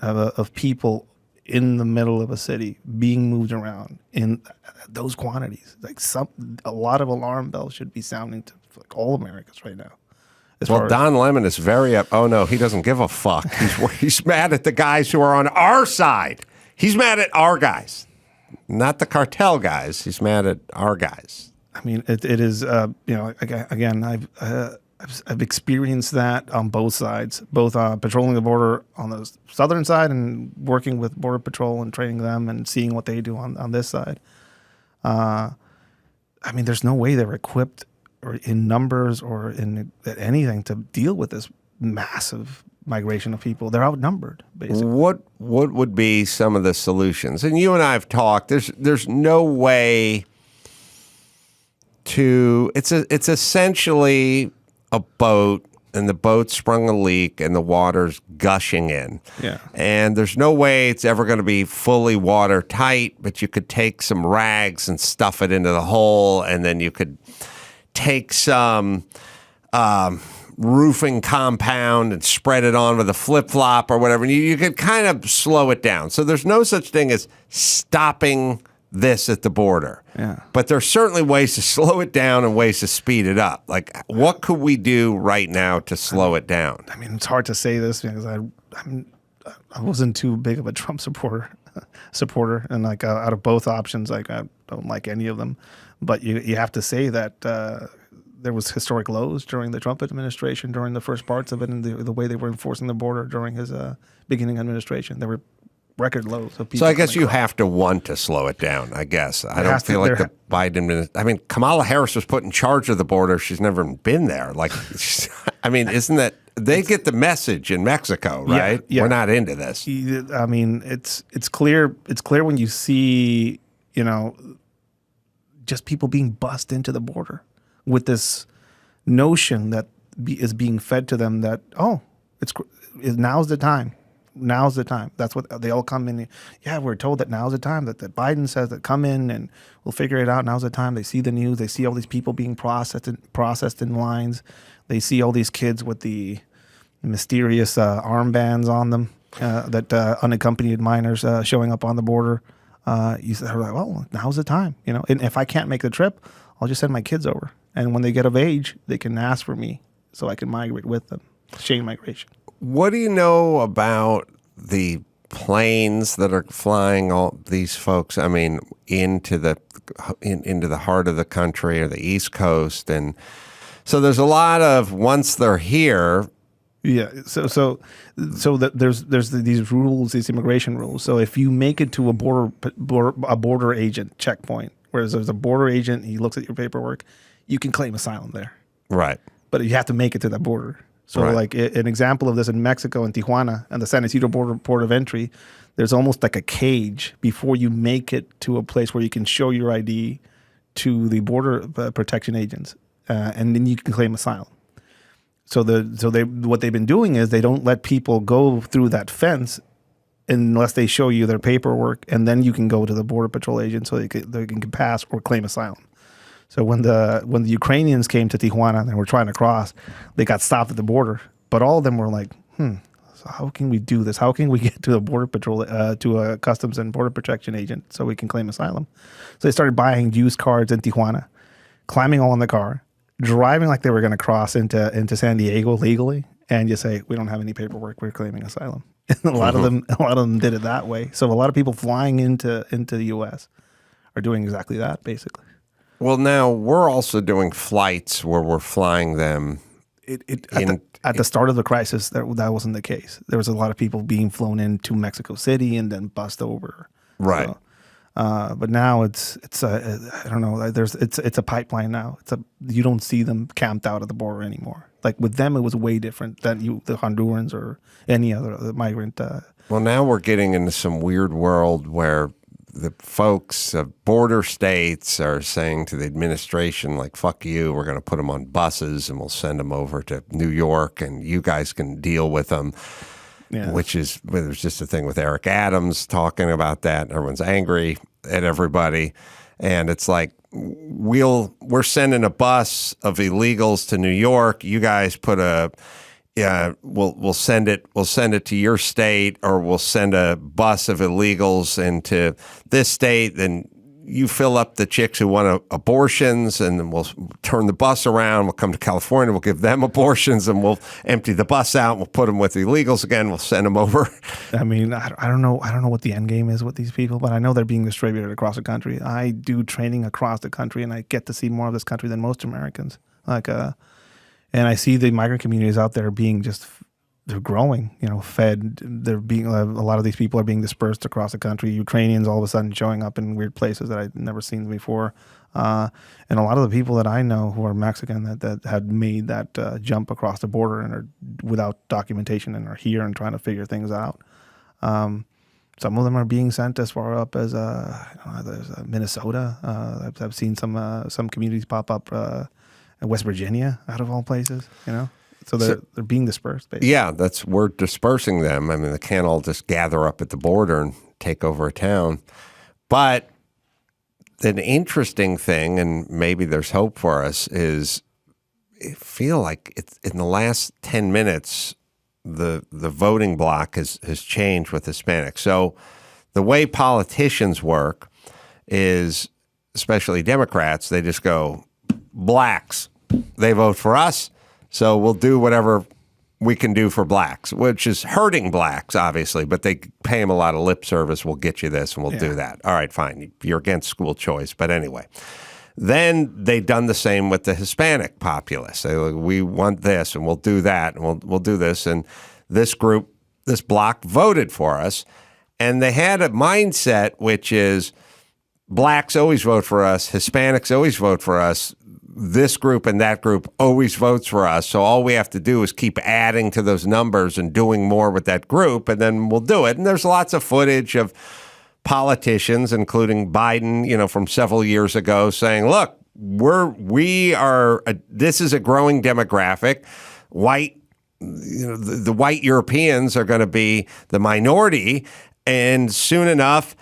of people in the middle of a city being moved around in those quantities. Like a lot of alarm bells should be sounding to all Americans right now. Well, Don Lemon is very up. Oh no, he doesn't give a fuck. He's mad at the guys who are on our side. He's mad at our guys, not the cartel guys. He's mad at our guys. I mean, it is. Again, I've experienced that on both sides, both patrolling the border on the southern side and working with Border Patrol and training them and seeing what they do on this side. I mean, there's no way they're equipped or in numbers or in anything to deal with this massive migration of people. They're outnumbered, basically. What would be some of the solutions? And you and I have talked. There's no way to. It's essentially a boat, and the boat sprung a leak, and the water's gushing in. Yeah. And there's no way it's ever going to be fully watertight, but you could take some rags and stuff it into the hole, and then you could take some roofing compound and spread it on with a flip-flop or whatever. And you could kind of slow it down. So there's no such thing as stopping this at the border. Yeah. But there's certainly ways to slow it down and ways to speed it up. Like, what could we do right now to slow it down? I mean, it's hard to say this because I wasn't too big of a Trump supporter, and out of both options, I don't like any of them. But you have to say that there was historic lows during the Trump administration, during the first parts of it, and the way they were enforcing the border during his beginning administration. There were record lows of people. So I guess you have to want to slow it down, I guess. I don't feel like the Biden administration. I mean, Kamala Harris was put in charge of the border. She's never been there. Like, I mean, isn't that, they get the message in Mexico, right? Yeah. We're not into this. I mean, it's clear. It's clear when you see, just people being bussed into the border with this notion that is being fed to them that, now's the time. Now's the time. That's what they all come in. Yeah, we're told that now's the time, that Biden says that come in and we'll figure it out. Now's the time. They see the news. They see all these people being processed in lines. They see all these kids with the mysterious armbands on them, that unaccompanied minors showing up on the border. You say, like, well, now's the time. And if I can't make the trip, I'll just send my kids over. And when they get of age, they can ask for me so I can migrate with them. Chain migration. What do you know about the planes that are flying all these folks? I mean, into the heart of the country or the East Coast, and so there's a lot of once they're here. Yeah. So there's these rules, these immigration rules. So if you make it to a border agent checkpoint, whereas there's a border agent, he looks at your paperwork, you can claim asylum there. Right. But you have to make it to that border. So like an example of this in Mexico, in Tijuana, and the San Isidro port of entry, there's almost like a cage before you make it to a place where you can show your ID to the border protection agents, and then you can claim asylum. So what they've been doing is they don't let people go through that fence unless they show you their paperwork, and then you can go to the border patrol agent so they can pass or claim asylum. So when the Ukrainians came to Tijuana and were trying to cross, they got stopped at the border. But all of them were like, so how can we do this? How can we get to the border patrol, to a customs and border protection agent so we can claim asylum? So they started buying used cars in Tijuana, climbing all in the car, driving like they were going to cross into San Diego legally, and just say, we don't have any paperwork, we're claiming asylum. And a lot of them did it that way. So a lot of people flying into the U.S. are doing exactly that, basically. Well, now we're also doing flights where we're flying them. At the start of the crisis, that wasn't the case. There was a lot of people being flown into Mexico City and then bussed over. Right. So, but now it's I don't know. It's a pipeline now. You don't see them camped out at the border anymore. Like with them, it was way different than the Hondurans or any other migrant. Well, now we're getting into some weird world where the folks of border states are saying to the administration, like, fuck you, we're going to put them on buses and we'll send them over to New York and you guys can deal with them. Yeah. There's just a thing with Eric Adams talking about that. Everyone's angry at everybody. And it's like, we're sending a bus of illegals to New York. You guys put we'll send it to your state, or we'll send a bus of illegals into this state. Then you fill up the chicks who want abortions, and then we'll turn the bus around. We'll come to California. We'll give them abortions, and we'll empty the bus out. We'll put them with illegals again. We'll send them over. I mean, I don't know what the end game is with these people, but I know they're being distributed across the country. I do training across the country, and I get to see more of this country than most Americans. And I see the migrant communities out there being they're growing, fed. They're being, a lot of these people are being dispersed across the country. Ukrainians all of a sudden showing up in weird places that I'd never seen before. And a lot of the people that I know who are Mexican that had made that jump across the border and are without documentation and are here and trying to figure things out. Some of them are being sent as far up as there's Minnesota. I've seen some communities pop up in West Virginia, out of all places, So they're being dispersed, basically. Yeah, we're dispersing them. I mean, they can't all just gather up at the border and take over a town. But an interesting thing, and maybe there's hope for us, is I feel like it's in the last 10 minutes, the voting block has changed with Hispanics. So the way politicians work is, especially Democrats, they just go, blacks, they vote for us, so we'll do whatever we can do for blacks, which is hurting blacks, obviously, but they pay them a lot of lip service. We'll get you this and we'll do that. All right, fine. You're against school choice. But anyway, then they've done the same with the Hispanic populace. They like, we want this and we'll do that and we'll do this. And this group, this bloc voted for us. And they had a mindset, which is blacks always vote for us. Hispanics always vote for us. This group and that group always votes for us. So all we have to do is keep adding to those numbers and doing more with that group, and then we'll do it. And there's lots of footage of politicians, including Biden, from several years ago, saying, look, this is a growing demographic. White, the white Europeans are going to be the minority, and soon enough,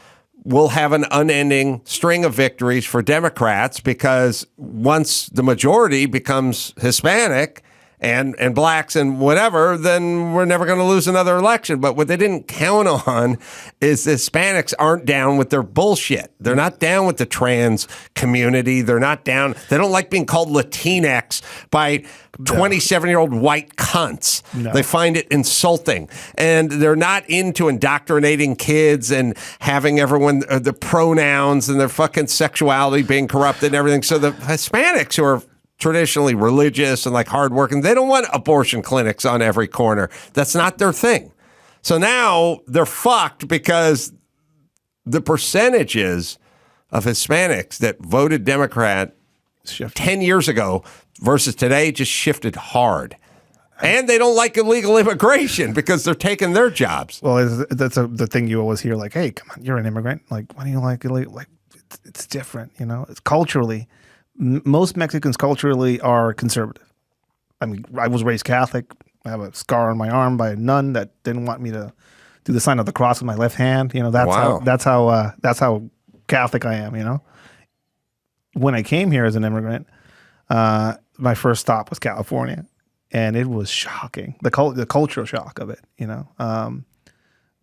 we'll have an unending string of victories for Democrats, because once the majority becomes Hispanic and blacks and whatever, then we're never going to lose another election. But what they didn't count on is the Hispanics aren't down with their bullshit. They're not down with the trans community. They're not down. They don't like being called Latinx by 27-year-old white cunts. No. They find it insulting. And they're not into indoctrinating kids and having everyone, the pronouns and their fucking sexuality being corrupted and everything. So the Hispanics, who are traditionally religious and like hardworking, they don't want abortion clinics on every corner. That's not their thing. So now they're fucked, because the percentages of Hispanics that voted Democrat 10 years ago versus today just shifted hard. And they don't like illegal immigration because they're taking their jobs. Well, that's the thing you always hear, like, hey, come on, you're an immigrant. Like, why do you like illegal? Like, it's different, you know? It's culturally. Most Mexicans culturally are conservative. I mean, I was raised Catholic. I have a scar on my arm by a nun that didn't want me to do the sign of the cross with my left hand. You know, that's how Catholic I am, you know? When I came here as an immigrant, my first stop was California. And it was shocking, the cultural shock of it, you know,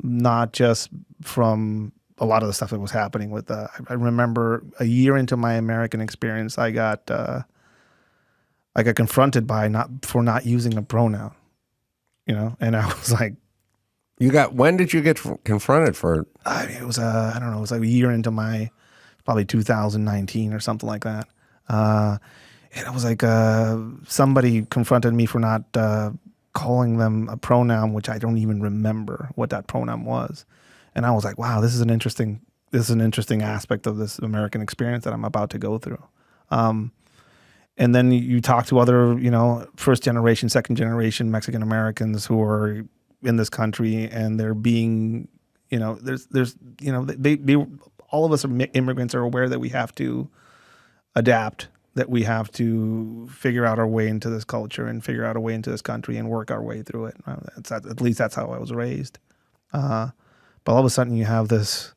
not just from a lot of the stuff that was happening with. I remember a year into my American experience, I got confronted for not using a pronoun, you know, and I was like, when did you get confronted for? It was I don't know, it was like a year into my probably 2019 or something like that. And it was like somebody confronted me for not calling them a pronoun, which I don't even remember what that pronoun was. And I was like, wow, this is an interesting aspect of this American experience that I'm about to go through. And then you talk to other, you know, first generation, second generation Mexican Americans who are in this country, and they're being, you know, there's you know, they all of us are immigrants, are aware that we have to adapt, that we have to figure out our way into this culture and figure out a way into this country and work our way through it. At least that's how I was raised. But all of a sudden you have this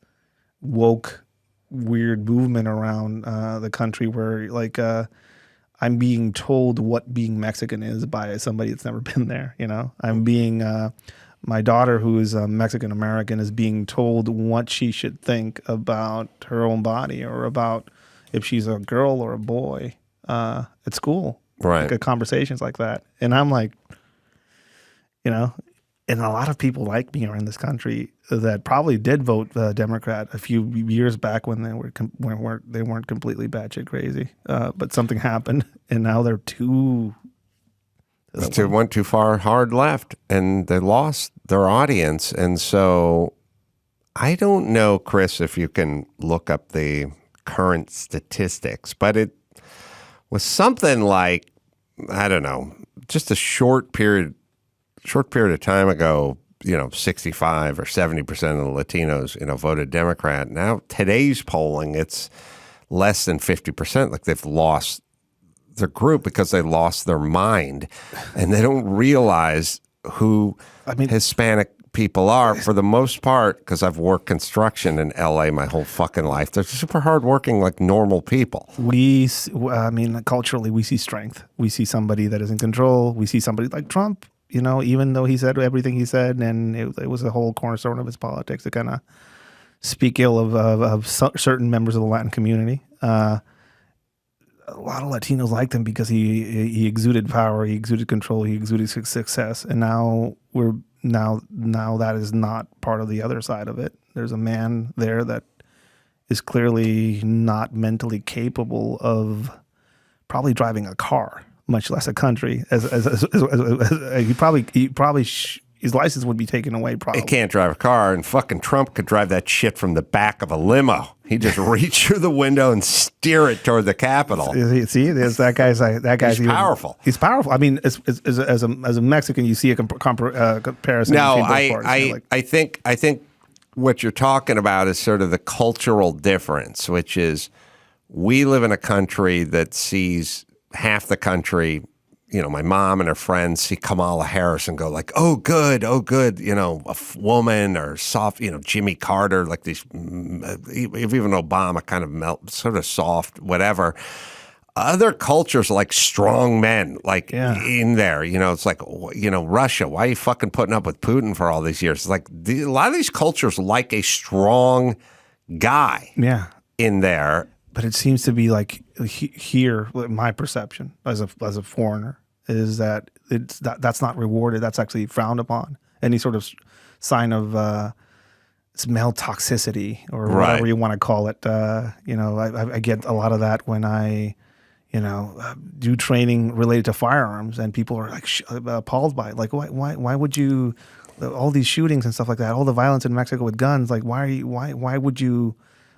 woke, weird movement around the country where, like, I'm being told what being Mexican is by somebody that's never been there, you know? I'm being, my daughter, who is a Mexican American, is being told what she should think about her own body, or about if she's a girl or a boy at school. Right. Like, conversations like that. And I'm like, you know, and a lot of people like me are in this country that probably did vote Democrat a few years back when they weren't completely batshit crazy. But something happened, and now they're went too far hard left, and they lost their audience. And so I don't know, Chris, if you can look up the current statistics, but it was something like, I don't know, just a short period of time ago, you know, 65 or 70% of the Latinos, you know, voted Democrat. Now, today's polling, it's less than 50%. Like, they've lost their group because they lost their mind, and they don't realize who Hispanic people are, for the most part, because I've worked construction in LA my whole fucking life. They're super hardworking, like normal people. Culturally, we see strength. We see somebody that is in control. We see somebody like Trump, you know, even though he said everything he said, and it was a whole cornerstone of his politics to kind of speak ill of certain members of the Latin community. A lot of Latinos liked him because he exuded power, he exuded control, he exuded success, and now that is not part of the other side of it. There's a man there that is clearly not mentally capable of probably driving a car, much less a country. His license would be taken away. Probably he can't drive a car, and fucking Trump could drive that shit from the back of a limo. He just reach through the window and steer it toward the Capitol. See, that guy's He's powerful. He's powerful. I mean, as a Mexican, you see a comparison. No, between both parties. I think what you're talking about is sort of the cultural difference, which is we live in a country that sees half the country. You know, my mom and her friends see Kamala Harris and go like, oh, good, you know, a woman, or soft, you know, Jimmy Carter, like these, even Obama kind of sort of soft, whatever. Other cultures like strong men, like in there, you know, it's like, you know, Russia, why are you fucking putting up with Putin for all these years? It's like a lot of these cultures like a strong guy in there. But it seems to be like here, my perception as a foreigner is that that's not rewarded. That's actually frowned upon. Any sort of sign of it's male toxicity or whatever you want to call it. You know, I get a lot of that when I, you know, do training related to firearms, and people are like appalled by it. Like, why would you? All these shootings and stuff like that, all the violence in Mexico with guns. Like, why would you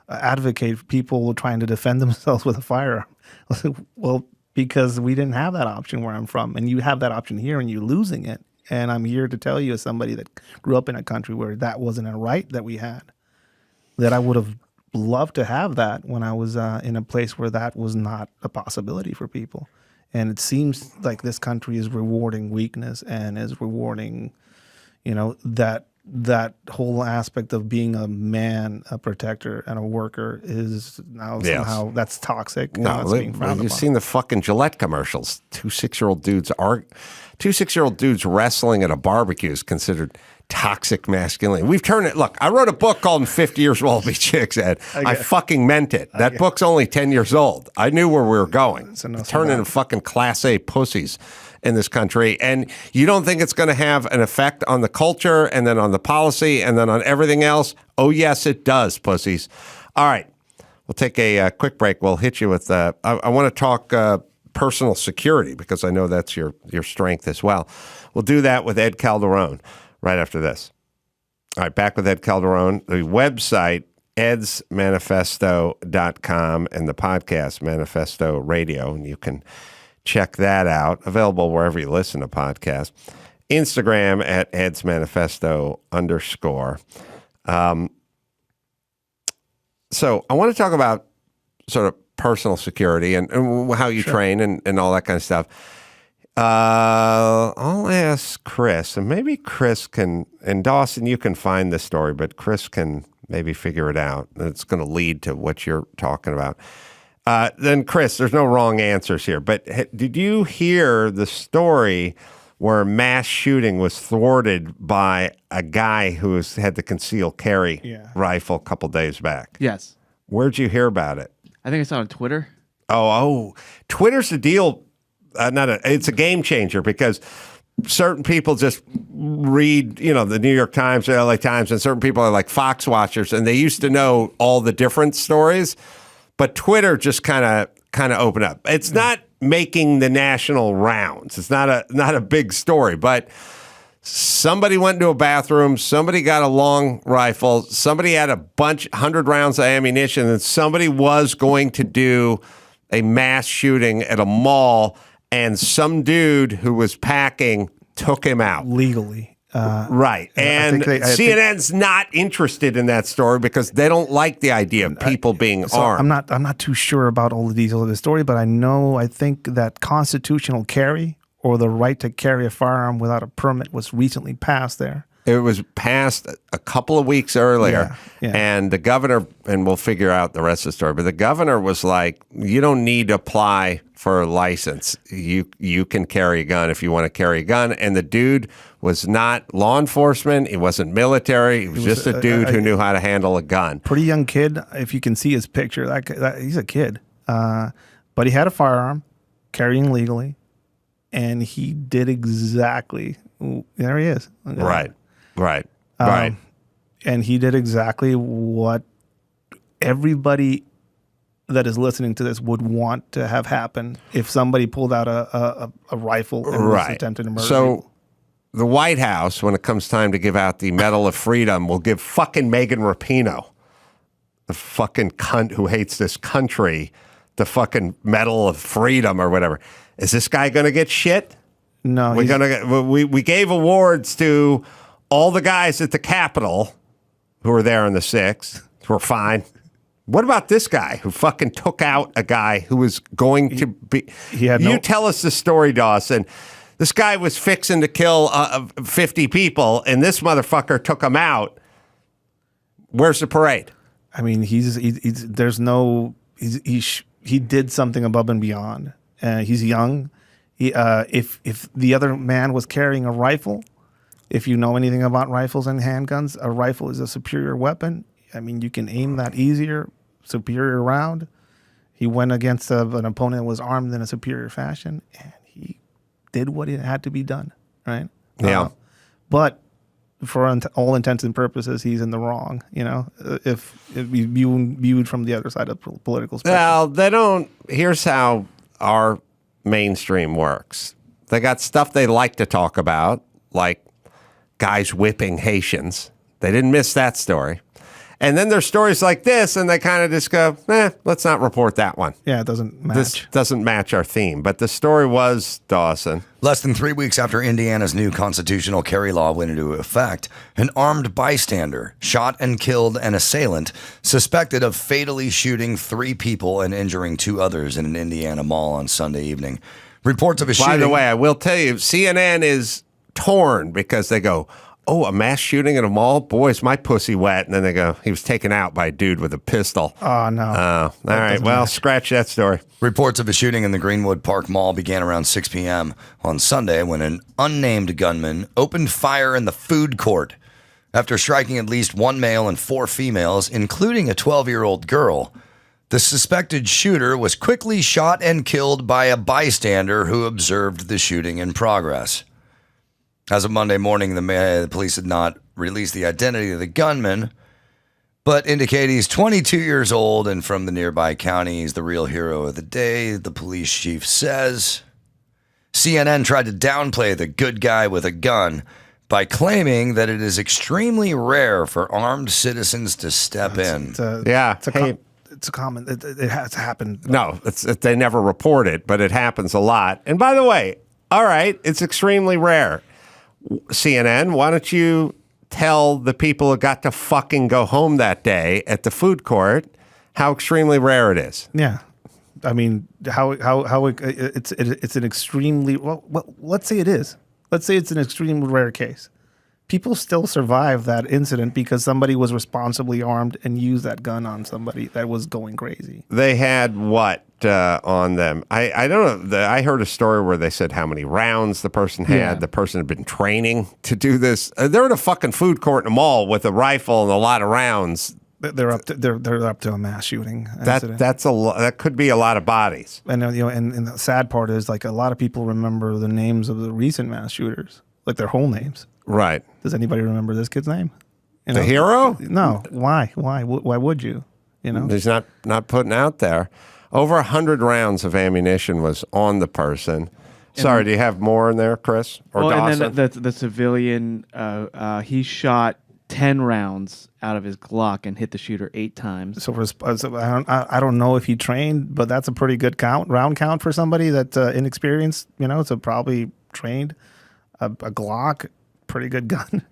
advocate for people trying to defend themselves with a firearm? Well, because we didn't have that option where I'm from, and you have that option here, and you're losing it. And I'm here to tell you, as somebody that grew up in a country where that wasn't a right that we had, that I would have loved to have that when I was in a place where that was not a possibility for people. And it seems like this country is rewarding weakness and is rewarding, that whole aspect of being a man, a protector, and a worker is now somehow that's toxic. No, that's being frowned you've upon. seen the fucking Gillette commercials. Two 6-year-old dudes wrestling at a barbecue is considered toxic masculinity. We've turned it. Look, I wrote a book called 50 Years Will All Be Chicks, Ed. I fucking meant it. That book's only 10 years old. I knew where we were going. Turning into fucking Class A pussies in this country. And you don't think it's going to have an effect on the culture and then on the policy and then on everything else? Oh, yes, it does, pussies. All right. We'll take a quick break. We'll hit you with, I want to talk personal security because I know that's your strength as well. We'll do that with Ed Calderon right after this. All right, back with Ed Calderon. The website, edsmanifesto.com, and the podcast, Manifesto Radio, and you can check that out. Available wherever you listen to podcasts. Instagram at edsmanifesto_. So I want to talk about sort of personal security and how you train and all that kind of stuff. I'll ask Chris, and maybe Chris can, and Dawson, you can find this story, but Chris can maybe figure it out. It's going to lead to what you're talking about. Then Chris, there's no wrong answers here, but did you hear the story where a mass shooting was thwarted by a guy who had the concealed carry rifle a couple days back? Yes. Where'd you hear about it? I think I saw it on Twitter. Oh, Twitter's the deal. It's a game changer because certain people just read, the New York Times, the LA Times, and certain people are like Fox watchers, and they used to know all the different stories. But Twitter just kind of opened up. It's not making the national rounds. It's not a big story, but somebody went into a bathroom, somebody got a long rifle, somebody had 100 rounds of ammunition, and somebody was going to do a mass shooting at a mall, and some dude who was packing took him out. Legally. Right. And CNN's not interested in that story because they don't like the idea of people being armed. I'm not too sure about all the details of the story, but I think that constitutional carry or the right to carry a firearm without a permit was recently passed there. It was passed a couple of weeks earlier, and the governor, and we'll figure out the rest of the story, but the governor was like, you don't need to apply for a license. You can carry a gun if you want to carry a gun. And the dude was not law enforcement. He wasn't military. He was just a dude who knew how to handle a gun. Pretty young kid. If you can see his picture, he's a kid. But he had a firearm, carrying legally, and he did exactly, there he is. Right. And he did exactly what everybody that is listening to this would want to have happen if somebody pulled out a rifle and was attempting to murder people. The White House, when it comes time to give out the Medal of Freedom, will give fucking Megan Rapinoe, the fucking cunt who hates this country, the fucking Medal of Freedom or whatever. Is this guy going to get shit? No. We gave awards to all the guys at the Capitol who were there on the 6th, who were fine. What about this guy who fucking took out a guy who was going to be... You tell us the story, Dawson. This guy was fixing to kill 50 people, and this motherfucker took him out. Where's the parade? I mean, he did something above and beyond. He's young. If the other man was carrying a rifle, if you know anything about rifles and handguns, a rifle is a superior weapon. I mean, you can aim that easier, superior round. He went against an opponent that was armed in a superior fashion, and he did what it had to be done, right? Yeah. But for all intents and purposes, he's in the wrong, if viewed from the other side of the political spectrum. Well, here's how our mainstream works. They got stuff they like to talk about, like guys whipping Haitians. They didn't miss that story. And then there's stories like this, and they kind of just go, let's not report that one. Yeah, it doesn't match. This doesn't match our theme. But the story was, Dawson. Less than 3 weeks after Indiana's new constitutional carry law went into effect, an armed bystander shot and killed an assailant suspected of fatally shooting 3 people and injuring 2 others in an Indiana mall on Sunday evening. Reports of a shooting... By the way, I will tell you, CNN is torn because they go, a mass shooting at a mall? Boy, is my pussy wet. And then they go, he was taken out by a dude with a pistol. Oh, no. All right, well, scratch that story. Reports of a shooting in the Greenwood Park Mall began around 6 p.m. on Sunday when an unnamed gunman opened fire in the food court. After striking at least 1 male and 4 females, including a 12-year-old girl, the suspected shooter was quickly shot and killed by a bystander who observed the shooting in progress. As of Monday morning, the police had not released the identity of the gunman, but indicate he's 22 years old and from the nearby county. He's the real hero of the day, the police chief says. CNN tried to downplay the good guy with a gun by claiming that it is extremely rare for armed citizens to step in. It's a common. It has happened. No, they never report it, but it happens a lot. And by the way, all right, it's extremely rare. CNN, why don't you tell the people who got to fucking go home that day at the food court how extremely rare it is? Yeah, I mean, it's an extremely well. Let's say it is. Let's say it's an extremely rare case. People still survive that incident because somebody was responsibly armed and used that gun on somebody that was going crazy. They had what on them? I don't know. I heard a story where they said how many rounds the person had. Yeah. The person had been training to do this. They're in a fucking food court in a mall with a rifle and a lot of rounds. They're up to a mass shooting incident. That's a lot. That could be a lot of bodies. And and the sad part is like a lot of people remember the names of the recent mass shooters, like their whole names. Right. Does anybody remember this kid's name? The hero? No. Why? Why would you? He's not putting out there. Over 100 rounds of ammunition was on the person. Sorry, do you have more in there, Chris or Dawson? And then the civilian, he shot 10 rounds out of his Glock and hit the shooter 8 times. So I don't know if he trained, but that's a pretty good round count for somebody that's inexperienced. So probably trained. A Glock, pretty good gun.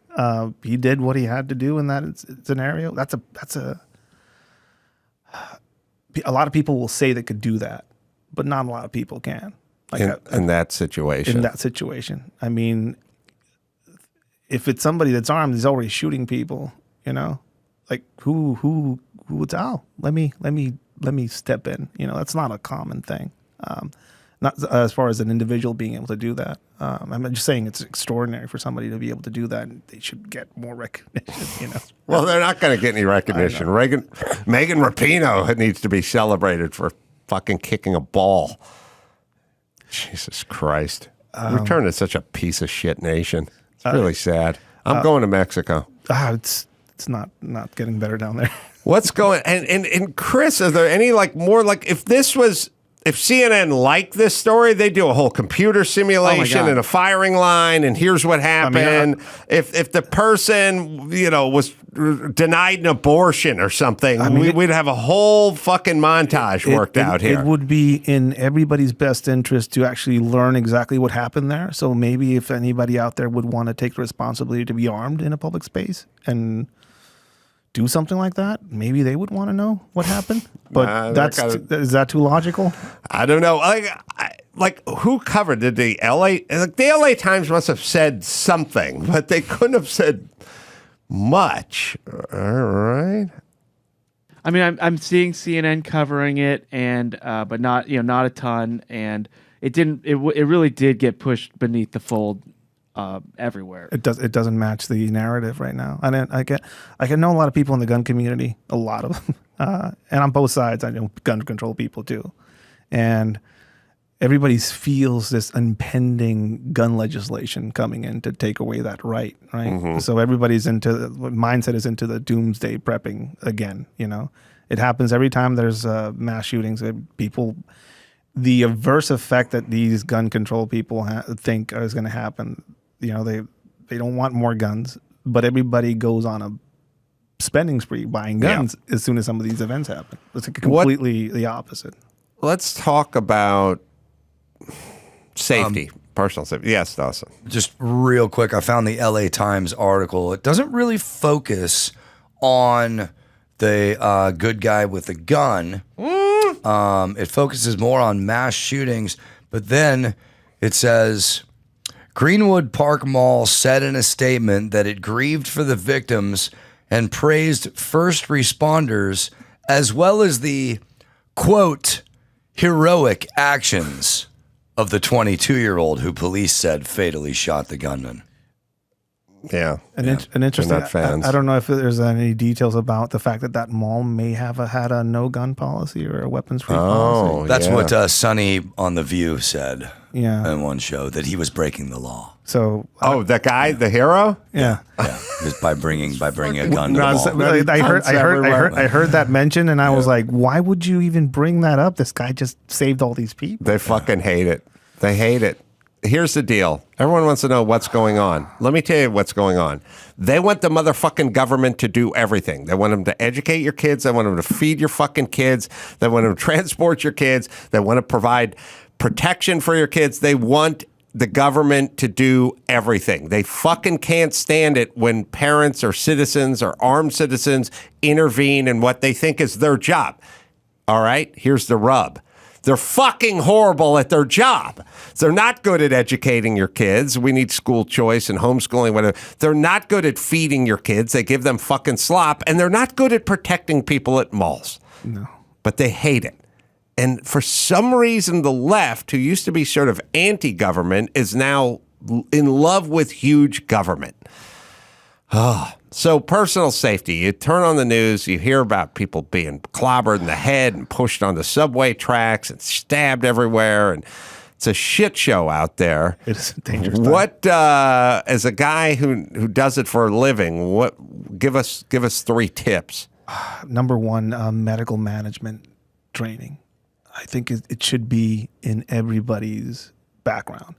He did what he had to do in that scenario. That's a lot of people will say they could do that, but not a lot of people can. In that situation. In that situation. I mean, if it's somebody that's armed, he's already shooting people. Like who would let me step in. That's not a common thing. Not as far as an individual being able to do that. I'm just saying it's extraordinary for somebody to be able to do that. And they should get more recognition. Well, they're not going to get any recognition. Megan Rapinoe needs to be celebrated for fucking kicking a ball. Jesus Christ. We turned into such a piece of shit nation. It's really sad. I'm going to Mexico. It's not getting better down there. What's going and Chris, are there any more if CNN liked this story, they do a whole computer simulation and a firing line, and here's what happened. If the person, was denied an abortion or something, we'd have a whole fucking montage worked out here. It would be in everybody's best interest to actually learn exactly what happened there. So maybe if anybody out there would want to take the responsibility to be armed in a public space and do something like that, maybe they would want to know what happened. But is that too logical? I don't know. Like who covered? Did the LA Times must have said something, but they couldn't have said much. All right. I mean, I'm seeing CNN covering it, and but not not a ton, and it really did get pushed beneath the fold. Everywhere. It doesn't match the narrative right now. I know a lot of people in the gun community, a lot of them, and on both sides. I know gun control people too, and everybody feels this impending gun legislation coming in to take away that right. Mm-hmm. So everybody's mindset is into the doomsday prepping again. It happens every time there's mass shootings. The adverse effect that these gun control people think is going to happen. They don't want more guns, but everybody goes on a spending spree, buying guns as soon as some of these events happen. It's completely the opposite. Let's talk about safety, personal safety. Yes, Dawson. Just real quick, I found the LA Times article. It doesn't really focus on the good guy with the gun. It focuses more on mass shootings, but then it says Greenwood Park Mall said in a statement that it grieved for the victims and praised first responders as well as the, quote, heroic actions of the 22-year-old who police said fatally shot the gunman. Yeah. An interesting. They're not fans. I don't know if there's any details about the fact that mall may have had a no gun policy or a weapons free policy. That's what Sonny on The View said in one show, that he was breaking the law. So, the guy, the hero, just by bringing a gun to No, the mall. I heard that mentioned, and I was like, why would you even bring that up? This guy just saved all these people. They fucking hate it. They hate it. Here's the deal. Everyone wants to know what's going on. Let me tell you what's going on. They want the motherfucking government to do everything. They want them to educate your kids. They want them to feed your fucking kids. They want them to transport your kids. They want to provide protection for your kids. They want the government to do everything. They fucking can't stand it when parents or citizens or armed citizens intervene in what they think is their job. All right? Here's the rub. They're fucking horrible at their job. They're not good at educating your kids. We need school choice and homeschooling, whatever. They're not good at feeding your kids. They give them fucking slop. And they're not good at protecting people at malls. No. But they hate it. And for some reason, the left, who used to be sort of anti-government, is now in love with huge government. So personal safety, you turn on the news, you hear about people being clobbered in the head and pushed on the subway tracks and stabbed everywhere, and it's a shit show out there. It is a dangerous time. What, as a guy who does it for a living, give us 3 tips. Number one, medical management training. I think it should be in everybody's background.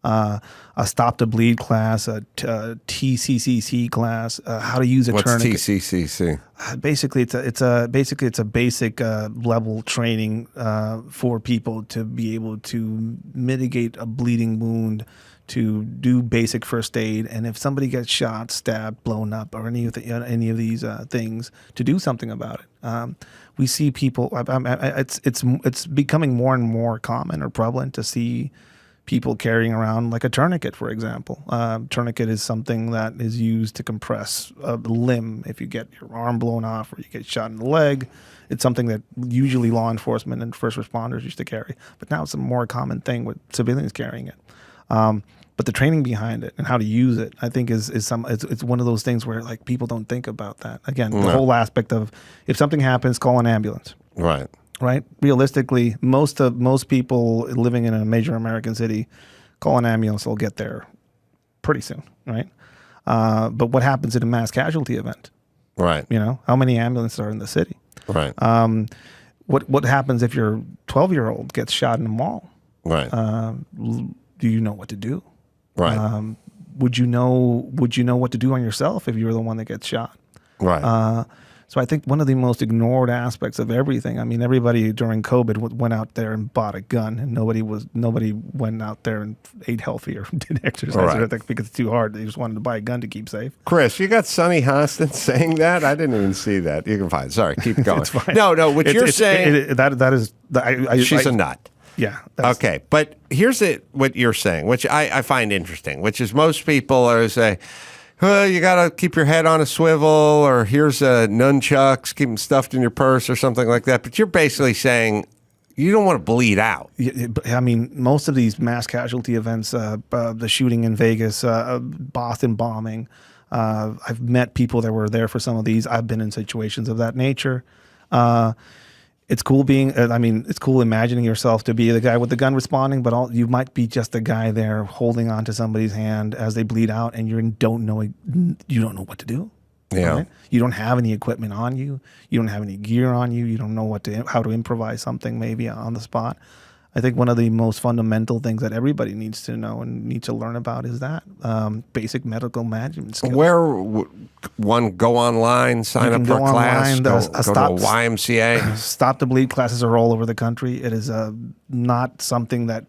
A stop to bleed class, a TCCC class, how to use a tourniquet. What's TCCC? Basically, it's a basic level training for people to be able to mitigate a bleeding wound, to do basic first aid, and if somebody gets shot, stabbed, blown up, or any of these things, to do something about it. We see people. It's becoming more and more common or prevalent to see people carrying around like a tourniquet, for example. Tourniquet is something that is used to compress a limb. If you get your arm blown off or you get shot in the leg, it's something that usually law enforcement and first responders used to carry. But now it's a more common thing with civilians carrying it. But the training behind it and how to use it, I think it's one of those things where like people don't think about that. Again, the whole aspect of if something happens, call an ambulance. Right. Right. Realistically, most people living in a major American city, call an ambulance, they'll get there pretty soon. Right. But what happens in a mass casualty event? Right. You know, how many ambulances are in the city? Right. What happens if your 12-year-old gets shot in a mall? Right. Do you know what to do? Right. Would you know what to do on yourself if you were the one that gets shot? Right. So I think one of the most ignored aspects of everything. I mean, everybody during COVID went out there and bought a gun, and nobody went out there and ate healthy or did exercise or anything because it's too hard. They just wanted to buy a gun to keep safe. Chris, you got Sonny Hostin saying that? I didn't even see that. You can find. Sorry, keep going. It's fine. No. What you're saying that is she's a nut. Yeah. Okay, but here's what you're saying, which I find interesting, which is most people are say, well, you got to keep your head on a swivel, or here's nunchucks, keep them stuffed in your purse or something like that. But you're basically saying you don't want to bleed out. I mean, most of these mass casualty events, the shooting in Vegas, Boston bombing, I've met people that were there for some of these. I've been in situations of that nature. It's cool it's cool imagining yourself to be the guy with the gun responding, but you might be just the guy there holding on to somebody's hand as they bleed out, and you don't know what to do. Yeah. Right? You don't have any equipment on you. You don't have any gear on you. You don't know how to improvise something maybe on the spot. I think one of the most fundamental things that everybody needs to know and need to learn about is that basic medical management skills. go online, sign up for a class, go to a YMCA. Stop the Bleed classes are all over the country. It is not something that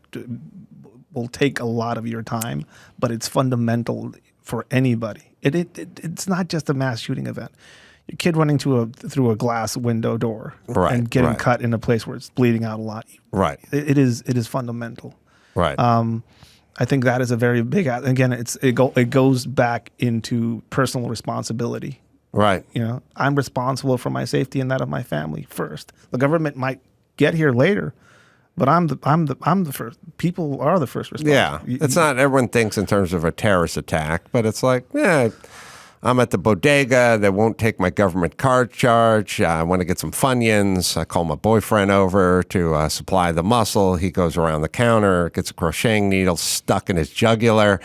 will take a lot of your time, but it's fundamental for anybody. It's not just a mass shooting event. Your kid running through a glass window door and getting cut in a place where it's bleeding out a lot. Right. It is fundamental. Right. I think that is a very big. Again, it goes back into personal responsibility. Right. You know, I'm responsible for my safety and that of my family first. The government might get here later, but I'm the first. People are the first responders. Yeah, it's not. Everyone thinks in terms of a terrorist attack, but it's like, yeah, I'm at the bodega. They won't take my government card charge. I want to get some Funyuns. I call my boyfriend over to supply the muscle. He goes around the counter, gets a crocheting needle stuck in his jugular,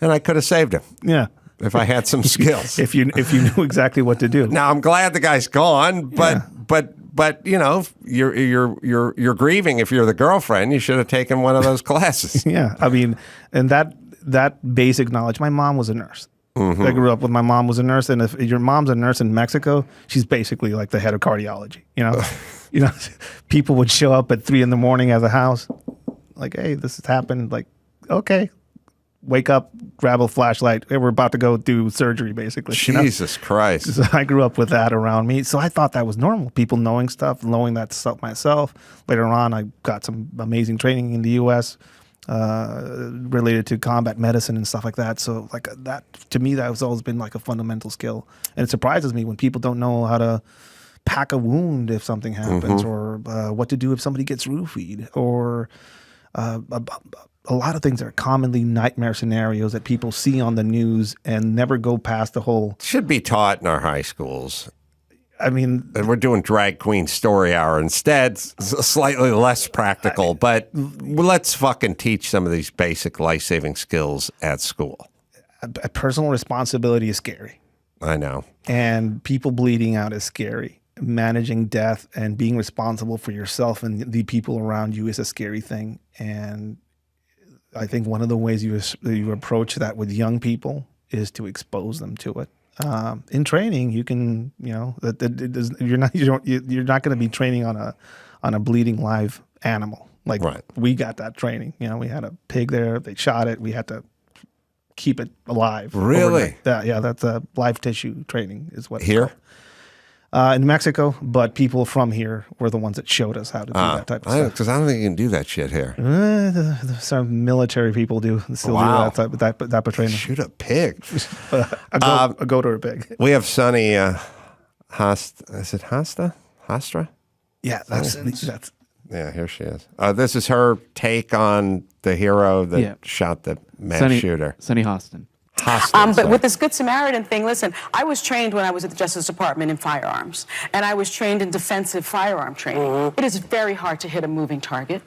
and I could have saved him. Yeah. If I had some skills. if you knew exactly what to do. Now I'm glad the guy's gone, but you know, you're grieving. If you're the girlfriend, you should have taken one of those classes. Yeah, I mean, and that basic knowledge. My mom was a nurse. Mm-hmm. I grew up with my mom was a nurse, and if your mom's a nurse in Mexico, she's basically like the head of cardiology. You know, people would show up at 3 a.m. at the house, like, hey, this has happened. Like, okay. Wake up, grab a flashlight. Hey, we're about to go do surgery, basically. Jesus Christ. So I grew up with that around me. So I thought that was normal. People knowing stuff, knowing that stuff myself. Later on, I got some amazing training in the U.S. Related to combat medicine and stuff like that. So like that, to me, that has always been like a fundamental skill. And it surprises me when people don't know how to pack a wound if something happens, or what to do if somebody gets roofied, or a lot of things that are commonly nightmare scenarios that people see on the news and never go past the whole. Should be taught in our high schools. I mean, and we're doing drag queen story hour instead, slightly less practical, but let's fucking teach some of these basic life-saving skills at school. A personal responsibility is scary. I know. And people bleeding out is scary. Managing death and being responsible for yourself and the people around you is a scary thing. And I think one of the ways you approach that with young people is to expose them to it. In training, you can, you're not going to be training on a bleeding live animal. Like we got that training. You know, we had a pig there. They shot it. We had to keep it alive. Really? Yeah, that's a live tissue training is what here. In Mexico, but people from here were the ones that showed us how to do that type of stuff. Because I don't think you can do that shit here. Some military people do still do that type of training. Shoot a pig. a goat or a pig. We have Sunny is it Hasta? Hastra? Yeah, that's yeah, here she is. This is her take on the hero that shot the mass shooter. Sunny Hostin. But with this Good Samaritan thing, listen, I was trained when I was at the Justice Department in firearms, and I was trained in defensive firearm training. It is very hard to hit a moving target.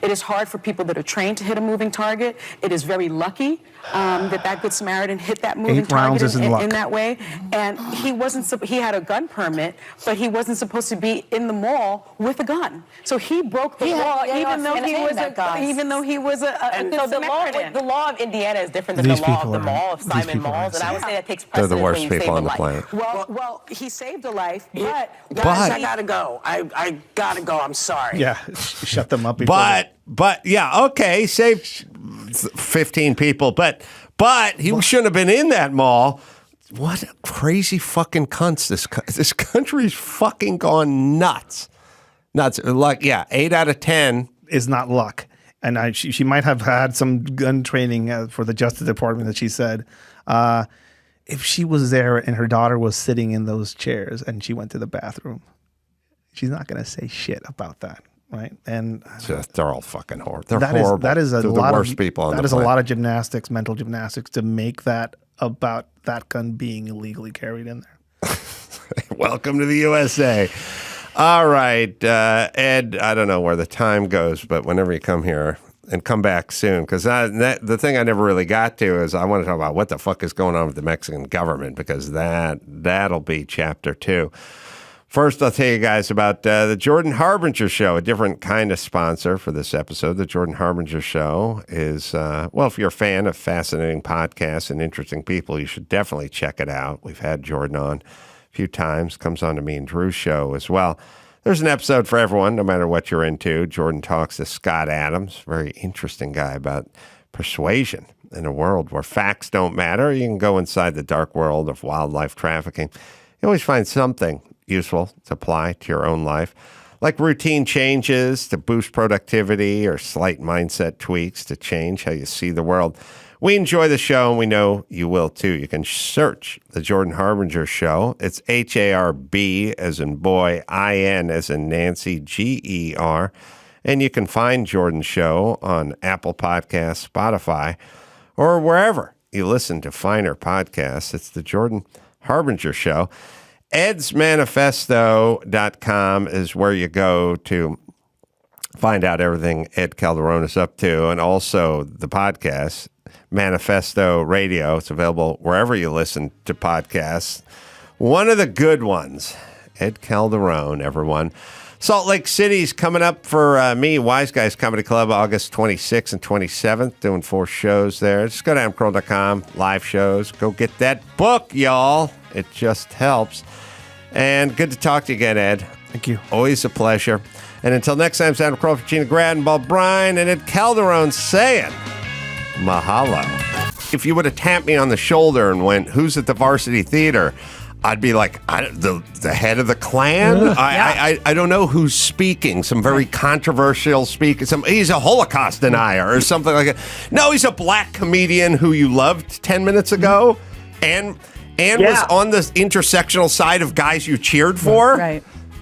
It is hard for people that are trained to hit a moving target. It is very lucky that Good Samaritan hit that moving target in that way. And he had a gun permit, but he wasn't supposed to be in the mall with a gun. So he broke the law, even though he was a Good Samaritan. The law of Indiana is different than the law of the mall of Simon Malls, and I would say that takes precedence. They're the worst people on the planet. Well, he saved a life, but guys, I gotta go. I gotta go. I'm sorry. Yeah, shut them up. But yeah, okay, save 15 people, but he shouldn't have been in that mall. What a crazy fucking cunts this country's fucking gone nuts. Like, 8 out of 10 is not luck. And she might have had some gun training for the Justice Department that she said. If she was there and her daughter was sitting in those chairs and she went to the bathroom, she's not going to say shit about that. Right, and they're all fucking horrible. They're horrible. That is they're lot the worst of people on that the is planet. a lot of gymnastics, mental gymnastics, to make that about that gun being illegally carried in there. Welcome to the USA. All right, Ed. I don't know where the time goes, but whenever you come here and come back soon, because the thing I never really got to is I want to talk about what the fuck is going on with the Mexican government, because that'll be chapter 2. First, I'll tell you guys about the Jordan Harbinger Show, a different kind of sponsor for this episode. The Jordan Harbinger Show is, well, if you're a fan of fascinating podcasts and interesting people, you should definitely check it out. We've had Jordan on a few times. Comes on to me and Drew's show as well. There's an episode for everyone, no matter what you're into. Jordan talks to Scott Adams, very interesting guy, about persuasion in a world where facts don't matter. You can go inside the dark world of wildlife trafficking. You always find something useful to apply to your own life, like routine changes to boost productivity or slight mindset tweaks to change how you see the world. We enjoy the show, and we know you will too. You can search the Jordan Harbinger Show. It's HARB as in boy, IN as in Nancy, GER. And you can find Jordan's show on Apple Podcasts, Spotify, or wherever you listen to finer podcasts. It's the Jordan Harbinger Show. EdsManifesto.com is where you go to find out everything Ed Calderon is up to, and also the podcast, Manifesto Radio. It's available wherever you listen to podcasts. One of the good ones, Ed Calderon, everyone. Salt Lake City's coming up for me, Wise Guys Comedy Club, August 26th and 27th, doing 4 shows there. Just go to adamcarolla.com, live shows. Go get that book, y'all. It just helps. And good to talk to you again, Ed. Thank you. Always a pleasure. And until next time, it's Adam Carolla for Gina Grad and Bob Bryan and Ed Calderon saying mahalo. If you would have tapped me on the shoulder and went, "Who's at the Varsity Theatre?" I'd be like, the head of the Klan? I don't know who's speaking. Some very controversial speaker. He's a Holocaust denier or something like that. No, he's a black comedian who you loved 10 minutes ago and was on the intersectional side of guys you cheered for. Right.